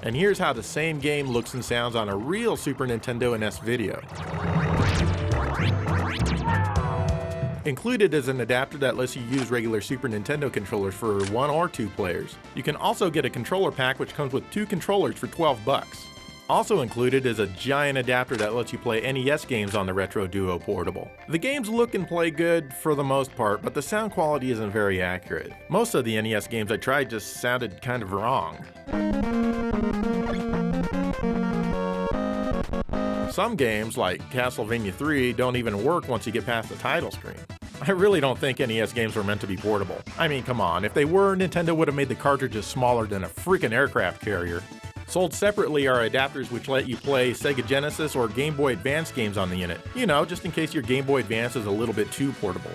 And here's how the same game looks and sounds on a real Super Nintendo NES video. Included is an adapter that lets you use regular Super Nintendo controllers for 1 or 2 players. You can also get a controller pack which comes with 2 controllers for $12. Also included is a giant adapter that lets you play NES games on the Retro Duo Portable. The games look and play good for the most part, but the sound quality isn't very accurate. Most of the NES games I tried just sounded kind of wrong. Some games, like Castlevania 3, don't even work once you get past the title screen. I really don't think NES games were meant to be portable. I mean, come on, if they were, Nintendo would have made the cartridges smaller than a freaking aircraft carrier. Sold separately are adapters which let you play Sega Genesis or Game Boy Advance games on the unit. You know, just in case your Game Boy Advance is a little bit too portable.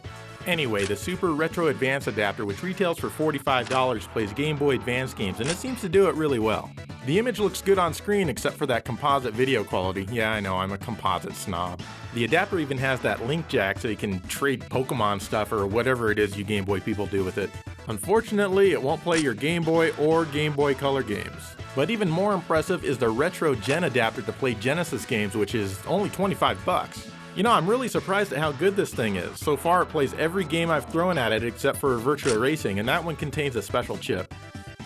Anyway, the Super Retro Advance adapter, which retails for $45, plays Game Boy Advance games, and it seems to do it really well. The image looks good on screen except for that composite video quality. Yeah, I know, I'm a composite snob. The adapter even has that link jack so you can trade Pokemon stuff or whatever it is you Game Boy people do with it. Unfortunately, it won't play your Game Boy or Game Boy Color games. But even more impressive is the Retro Gen adapter to play Genesis games, which is only $25. You know, I'm really surprised at how good this thing is. So far, it plays every game I've thrown at it except for Virtua Racing, and that one contains a special chip.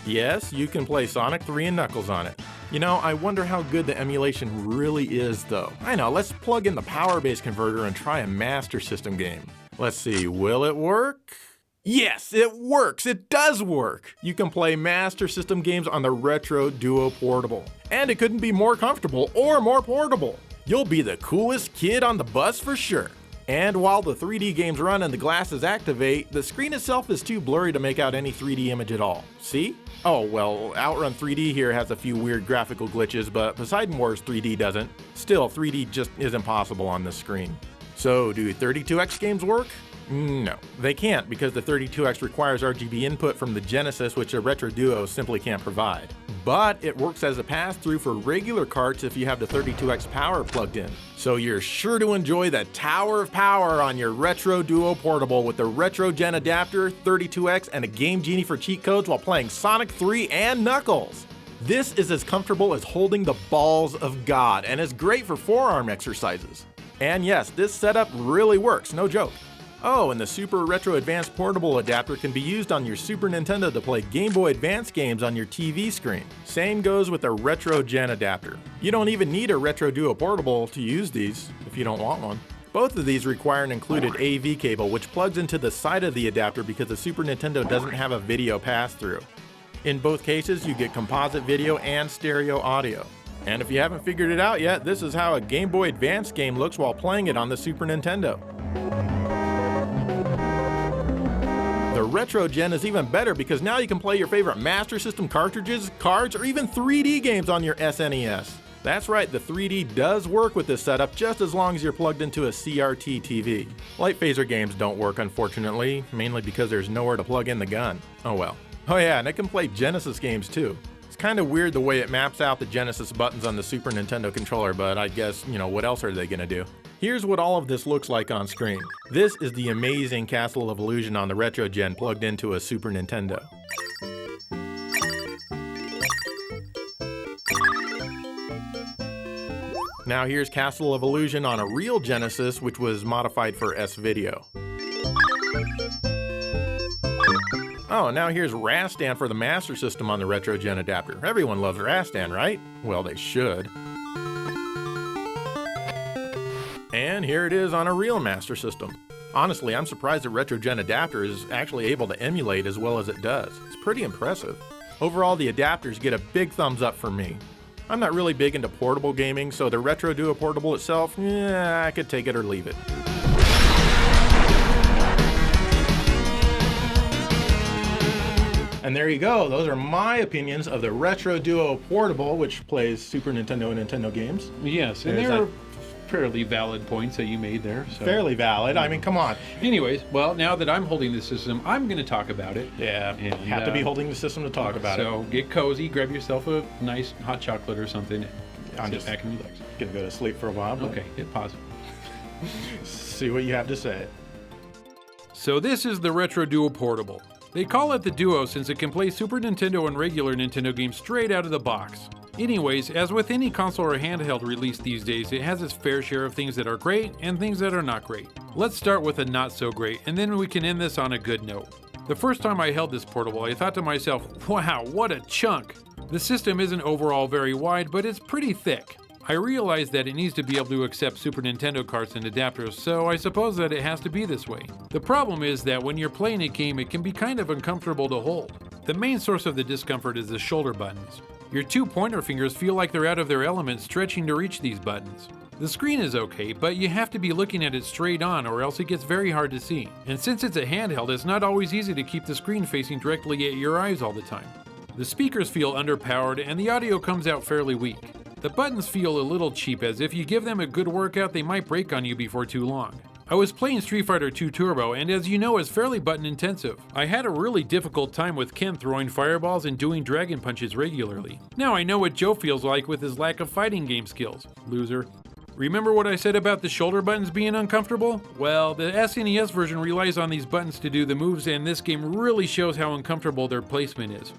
Yes, you can play Sonic 3 and Knuckles on it. You know, I wonder how good the emulation really is, though. I know, let's plug in the Power Base converter and try a Master System game. Let's see, will it work? Yes, it works! It does work! You can play Master System games on the Retro Duo Portable. And it couldn't be more comfortable or more portable. You'll be the coolest kid on the bus for sure. And while the 3D games run and the glasses activate, the screen itself is too blurry to make out any 3D image at all. See? Oh, well, Outrun 3D here has a few weird graphical glitches, but Poseidon Wars 3D doesn't. Still, 3D just isn't possible on this screen. So, do 32X games work? No, they can't because the 32X requires RGB input from the Genesis, which a Retro Duo simply can't provide. But it works as a pass-through for regular carts if you have the 32X power plugged in. So you're sure to enjoy the tower of power on your Retro Duo Portable with the Retro Gen adapter, 32X, and a Game Genie for cheat codes while playing Sonic 3 and Knuckles. This is as comfortable as holding the balls of God and is great for forearm exercises. And yes, this setup really works, no joke. Oh, and the Super Retro Advanced Portable adapter can be used on your Super Nintendo to play Game Boy Advance games on your TV screen. Same goes with the Retro Gen adapter. You don't even need a Retro Duo Portable to use these if you don't want one. Both of these require an included AV cable which plugs into the side of the adapter because the Super Nintendo doesn't have a video pass-through. In both cases, you get composite video and stereo audio. And if you haven't figured it out yet, this is how a Game Boy Advance game looks while playing it on the Super Nintendo. The Retro Gen is even better because now you can play your favorite Master System cartridges, cards, or even 3D games on your SNES. That's right, the 3D does work with this setup just as long as you're plugged into a CRT TV. Light phaser games don't work, unfortunately, mainly because there's nowhere to plug in the gun. Oh well. Oh yeah, and it can play Genesis games too. It's kind of weird the way it maps out the Genesis buttons on the Super Nintendo controller, but I guess, what else are they gonna do? Here's what all of this looks like on screen. This is the amazing Castle of Illusion on the Retro Gen plugged into a Super Nintendo. Now here's Castle of Illusion on a real Genesis, which was modified for S-Video. Oh, now here's Rastan for the Master System on the Retro Gen adapter. Everyone loves Rastan, right? Well, they should. And here it is on a real Master System. Honestly, I'm surprised the Retro Gen adapter is actually able to emulate as well as it does. It's pretty impressive. Overall, the adapters get a big thumbs up from me. I'm not really big into portable gaming, so the Retro Duo Portable itself, I could take it or leave it. And there you go, those are my opinions of the Retro Duo Portable, which plays Super Nintendo and Nintendo games. Yes, and there are fairly valid points that you made there. So. Fairly valid, I mean, come on. Anyways, well, now that I'm holding the system, I'm going to talk about it. Yeah, and, have to be holding the system to talk about it. So get cozy, grab yourself a nice hot chocolate or something, I'm just back and relax. Gonna go to sleep for a while. Okay, hit pause. See what you have to say. So this is the Retro Duo Portable. They call it the Duo since it can play Super Nintendo and regular Nintendo games straight out of the box. Anyways, as with any console or handheld release these days, it has its fair share of things that are great and things that are not great. Let's start with a not so great, and then we can end this on a good note. The first time I held this portable, I thought to myself, wow, what a chunk! The system isn't overall very wide, but it's pretty thick. I realized that it needs to be able to accept Super Nintendo carts and adapters, so I suppose that it has to be this way. The problem is that when you're playing a game, it can be kind of uncomfortable to hold. The main source of the discomfort is the shoulder buttons. Your two pointer fingers feel like they're out of their element stretching to reach these buttons. The screen is okay, but you have to be looking at it straight on or else it gets very hard to see. And since it's a handheld, it's not always easy to keep the screen facing directly at your eyes all the time. The speakers feel underpowered and the audio comes out fairly weak. The buttons feel a little cheap, as if you give them a good workout they might break on you before too long. I was playing Street Fighter II Turbo, and as you know, is fairly button intensive. I had a really difficult time with Ken throwing fireballs and doing dragon punches regularly. Now I know what Joe feels like with his lack of fighting game skills. Loser. Remember what I said about the shoulder buttons being uncomfortable? Well, the SNES version relies on these buttons to do the moves, and this game really shows how uncomfortable their placement is.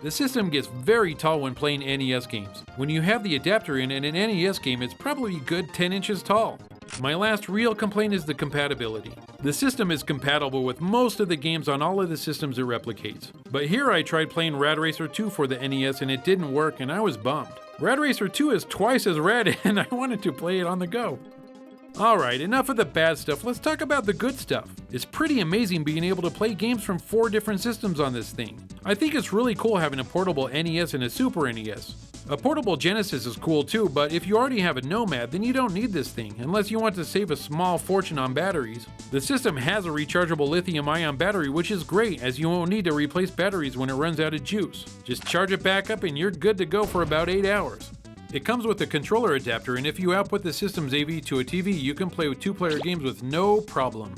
The system gets very tall when playing NES games. When you have the adapter in an NES game, it's probably a good 10 inches tall. My last real complaint is the compatibility. The system is compatible with most of the games on all of the systems it replicates. But here I tried playing Rad Racer 2 for the NES and it didn't work and I was bummed. Rad Racer 2 is twice as rad and I wanted to play it on the go. Alright, enough of the bad stuff, let's talk about the good stuff. It's pretty amazing being able to play games from 4 different systems on this thing. I think it's really cool having a portable NES and a Super NES. A portable Genesis is cool too, but if you already have a Nomad, then you don't need this thing, unless you want to save a small fortune on batteries. The system has a rechargeable lithium-ion battery, which is great, as you won't need to replace batteries when it runs out of juice. Just charge it back up and you're good to go for about 8 hours. It comes with a controller adapter, and if you output the system's AV to a TV, you can play with 2-player games with no problem.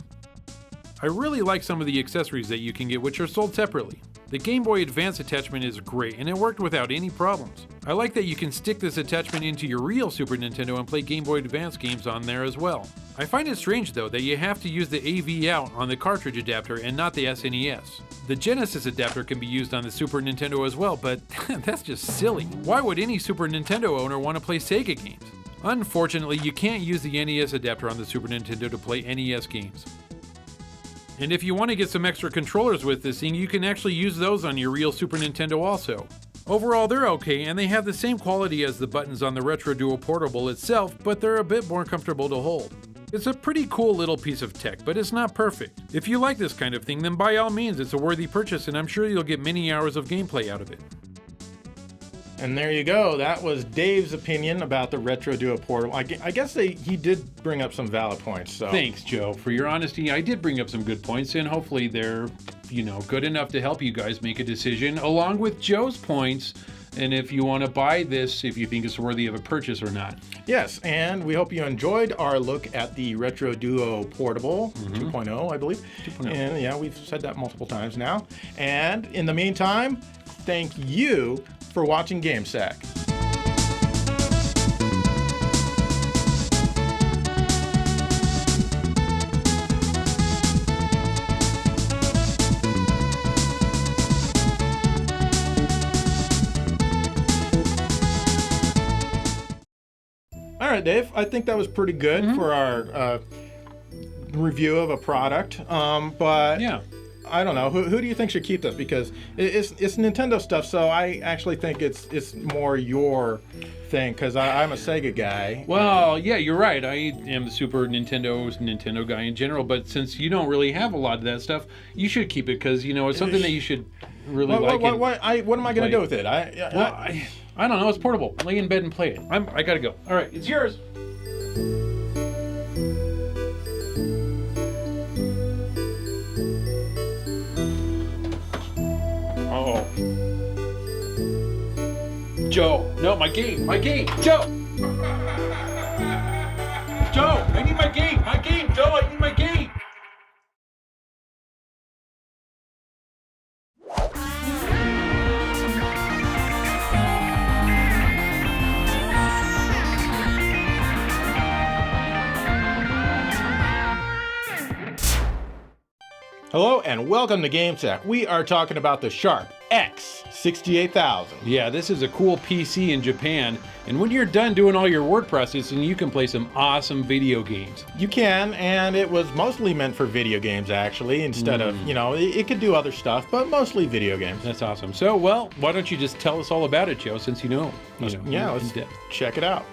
I really like some of the accessories that you can get, which are sold separately. The Game Boy Advance attachment is great, and it worked without any problems. I like that you can stick this attachment into your real Super Nintendo and play Game Boy Advance games on there as well. I find it strange though that you have to use the AV out on the cartridge adapter and not the SNES. The Genesis adapter can be used on the Super Nintendo as well, but that's just silly. Why would any Super Nintendo owner want to play Sega games? Unfortunately, you can't use the NES adapter on the Super Nintendo to play NES games. And if you want to get some extra controllers with this thing, you can actually use those on your real Super Nintendo also. Overall, they're okay, and they have the same quality as the buttons on the Retro Duo Portable itself, but they're a bit more comfortable to hold. It's a pretty cool little piece of tech, but it's not perfect. If you like this kind of thing, then by all means it's a worthy purchase, and I'm sure you'll get many hours of gameplay out of it. And there you go. That was Dave's opinion about the Retro Duo Portable. I guess he did bring up some valid points. So thanks, Joe, for your honesty. I did bring up some good points, and hopefully they're, good enough to help you guys make a decision, along with Joe's points. And if you want to buy this, if you think it's worthy of a purchase or not. Yes, and we hope you enjoyed our look at the Retro Duo Portable 2.0, I believe. 2.0. And yeah, we've said that multiple times now. And in the meantime, thank you for watching GameSack. All right, Dave, I think that was pretty good for our review of a product. But yeah, I don't know. Who do you think should keep this? Because it's Nintendo stuff, so I actually think it's more your thing, because I'm a Sega guy. Well, yeah, you're right. I am the Super Nintendo guy in general, but since you don't really have a lot of that stuff, you should keep it, because, it's something that you should really like. What am I going to do with it? I don't know. It's portable. Lay in bed and play it. I gotta go. All right, it's yours. Oh, Joe! No, my game! Joe! Joe! I need my game! Joe! I need my game! Hello and welcome to GameSack. We are talking about the Sharp X 68000. Yeah, this is a cool PC in Japan, and when you're done doing all your word processing, you can play some awesome video games. You can, and it was mostly meant for video games actually, instead of, it could do other stuff, but mostly video games. That's awesome. So, well, why don't you just tell us all about it, Joe, since let's check it out.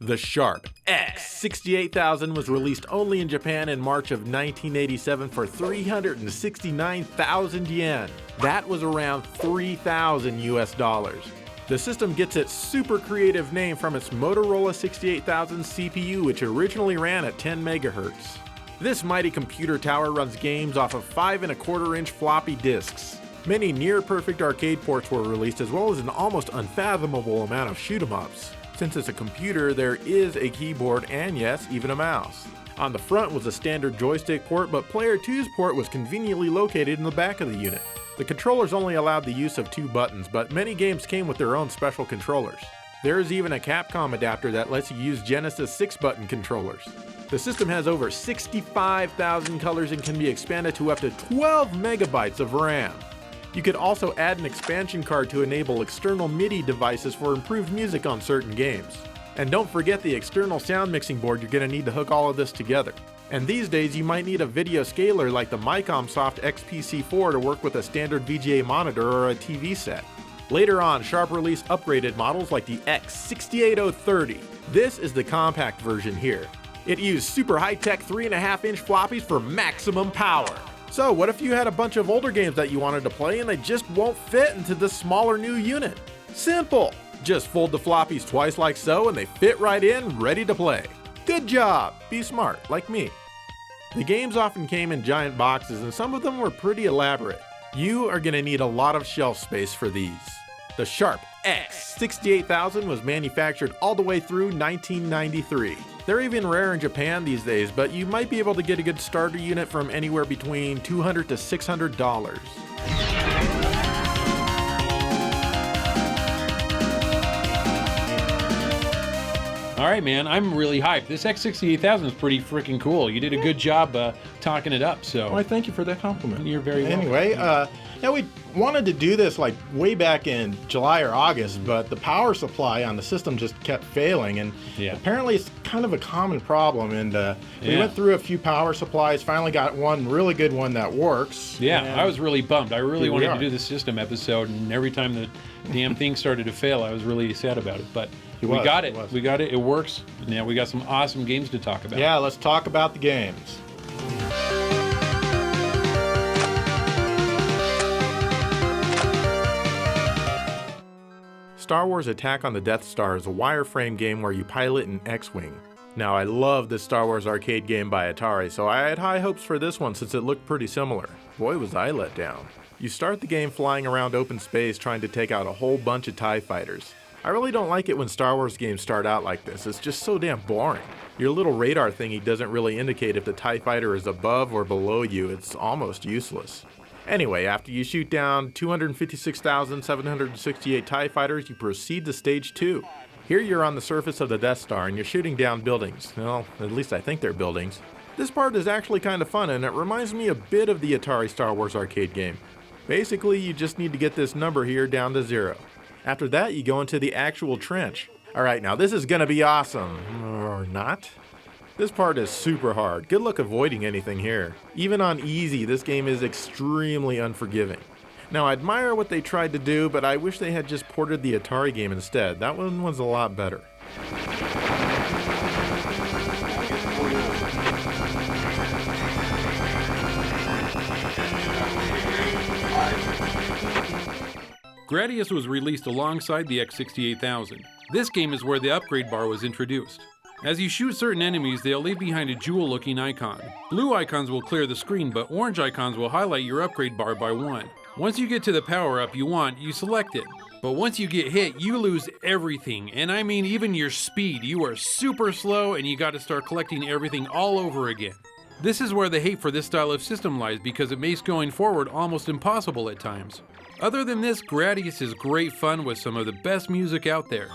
The Sharp X 68000 was released only in Japan in March of 1987 for 369,000 yen. That was around 3,000 US dollars. The system gets its super creative name from its Motorola 68000 CPU, which originally ran at 10 megahertz. This mighty computer tower runs games off of 5.25-inch floppy disks. Many near-perfect arcade ports were released, as well as an almost unfathomable amount of shoot-'em-ups. Since it's a computer, there is a keyboard and yes, even a mouse. On the front was a standard joystick port, but Player 2's port was conveniently located in the back of the unit. The controllers only allowed the use of 2 buttons, but many games came with their own special controllers. There is even a Capcom adapter that lets you use Genesis 6-button controllers. The system has over 65,000 colors and can be expanded to up to 12 megabytes of RAM. You could also add an expansion card to enable external MIDI devices for improved music on certain games. And don't forget the external sound mixing board you're going to need to hook all of this together. And these days you might need a video scaler like the Famicom Soft XPC4 to work with a standard VGA monitor or a TV set. Later on, Sharp released upgraded models like the X68030. This is the compact version here. It used super high-tech 3.5-inch floppies for maximum power. So what if you had a bunch of older games that you wanted to play and they just won't fit into this smaller new unit? Simple! Just fold the floppies twice like so and they fit right in, ready to play. Good job! Be smart, like me. The games often came in giant boxes and some of them were pretty elaborate. You are going to need a lot of shelf space for these. The Sharp X68000 was manufactured all the way through 1993. They're even rare in Japan these days, but you might be able to get a good starter unit from anywhere between $200 to $600. All right, man, I'm really hyped. This X68000 is pretty freaking cool. You did a good job talking it up, so... Well, thank you for that compliment. You're very welcome. Anyway, we wanted to do this like way back in July or August, but the power supply on the system just kept failing, and apparently it's kind of a common problem, and we went through a few power supplies, finally got one really good one that works. Yeah, I was really bummed. I really wanted to do the system episode, and every time the damn thing started to fail, I was really sad about it, but... We got it. It works. Now we got some awesome games to talk about. Yeah, let's talk about the games. Star Wars Attack on the Death Star is a wireframe game where you pilot an X-Wing. Now, I love this Star Wars arcade game by Atari, so I had high hopes for this one since it looked pretty similar. Boy, was I let down. You start the game flying around open space trying to take out a whole bunch of TIE fighters. I really don't like it when Star Wars games start out like this. It's just so damn boring. Your little radar thingy doesn't really indicate if the TIE fighter is above or below you. It's almost useless. Anyway, after you shoot down 256,768 TIE fighters, you proceed to Stage 2. Here you're on the surface of the Death Star and you're shooting down buildings. Well, at least I think they're buildings. This part is actually kind of fun and it reminds me a bit of the Atari Star Wars arcade game. Basically, you just need to get this number here down to 0. After that, you go into the actual trench. Alright, now this is gonna be awesome. Or not? This part is super hard. Good luck avoiding anything here. Even on easy, this game is extremely unforgiving. Now, I admire what they tried to do, but I wish they had just ported the Atari game instead. That one was a lot better. Gradius was released alongside the X68000. This game is where the upgrade bar was introduced. As you shoot certain enemies, they'll leave behind a jewel-looking icon. Blue icons will clear the screen, but orange icons will highlight your upgrade bar by 1. Once you get to the power-up you want, you select it. But once you get hit, you lose everything, and I mean even your speed. You are super slow, and you gotta start collecting everything all over again. This is where the hate for this style of system lies, because it makes going forward almost impossible at times. Other than this, Gradius is great fun with some of the best music out there.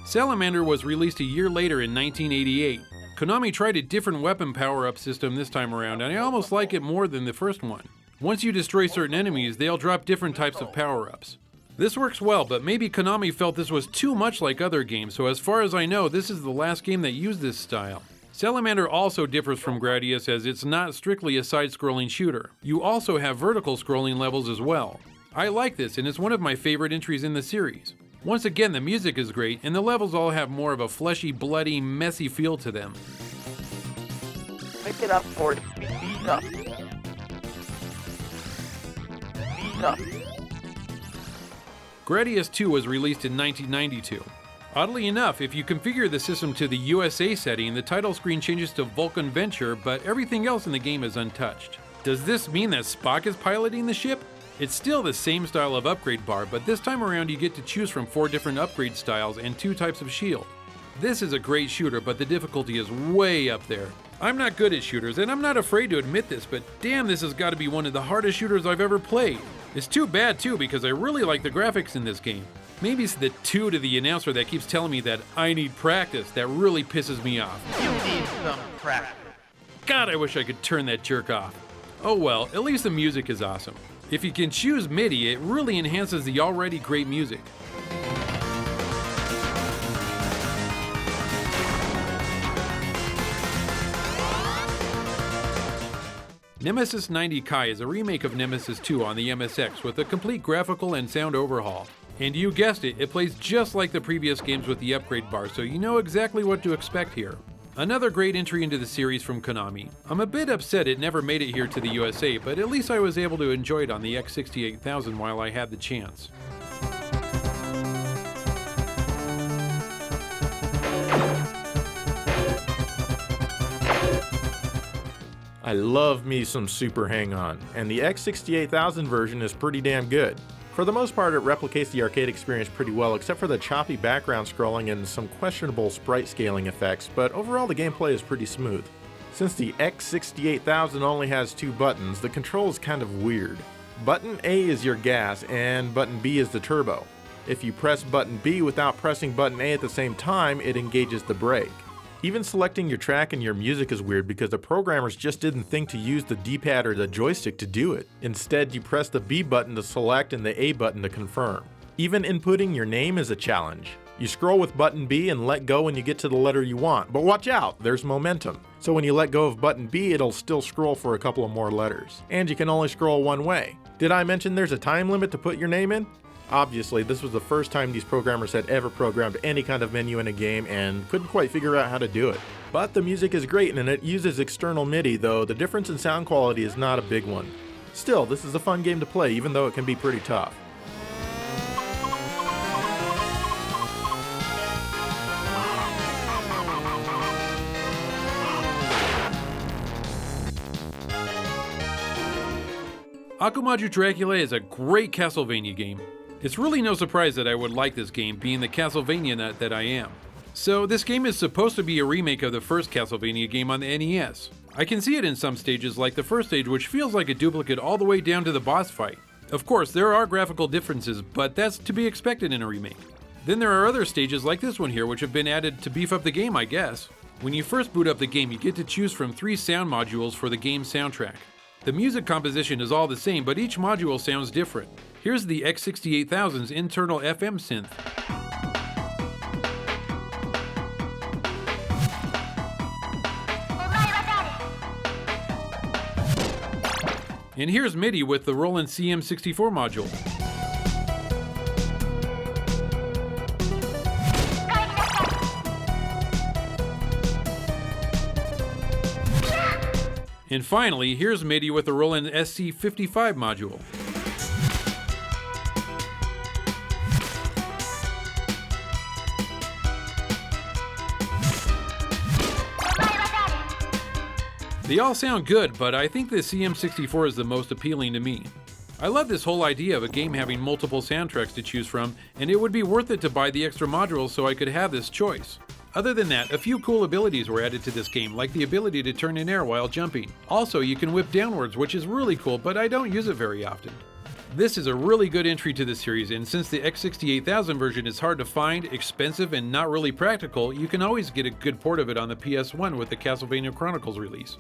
Salamander was released a year later in 1988. Konami tried a different weapon power-up system this time around, and I almost like it more than the first one. Once you destroy certain enemies, they'll drop different types of power-ups. This works well, but maybe Konami felt this was too much like other games, so as far as I know, this is the last game that used this style. Salamander also differs from Gradius as it's not strictly a side-scrolling shooter. You also have vertical scrolling levels as well. I like this, and it's one of my favorite entries in the series. Once again, the music is great, and the levels all have more of a fleshy, bloody, messy feel to them. Pick it up, Ford. Speed up. Speed up. Gradius 2 was released in 1992. Oddly enough, if you configure the system to the USA setting, the title screen changes to Vulcan Venture, but everything else in the game is untouched. Does this mean that Spock is piloting the ship? It's still the same style of upgrade bar, but this time around you get to choose from 4 different upgrade styles and 2 types of shield. This is a great shooter, but the difficulty is way up there. I'm not good at shooters, and I'm not afraid to admit this, but damn, this has got to be one of the hardest shooters I've ever played. It's too bad too, because I really like the graphics in this game. Maybe it's the 2 to the announcer that keeps telling me that I need practice that really pisses me off. You need some practice. God, I wish I could turn that jerk off. Oh well, at least the music is awesome. If you can choose MIDI, it really enhances the already great music. Nemesis 90 Kai is a remake of Nemesis 2 on the MSX with a complete graphical and sound overhaul. And you guessed it, it plays just like the previous games with the upgrade bar, so you know exactly what to expect here. Another great entry into the series from Konami. I'm a bit upset it never made it here to the USA, but at least I was able to enjoy it on the X68000 while I had the chance. I love me some Super Hang-On, and the X68000 version is pretty damn good. For the most part, it replicates the arcade experience pretty well, except for the choppy background scrolling and some questionable sprite scaling effects, but overall the gameplay is pretty smooth. Since the X68000 only has 2 buttons, the control is kind of weird. Button A is your gas, and button B is the turbo. If you press button B without pressing button A at the same time, it engages the brake. Even selecting your track and your music is weird because the programmers just didn't think to use the D-pad or the joystick to do it. Instead, you press the B button to select and the A button to confirm. Even inputting your name is a challenge. You scroll with button B and let go when you get to the letter you want, but watch out, there's momentum. So when you let go of button B, it'll still scroll for a couple of more letters. And you can only scroll one way. Did I mention there's a time limit to put your name in? Obviously, this was the first time these programmers had ever programmed any kind of menu in a game and couldn't quite figure out how to do it. But the music is great and it uses external MIDI, though the difference in sound quality is not a big one. Still, this is a fun game to play, even though it can be pretty tough. Akumaju Dracula is a great Castlevania game. It's really no surprise that I would like this game, being the Castlevania nut that I am. So this game is supposed to be a remake of the first Castlevania game on the NES. I can see it in some stages, like the first stage, which feels like a duplicate all the way down to the boss fight. Of course, there are graphical differences, but that's to be expected in a remake. Then there are other stages like this one here, which have been added to beef up the game, I guess. When you first boot up the game, you get to choose from 3 sound modules for the game's soundtrack. The music composition is all the same, but each module sounds different. Here's the X68000's internal FM synth. And here's MIDI with the Roland CM64 module. And finally, here's MIDI with the Roland SC55 module. They all sound good, but I think the CM64 is the most appealing to me. I love this whole idea of a game having multiple soundtracks to choose from, and it would be worth it to buy the extra modules so I could have this choice. Other than that, a few cool abilities were added to this game, like the ability to turn in air while jumping. Also, you can whip downwards, which is really cool, but I don't use it very often. This is a really good entry to the series, and since the X68000 version is hard to find, expensive, and not really practical, you can always get a good port of it on the PS1 with the Castlevania Chronicles release.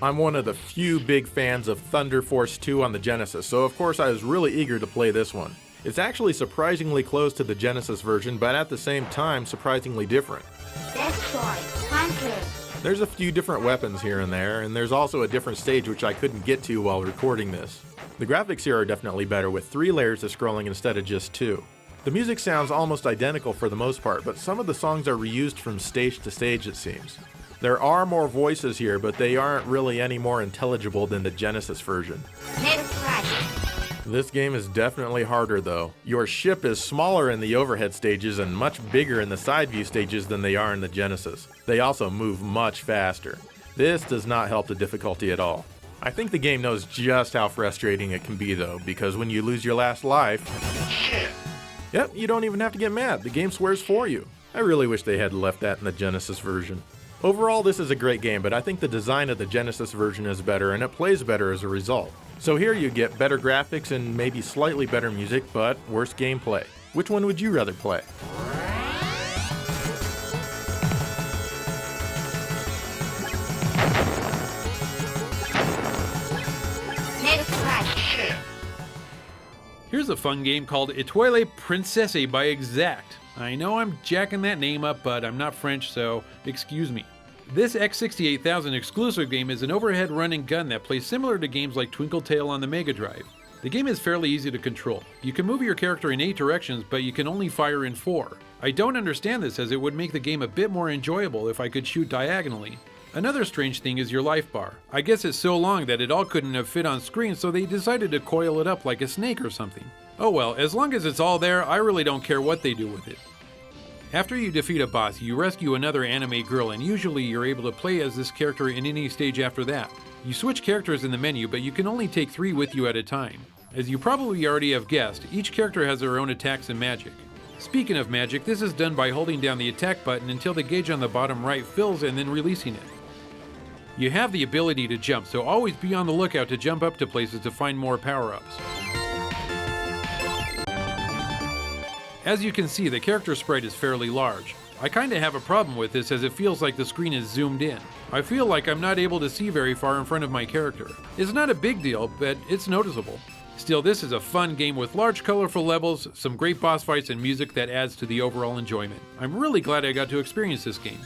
I'm one of the few big fans of Thunder Force 2 on the Genesis, so of course I was really eager to play this one. It's actually surprisingly close to the Genesis version, but at the same time surprisingly different. There's a few different weapons here and there, and there's also a different stage which I couldn't get to while recording this. The graphics here are definitely better, with 3 layers of scrolling instead of just 2. The music sounds almost identical for the most part, but some of the songs are reused from stage to stage, it seems. There are more voices here, but they aren't really any more intelligible than the Genesis version. This game is definitely harder though. Your ship is smaller in the overhead stages and much bigger in the side view stages than they are in the Genesis. They also move much faster. This does not help the difficulty at all. I think the game knows just how frustrating it can be though, because when you lose your last life, yep, you don't even have to get mad. The game swears for you. I really wish they had left that in the Genesis version. Overall, this is a great game, but I think the design of the Genesis version is better and it plays better as a result. So here you get better graphics and maybe slightly better music, but worse gameplay. Which one would you rather play? Here's a fun game called Etoile Princesse by Exact. I know I'm jacking that name up, but I'm not French, so excuse me. This X68000 exclusive game is an overhead running gun that plays similar to games like Twinkle Tail on the Mega Drive. The game is fairly easy to control. You can move your character in 8 directions, but you can only fire in 4. I don't understand this, as it would make the game a bit more enjoyable if I could shoot diagonally. Another strange thing is your life bar. I guess it's so long that it all couldn't have fit on screen, so they decided to coil it up like a snake or something. Oh well, as long as it's all there, I really don't care what they do with it. After you defeat a boss, you rescue another anime girl, and usually you're able to play as this character in any stage after that. You switch characters in the menu, but you can only take 3 with you at a time. As you probably already have guessed, each character has their own attacks and magic. Speaking of magic, this is done by holding down the attack button until the gauge on the bottom right fills and then releasing it. You have the ability to jump, so always be on the lookout to jump up to places to find more power-ups. As you can see, the character sprite is fairly large. I kinda have a problem with this, as it feels like the screen is zoomed in. I feel like I'm not able to see very far in front of my character. It's not a big deal, but it's noticeable. Still, this is a fun game with large colorful levels, some great boss fights, and music that adds to the overall enjoyment. I'm really glad I got to experience this game.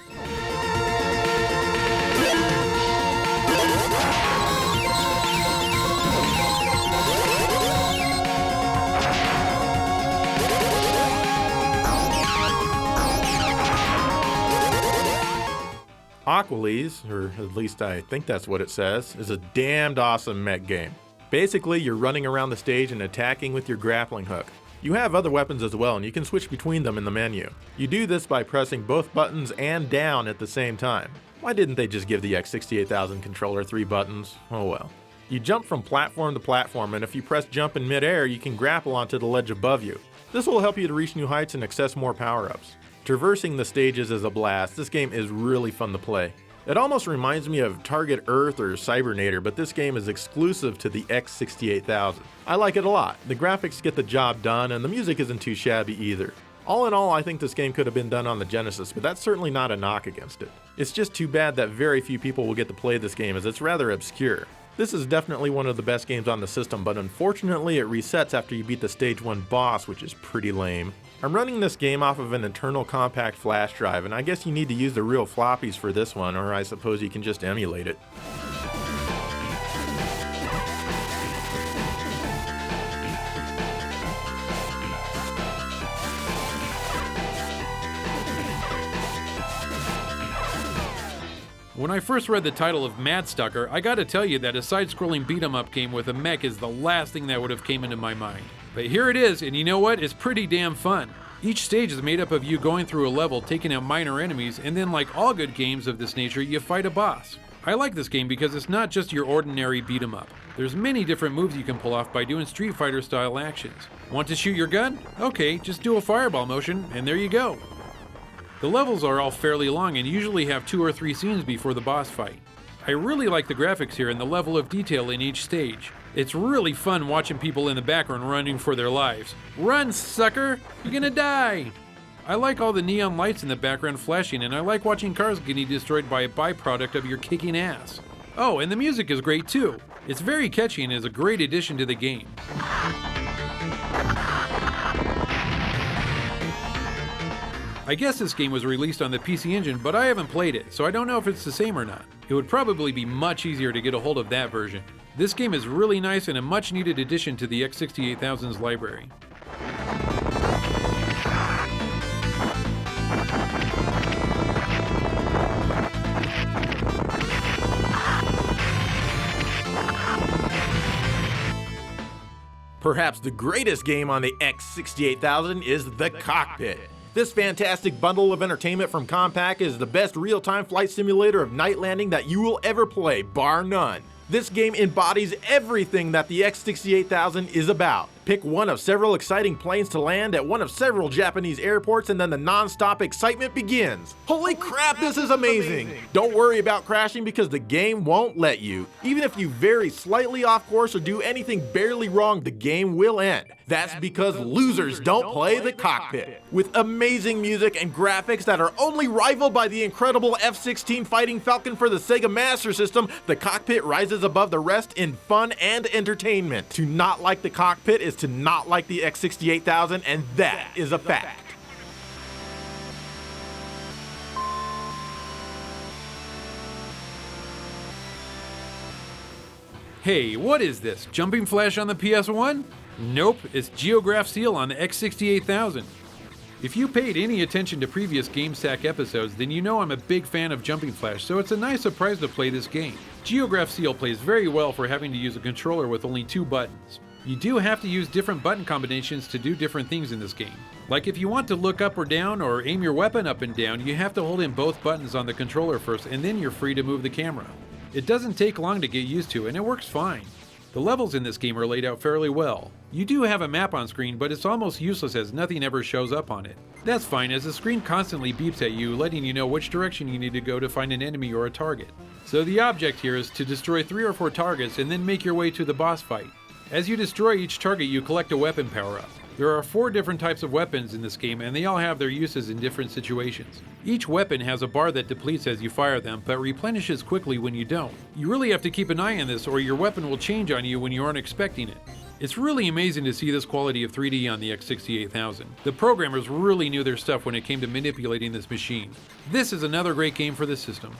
Aqualese, or at least I think that's what it says, is a damned awesome mech game. Basically, you're running around the stage and attacking with your grappling hook. You have other weapons as well, and you can switch between them in the menu. You do this by pressing both buttons and down at the same time. Why didn't they just give the X68000 controller 3 buttons? Oh well. You jump from platform to platform, and if you press jump in midair, you can grapple onto the ledge above you. This will help you to reach new heights and access more power-ups. Traversing the stages is a blast. This game is really fun to play. It almost reminds me of Target Earth or Cybernator, but this game is exclusive to the X68000. I like it a lot. The graphics get the job done, and the music isn't too shabby either. All in all, I think this game could have been done on the Genesis, but that's certainly not a knock against it. It's just too bad that very few people will get to play this game, as it's rather obscure. This is definitely one of the best games on the system, but unfortunately it resets after you beat the Stage 1 boss, which is pretty lame. I'm running this game off of an internal compact flash drive, and I guess you need to use the real floppies for this one, or I suppose you can just emulate it. When I first read the title of Mad Stalker, I gotta tell you that a side-scrolling beat-em-up game with a mech is the last thing that would have came into my mind. But here it is, and you know what? It's pretty damn fun. Each stage is made up of you going through a level, taking out minor enemies, and then like all good games of this nature, you fight a boss. I like this game because it's not just your ordinary beat-em-up. There's many different moves you can pull off by doing Street Fighter style actions. Want to shoot your gun? Okay, just do a fireball motion, and there you go. The levels are all fairly long and usually have 2 or 3 scenes before the boss fight. I really like the graphics here and the level of detail in each stage. It's really fun watching people in the background running for their lives. Run, sucker! You're gonna die! I like all the neon lights in the background flashing, and I like watching cars getting destroyed by a byproduct of your kicking ass. Oh, and the music is great too. It's very catchy and is a great addition to the game. I guess this game was released on the PC Engine, but I haven't played it, so I don't know if it's the same or not. It would probably be much easier to get a hold of that version. This game is really nice and a much needed addition to the X68000's library. Perhaps the greatest game on the X68000 is The Cockpit. This fantastic bundle of entertainment from Compaq is the best real-time flight simulator of night landing that you will ever play, bar none. This game embodies everything that the X68000 is about. Pick one of several exciting planes to land at one of several Japanese airports, and then the non-stop excitement begins. Holy crap, this is amazing! Don't worry about crashing because the game won't let you. Even if you vary slightly off course or do anything barely wrong, the game will end. That's because losers don't play The Cockpit. With amazing music and graphics that are only rivaled by the incredible F-16 Fighting Falcon for the Sega Master System, The Cockpit rises above the rest in fun and entertainment. To not like The Cockpit is to not like the X68000, and that is a fact. Hey, what is this? Jumping Flash on the PS1? Nope, it's Geograph Seal on the X68000. If you paid any attention to previous GameSack episodes, then you know I'm a big fan of Jumping Flash, so it's a nice surprise to play this game. Geograph Seal plays very well for having to use a controller with only 2 buttons. You do have to use different button combinations to do different things in this game. Like if you want to look up or down or aim your weapon up and down, you have to hold in both buttons on the controller first, and then you're free to move the camera. It doesn't take long to get used to, and it works fine. The levels in this game are laid out fairly well. You do have a map on screen, but it's almost useless as nothing ever shows up on it. That's fine, as the screen constantly beeps at you, letting you know which direction you need to go to find an enemy or a target. So the object here is to destroy 3 or 4 targets and then make your way to the boss fight. As you destroy each target, you collect a weapon power-up. There are 4 different types of weapons in this game, and they all have their uses in different situations. Each weapon has a bar that depletes as you fire them, but replenishes quickly when you don't. You really have to keep an eye on this, or your weapon will change on you when you aren't expecting it. It's really amazing to see this quality of 3D on the X68000. The programmers really knew their stuff when it came to manipulating this machine. This is another great game for the system.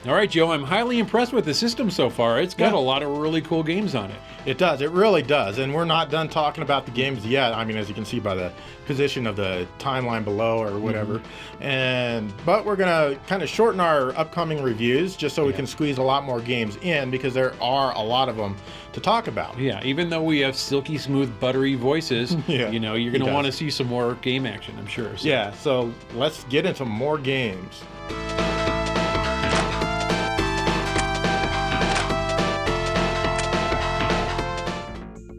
All right, Joe, I'm highly impressed with the system so far. It's got a lot of really cool games on it. It does. It really does. And we're not done talking about the games yet. I mean, as you can see by the position of the timeline below or whatever. But we're going to kind of shorten our upcoming reviews just so we can squeeze a lot more games in, because there are a lot of them to talk about. Yeah, even though we have silky smooth, buttery voices, you know, you're going to want to see some more game action, I'm sure. So. Yeah, so let's get into more games.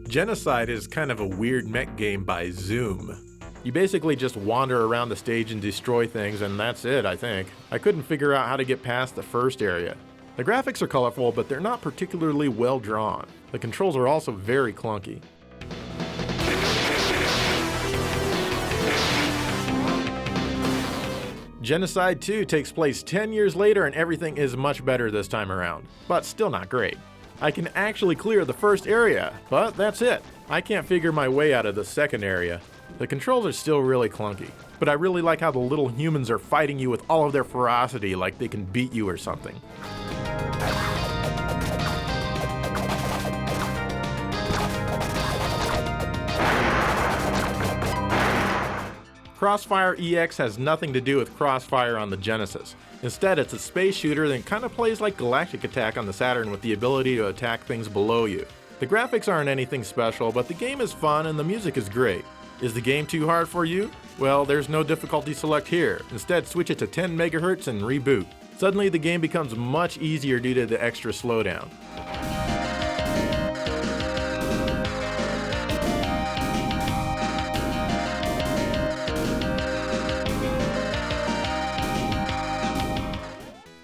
Genocide is kind of a weird mech game by Zoom. You basically just wander around the stage and destroy things, and that's it, I think. I couldn't figure out how to get past the first area. The graphics are colorful, but they're not particularly well drawn. The controls are also very clunky. Genocide 2 takes place 10 years later, and everything is much better this time around, but still not great. I can actually clear the first area, but that's it. I can't figure my way out of the second area. The controls are still really clunky, but I really like how the little humans are fighting you with all of their ferocity, like they can beat you or something. Crossfire EX has nothing to do with Crossfire on the Genesis. Instead, it's a space shooter that kind of plays like Galactic Attack on the Saturn with the ability to attack things below you. The graphics aren't anything special, but the game is fun and the music is great. Is the game too hard for you? Well, there's no difficulty select here. Instead, switch it to 10 MHz and reboot. Suddenly, the game becomes much easier due to the extra slowdown.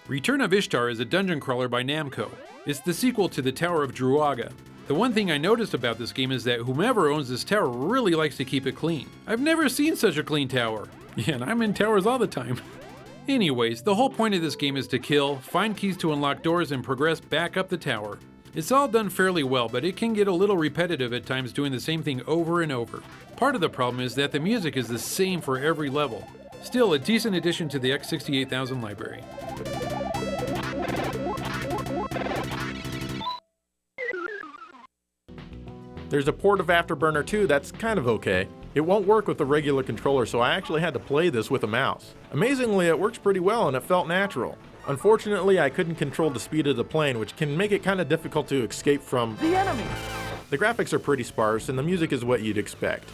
Return of Ishtar is a dungeon crawler by Namco. It's the sequel to the Tower of Druaga. The one thing I noticed about this game is that whomever owns this tower really likes to keep it clean. I've never seen such a clean tower. Yeah, and I'm in towers all the time. Anyways, the whole point of this game is to kill, find keys to unlock doors, and progress back up the tower. It's all done fairly well, but it can get a little repetitive at times doing the same thing over and over. Part of the problem is that the music is the same for every level. Still, a decent addition to the X68000 library. There's a port of Afterburner 2 that's kind of okay. It won't work with the regular controller, so I actually had to play this with a mouse. Amazingly, it works pretty well and it felt natural. Unfortunately, I couldn't control the speed of the plane, which can make it kind of difficult to escape from the enemy. The graphics are pretty sparse and the music is what you'd expect.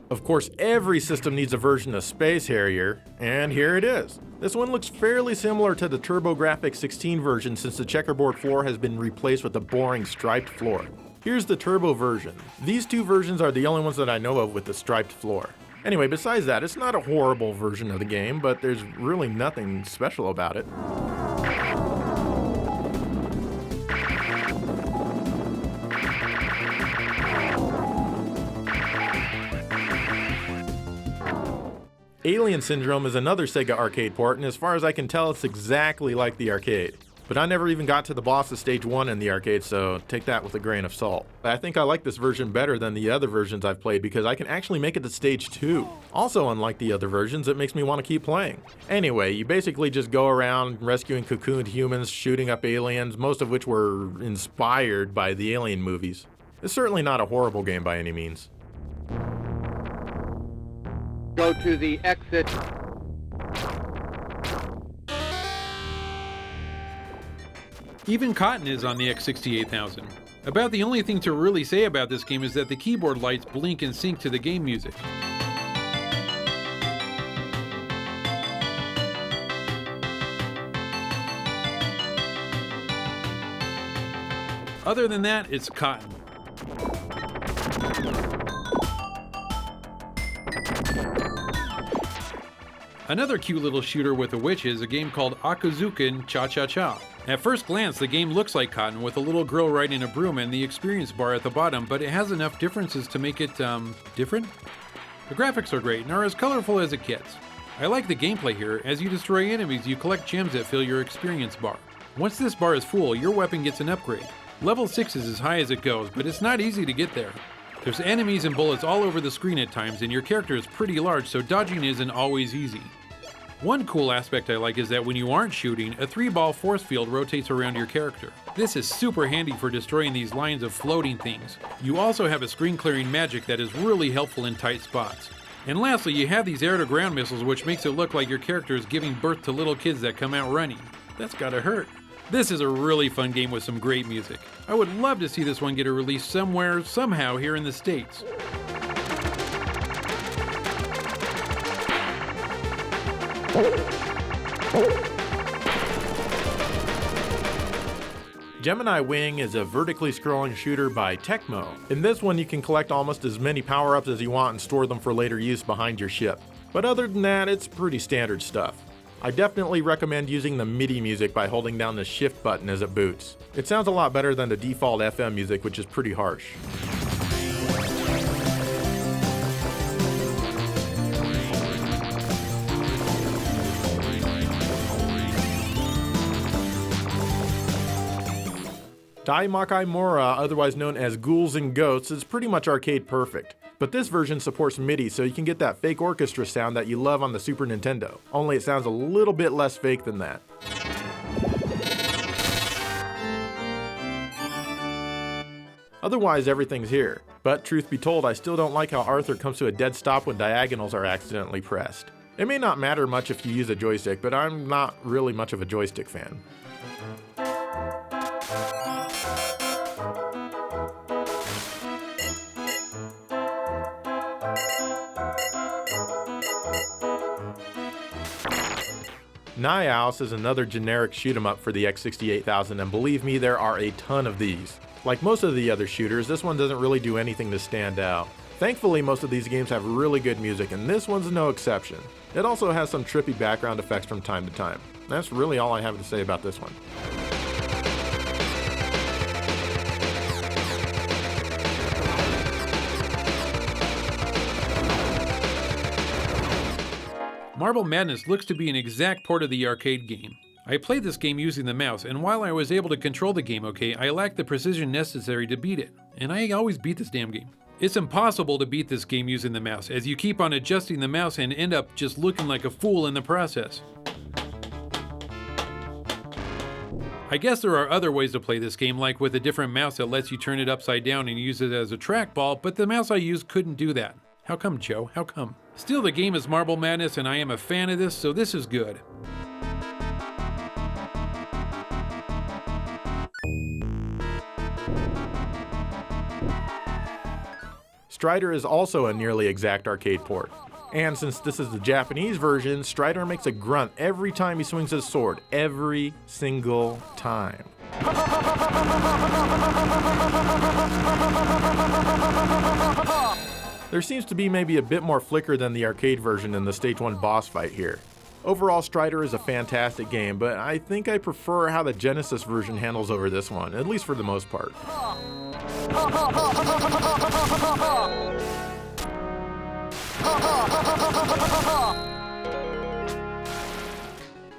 Of course, every system needs a version of Space Harrier, and here it is. This one looks fairly similar to the TurboGrafx 16 version since the checkerboard floor has been replaced with a boring striped floor. Here's the Turbo version. These two versions are the only ones that I know of with the striped floor. Anyway, besides that, it's not a horrible version of the game, but there's really nothing special about it. Alien Syndrome is another Sega arcade port, and as far as I can tell, it's exactly like the arcade. But I never even got to the boss of stage 1 in the arcade, so take that with a grain of salt. I think I like this version better than the other versions I've played because I can actually make it to stage 2. Also, unlike the other versions, it makes me want to keep playing. Anyway, you basically just go around rescuing cocooned humans, shooting up aliens, most of which were inspired by the Alien movies. It's certainly not a horrible game by any means. Go to the exit. Even Cotton is on the X68000. About the only thing to really say about this game is that the keyboard lights blink and sync to the game music. Other than that, it's Cotton. Another cute little shooter with a witch is a game called Akuzuken Cha-Cha-Cha. At first glance, the game looks like Cotton with a little girl riding a broom and the experience bar at the bottom, but it has enough differences to make it, different? The graphics are great and are as colorful as it gets. I like the gameplay here. As you destroy enemies, you collect gems that fill your experience bar. Once this bar is full, your weapon gets an upgrade. Level 6 is as high as it goes, but it's not easy to get there. There's enemies and bullets all over the screen at times, and your character is pretty large, so dodging isn't always easy. One cool aspect I like is that when you aren't shooting, a 3-ball force field rotates around your character. This is super handy for destroying these lines of floating things. You also have a screen clearing magic that is really helpful in tight spots. And lastly, you have these air-to-ground missiles, which makes it look like your character is giving birth to little kids that come out running. That's gotta hurt. This is a really fun game with some great music. I would love to see this one get a release somewhere, somehow here in the States. Gemini Wing is a vertically scrolling shooter by Tecmo. In this one, you can collect almost as many power-ups as you want and store them for later use behind your ship. But other than that, it's pretty standard stuff. I definitely recommend using the MIDI music by holding down the shift button as it boots. It sounds a lot better than the default FM music, which is pretty harsh. Dai Makai Mora, otherwise known as Ghouls and Goats, is pretty much arcade perfect. But this version supports MIDI, so you can get that fake orchestra sound that you love on the Super Nintendo. Only it sounds a little bit less fake than that. Otherwise, everything's here. But truth be told, I still don't like how Arthur comes to a dead stop when diagonals are accidentally pressed. It may not matter much if you use a joystick, but I'm not really much of a joystick fan. Nyaos is another generic shoot-'em-up for the X68000, and believe me, there are a ton of these. Like most of the other shooters, this one doesn't really do anything to stand out. Thankfully, most of these games have really good music, and this one's no exception. It also has some trippy background effects from time to time. That's really all I have to say about this one. Marble Madness looks to be an exact port of the arcade game. I played this game using the mouse, and while I was able to control the game okay, I lacked the precision necessary to beat it. And I always beat this damn game. It's impossible to beat this game using the mouse, as you keep on adjusting the mouse and end up just looking like a fool in the process. I guess there are other ways to play this game, like with a different mouse that lets you turn it upside down and use it as a trackball, but the mouse I used couldn't do that. How come, Joe? How come? Still, the game is Marble Madness, and I am a fan of this, so this is good. Strider is also a nearly exact arcade port. And since this is the Japanese version, Strider makes a grunt every time he swings his sword. Every single time. There seems to be maybe a bit more flicker than the arcade version in the Stage 1 boss fight here. Overall, Strider is a fantastic game, but I think I prefer how the Genesis version handles over this one, at least for the most part.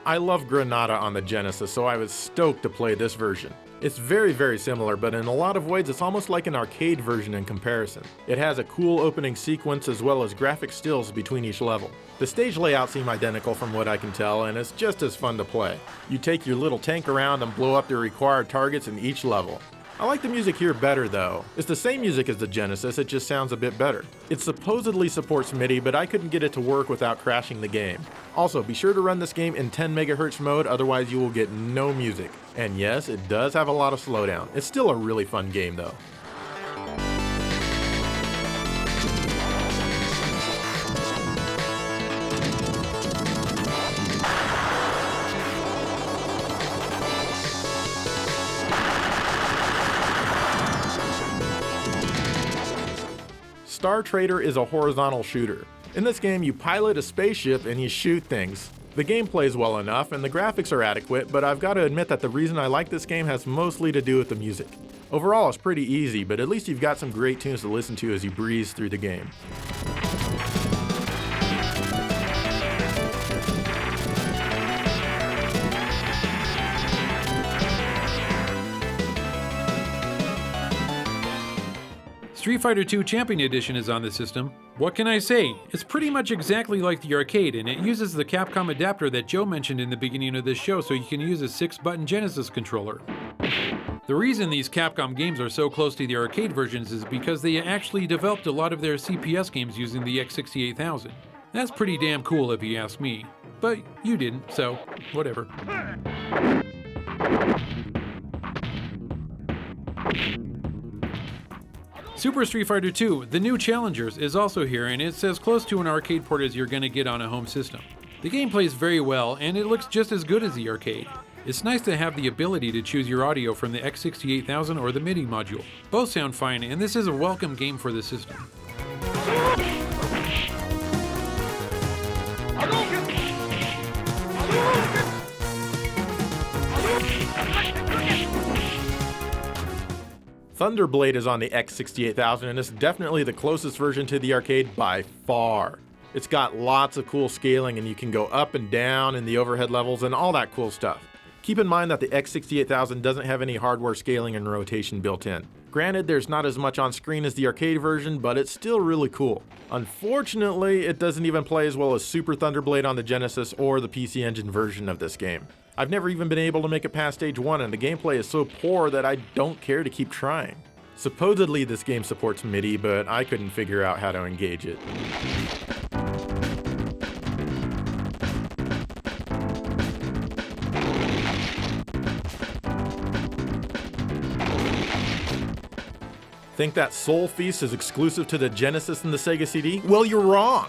I love Granada on the Genesis, so I was stoked to play this version. It's very similar, but in a lot of ways it's almost like an arcade version in comparison. It has a cool opening sequence as well as graphic stills between each level. The stage layouts seem identical from what I can tell, and it's just as fun to play. You take your little tank around and blow up the required targets in each level. I like the music here better though. It's the same music as the Genesis, it just sounds a bit better. It supposedly supports MIDI, but I couldn't get it to work without crashing the game. Also, be sure to run this game in 10 MHz mode, otherwise you will get no music. And yes, it does have a lot of slowdown. It's still a really fun game though. Star Trader is a horizontal shooter. In this game, you pilot a spaceship and you shoot things. The gameplay is well enough and the graphics are adequate, but I've got to admit that the reason I like this game has mostly to do with the music. Overall, it's pretty easy, but at least you've got some great tunes to listen to as you breeze through the game. Street Fighter II Champion Edition is on the system. What can I say? It's pretty much exactly like the arcade, and it uses the Capcom adapter that Joe mentioned in the beginning of this show, so you can use a 6-button Genesis controller. The reason these Capcom games are so close to the arcade versions is because they actually developed a lot of their CPS games using the X68000. That's pretty damn cool if you ask me. But you didn't, so whatever. Super Street Fighter II, The New Challengers, is also here, and it's as close to an arcade port as you're gonna get on a home system. The game plays very well, and it looks just as good as the arcade. It's nice to have the ability to choose your audio from the X68000 or the MIDI module. Both sound fine, and this is a welcome game for the system. Thunderblade is on the X68000 and it's definitely the closest version to the arcade by far. It's got lots of cool scaling and you can go up and down in the overhead levels and all that cool stuff. Keep in mind that the X68000 doesn't have any hardware scaling and rotation built in. Granted, there's not as much on screen as the arcade version, but it's still really cool. Unfortunately, it doesn't even play as well as Super Thunderblade on the Genesis or the PC Engine version of this game. I've never even been able to make it past stage 1 and the gameplay is so poor that I don't care to keep trying. Supposedly this game supports MIDI, but I couldn't figure out how to engage it. Think that Soul Feast is exclusive to the Genesis and the Sega CD? Well, you're wrong!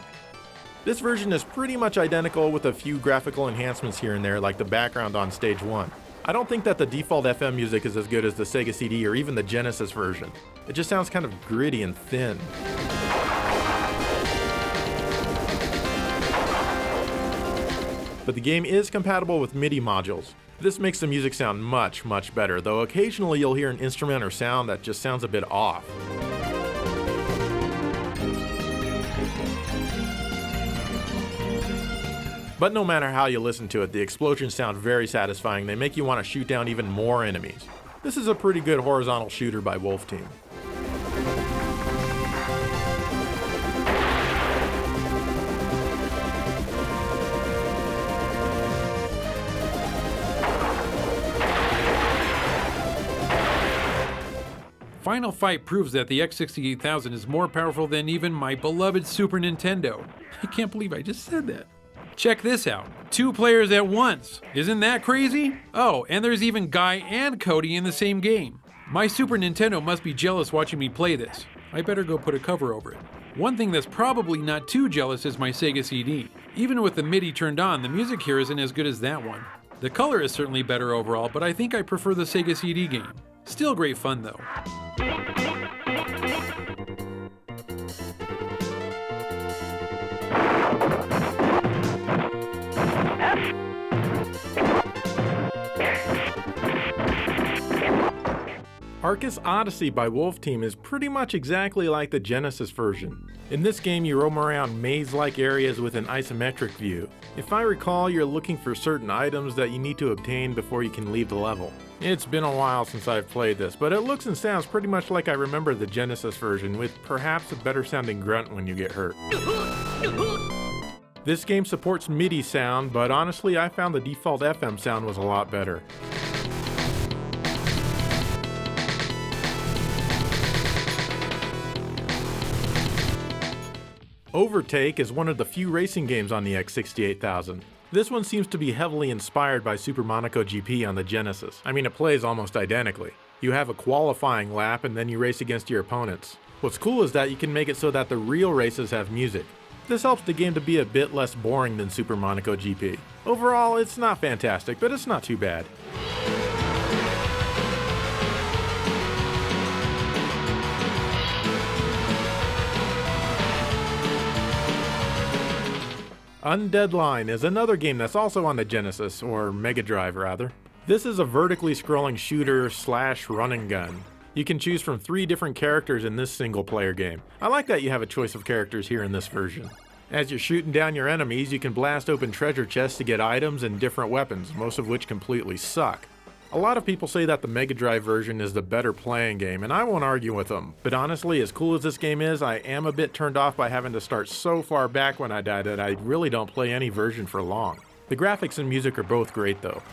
This version is pretty much identical with a few graphical enhancements here and there, like the background on stage 1. I don't think that the default FM music is as good as the Sega CD or even the Genesis version. It just sounds kind of gritty and thin. But the game is compatible with MIDI modules. This makes the music sound much better, though occasionally you'll hear an instrument or sound that just sounds a bit off. But no matter how you listen to it, the explosions sound very satisfying. They make you want to shoot down even more enemies. This is a pretty good horizontal shooter by Wolf Team. Final Fight proves that the X68000 is more powerful than even my beloved Super Nintendo. I can't believe I just said that. Check this out. 2 players at once. Isn't that crazy? Oh, and there's even Guy and Cody in the same game. My Super Nintendo must be jealous watching me play this. I better go put a cover over it. One thing that's probably not too jealous is my Sega CD. Even with the MIDI turned on, the music here isn't as good as that one. The color is certainly better overall, but I think I prefer the Sega CD game. Still great fun though. Arcus Odyssey by Wolf Team is pretty much exactly like the Genesis version. In this game, you roam around maze-like areas with an isometric view. If I recall, you're looking for certain items that you need to obtain before you can leave the level. It's been a while since I've played this, but it looks and sounds pretty much like I remember the Genesis version, with perhaps a better sounding grunt when you get hurt. This game supports MIDI sound, but honestly I found the default FM sound was a lot better. Overtake is one of the few racing games on the X68000. This one seems to be heavily inspired by Super Monaco GP on the Genesis. I mean, it plays almost identically. You have a qualifying lap and then you race against your opponents. What's cool is that you can make it so that the real races have music. This helps the game to be a bit less boring than Super Monaco GP. Overall, it's not fantastic, but it's not too bad. Undeadline is another game that's also on the Genesis, or Mega Drive rather. This is a vertically scrolling shooter / run and gun. You can choose from 3 different characters in this single player game. I like that you have a choice of characters here in this version. As you're shooting down your enemies, you can blast open treasure chests to get items and different weapons, most of which completely suck. A lot of people say that the Mega Drive version is the better playing game, and I won't argue with them. But honestly, as cool as this game is, I am a bit turned off by having to start so far back when I die that I really don't play any version for long. The graphics and music are both great though.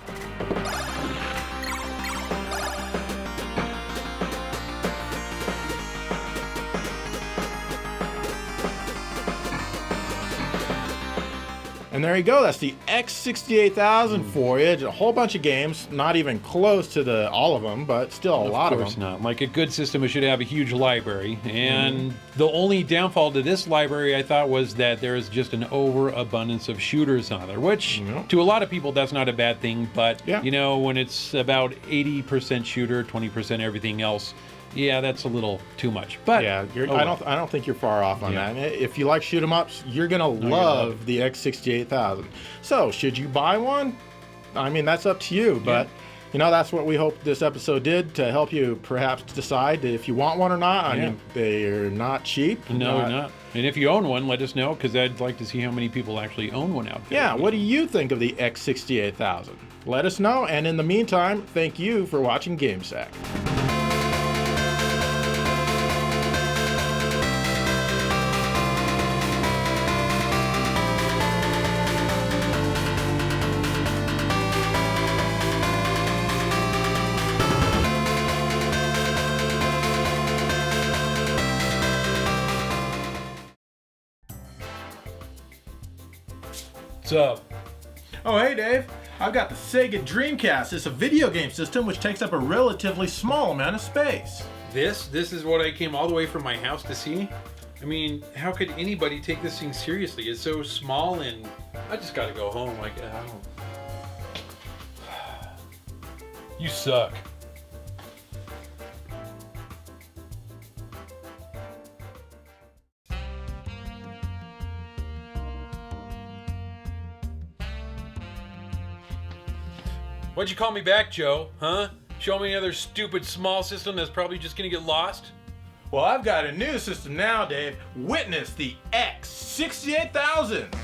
And there you go, that's the X68000 for you. A whole bunch of games, not even close to all of them, but still a lot of them. Of course not. Like a good system, it should have a huge library. And the only downfall to this library, I thought, was that there is just an overabundance of shooters on there, which to a lot of people, that's not a bad thing. But, you know, when it's about 80% shooter, 20% everything else, yeah, that's a little too much. But yeah, I don't think you're far off on that. If you like shoot 'em ups, you're gonna love the X68000. So, should you buy one? I mean, that's up to you. But you know, that's what we hope this episode did to help you perhaps decide if you want one or not. I mean, they're not cheap. No, they're not. And if you own one, let us know, because I'd like to see how many people actually own one out there. Yeah, what do you think of the X68000? Let us know. And in the meantime, thank you for watching GameSack. What's up? Oh, hey, Dave. I've got the Sega Dreamcast. It's a video game system which takes up a relatively small amount of space. This is what I came all the way from my house to see? I mean, how could anybody take this thing seriously? It's so small, and I just gotta go home. Like, I don't... You suck. What'd you call me back, Joe? Huh? Show me another stupid small system that's probably just gonna get lost? Well, I've got a new system now, Dave. Witness the X68000.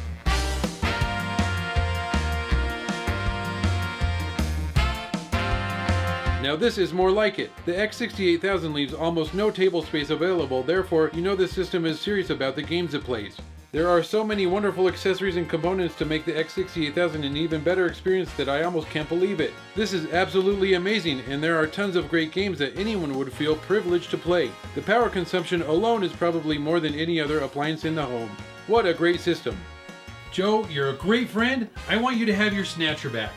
Now this is more like it. The X68000 leaves almost no table space available, therefore you know this system is serious about the games it plays. There are so many wonderful accessories and components to make the X68000 an even better experience that I almost can't believe it. This is absolutely amazing, and there are tons of great games that anyone would feel privileged to play. The power consumption alone is probably more than any other appliance in the home. What a great system. Joe, you're a great friend. I want you to have your snatcher back.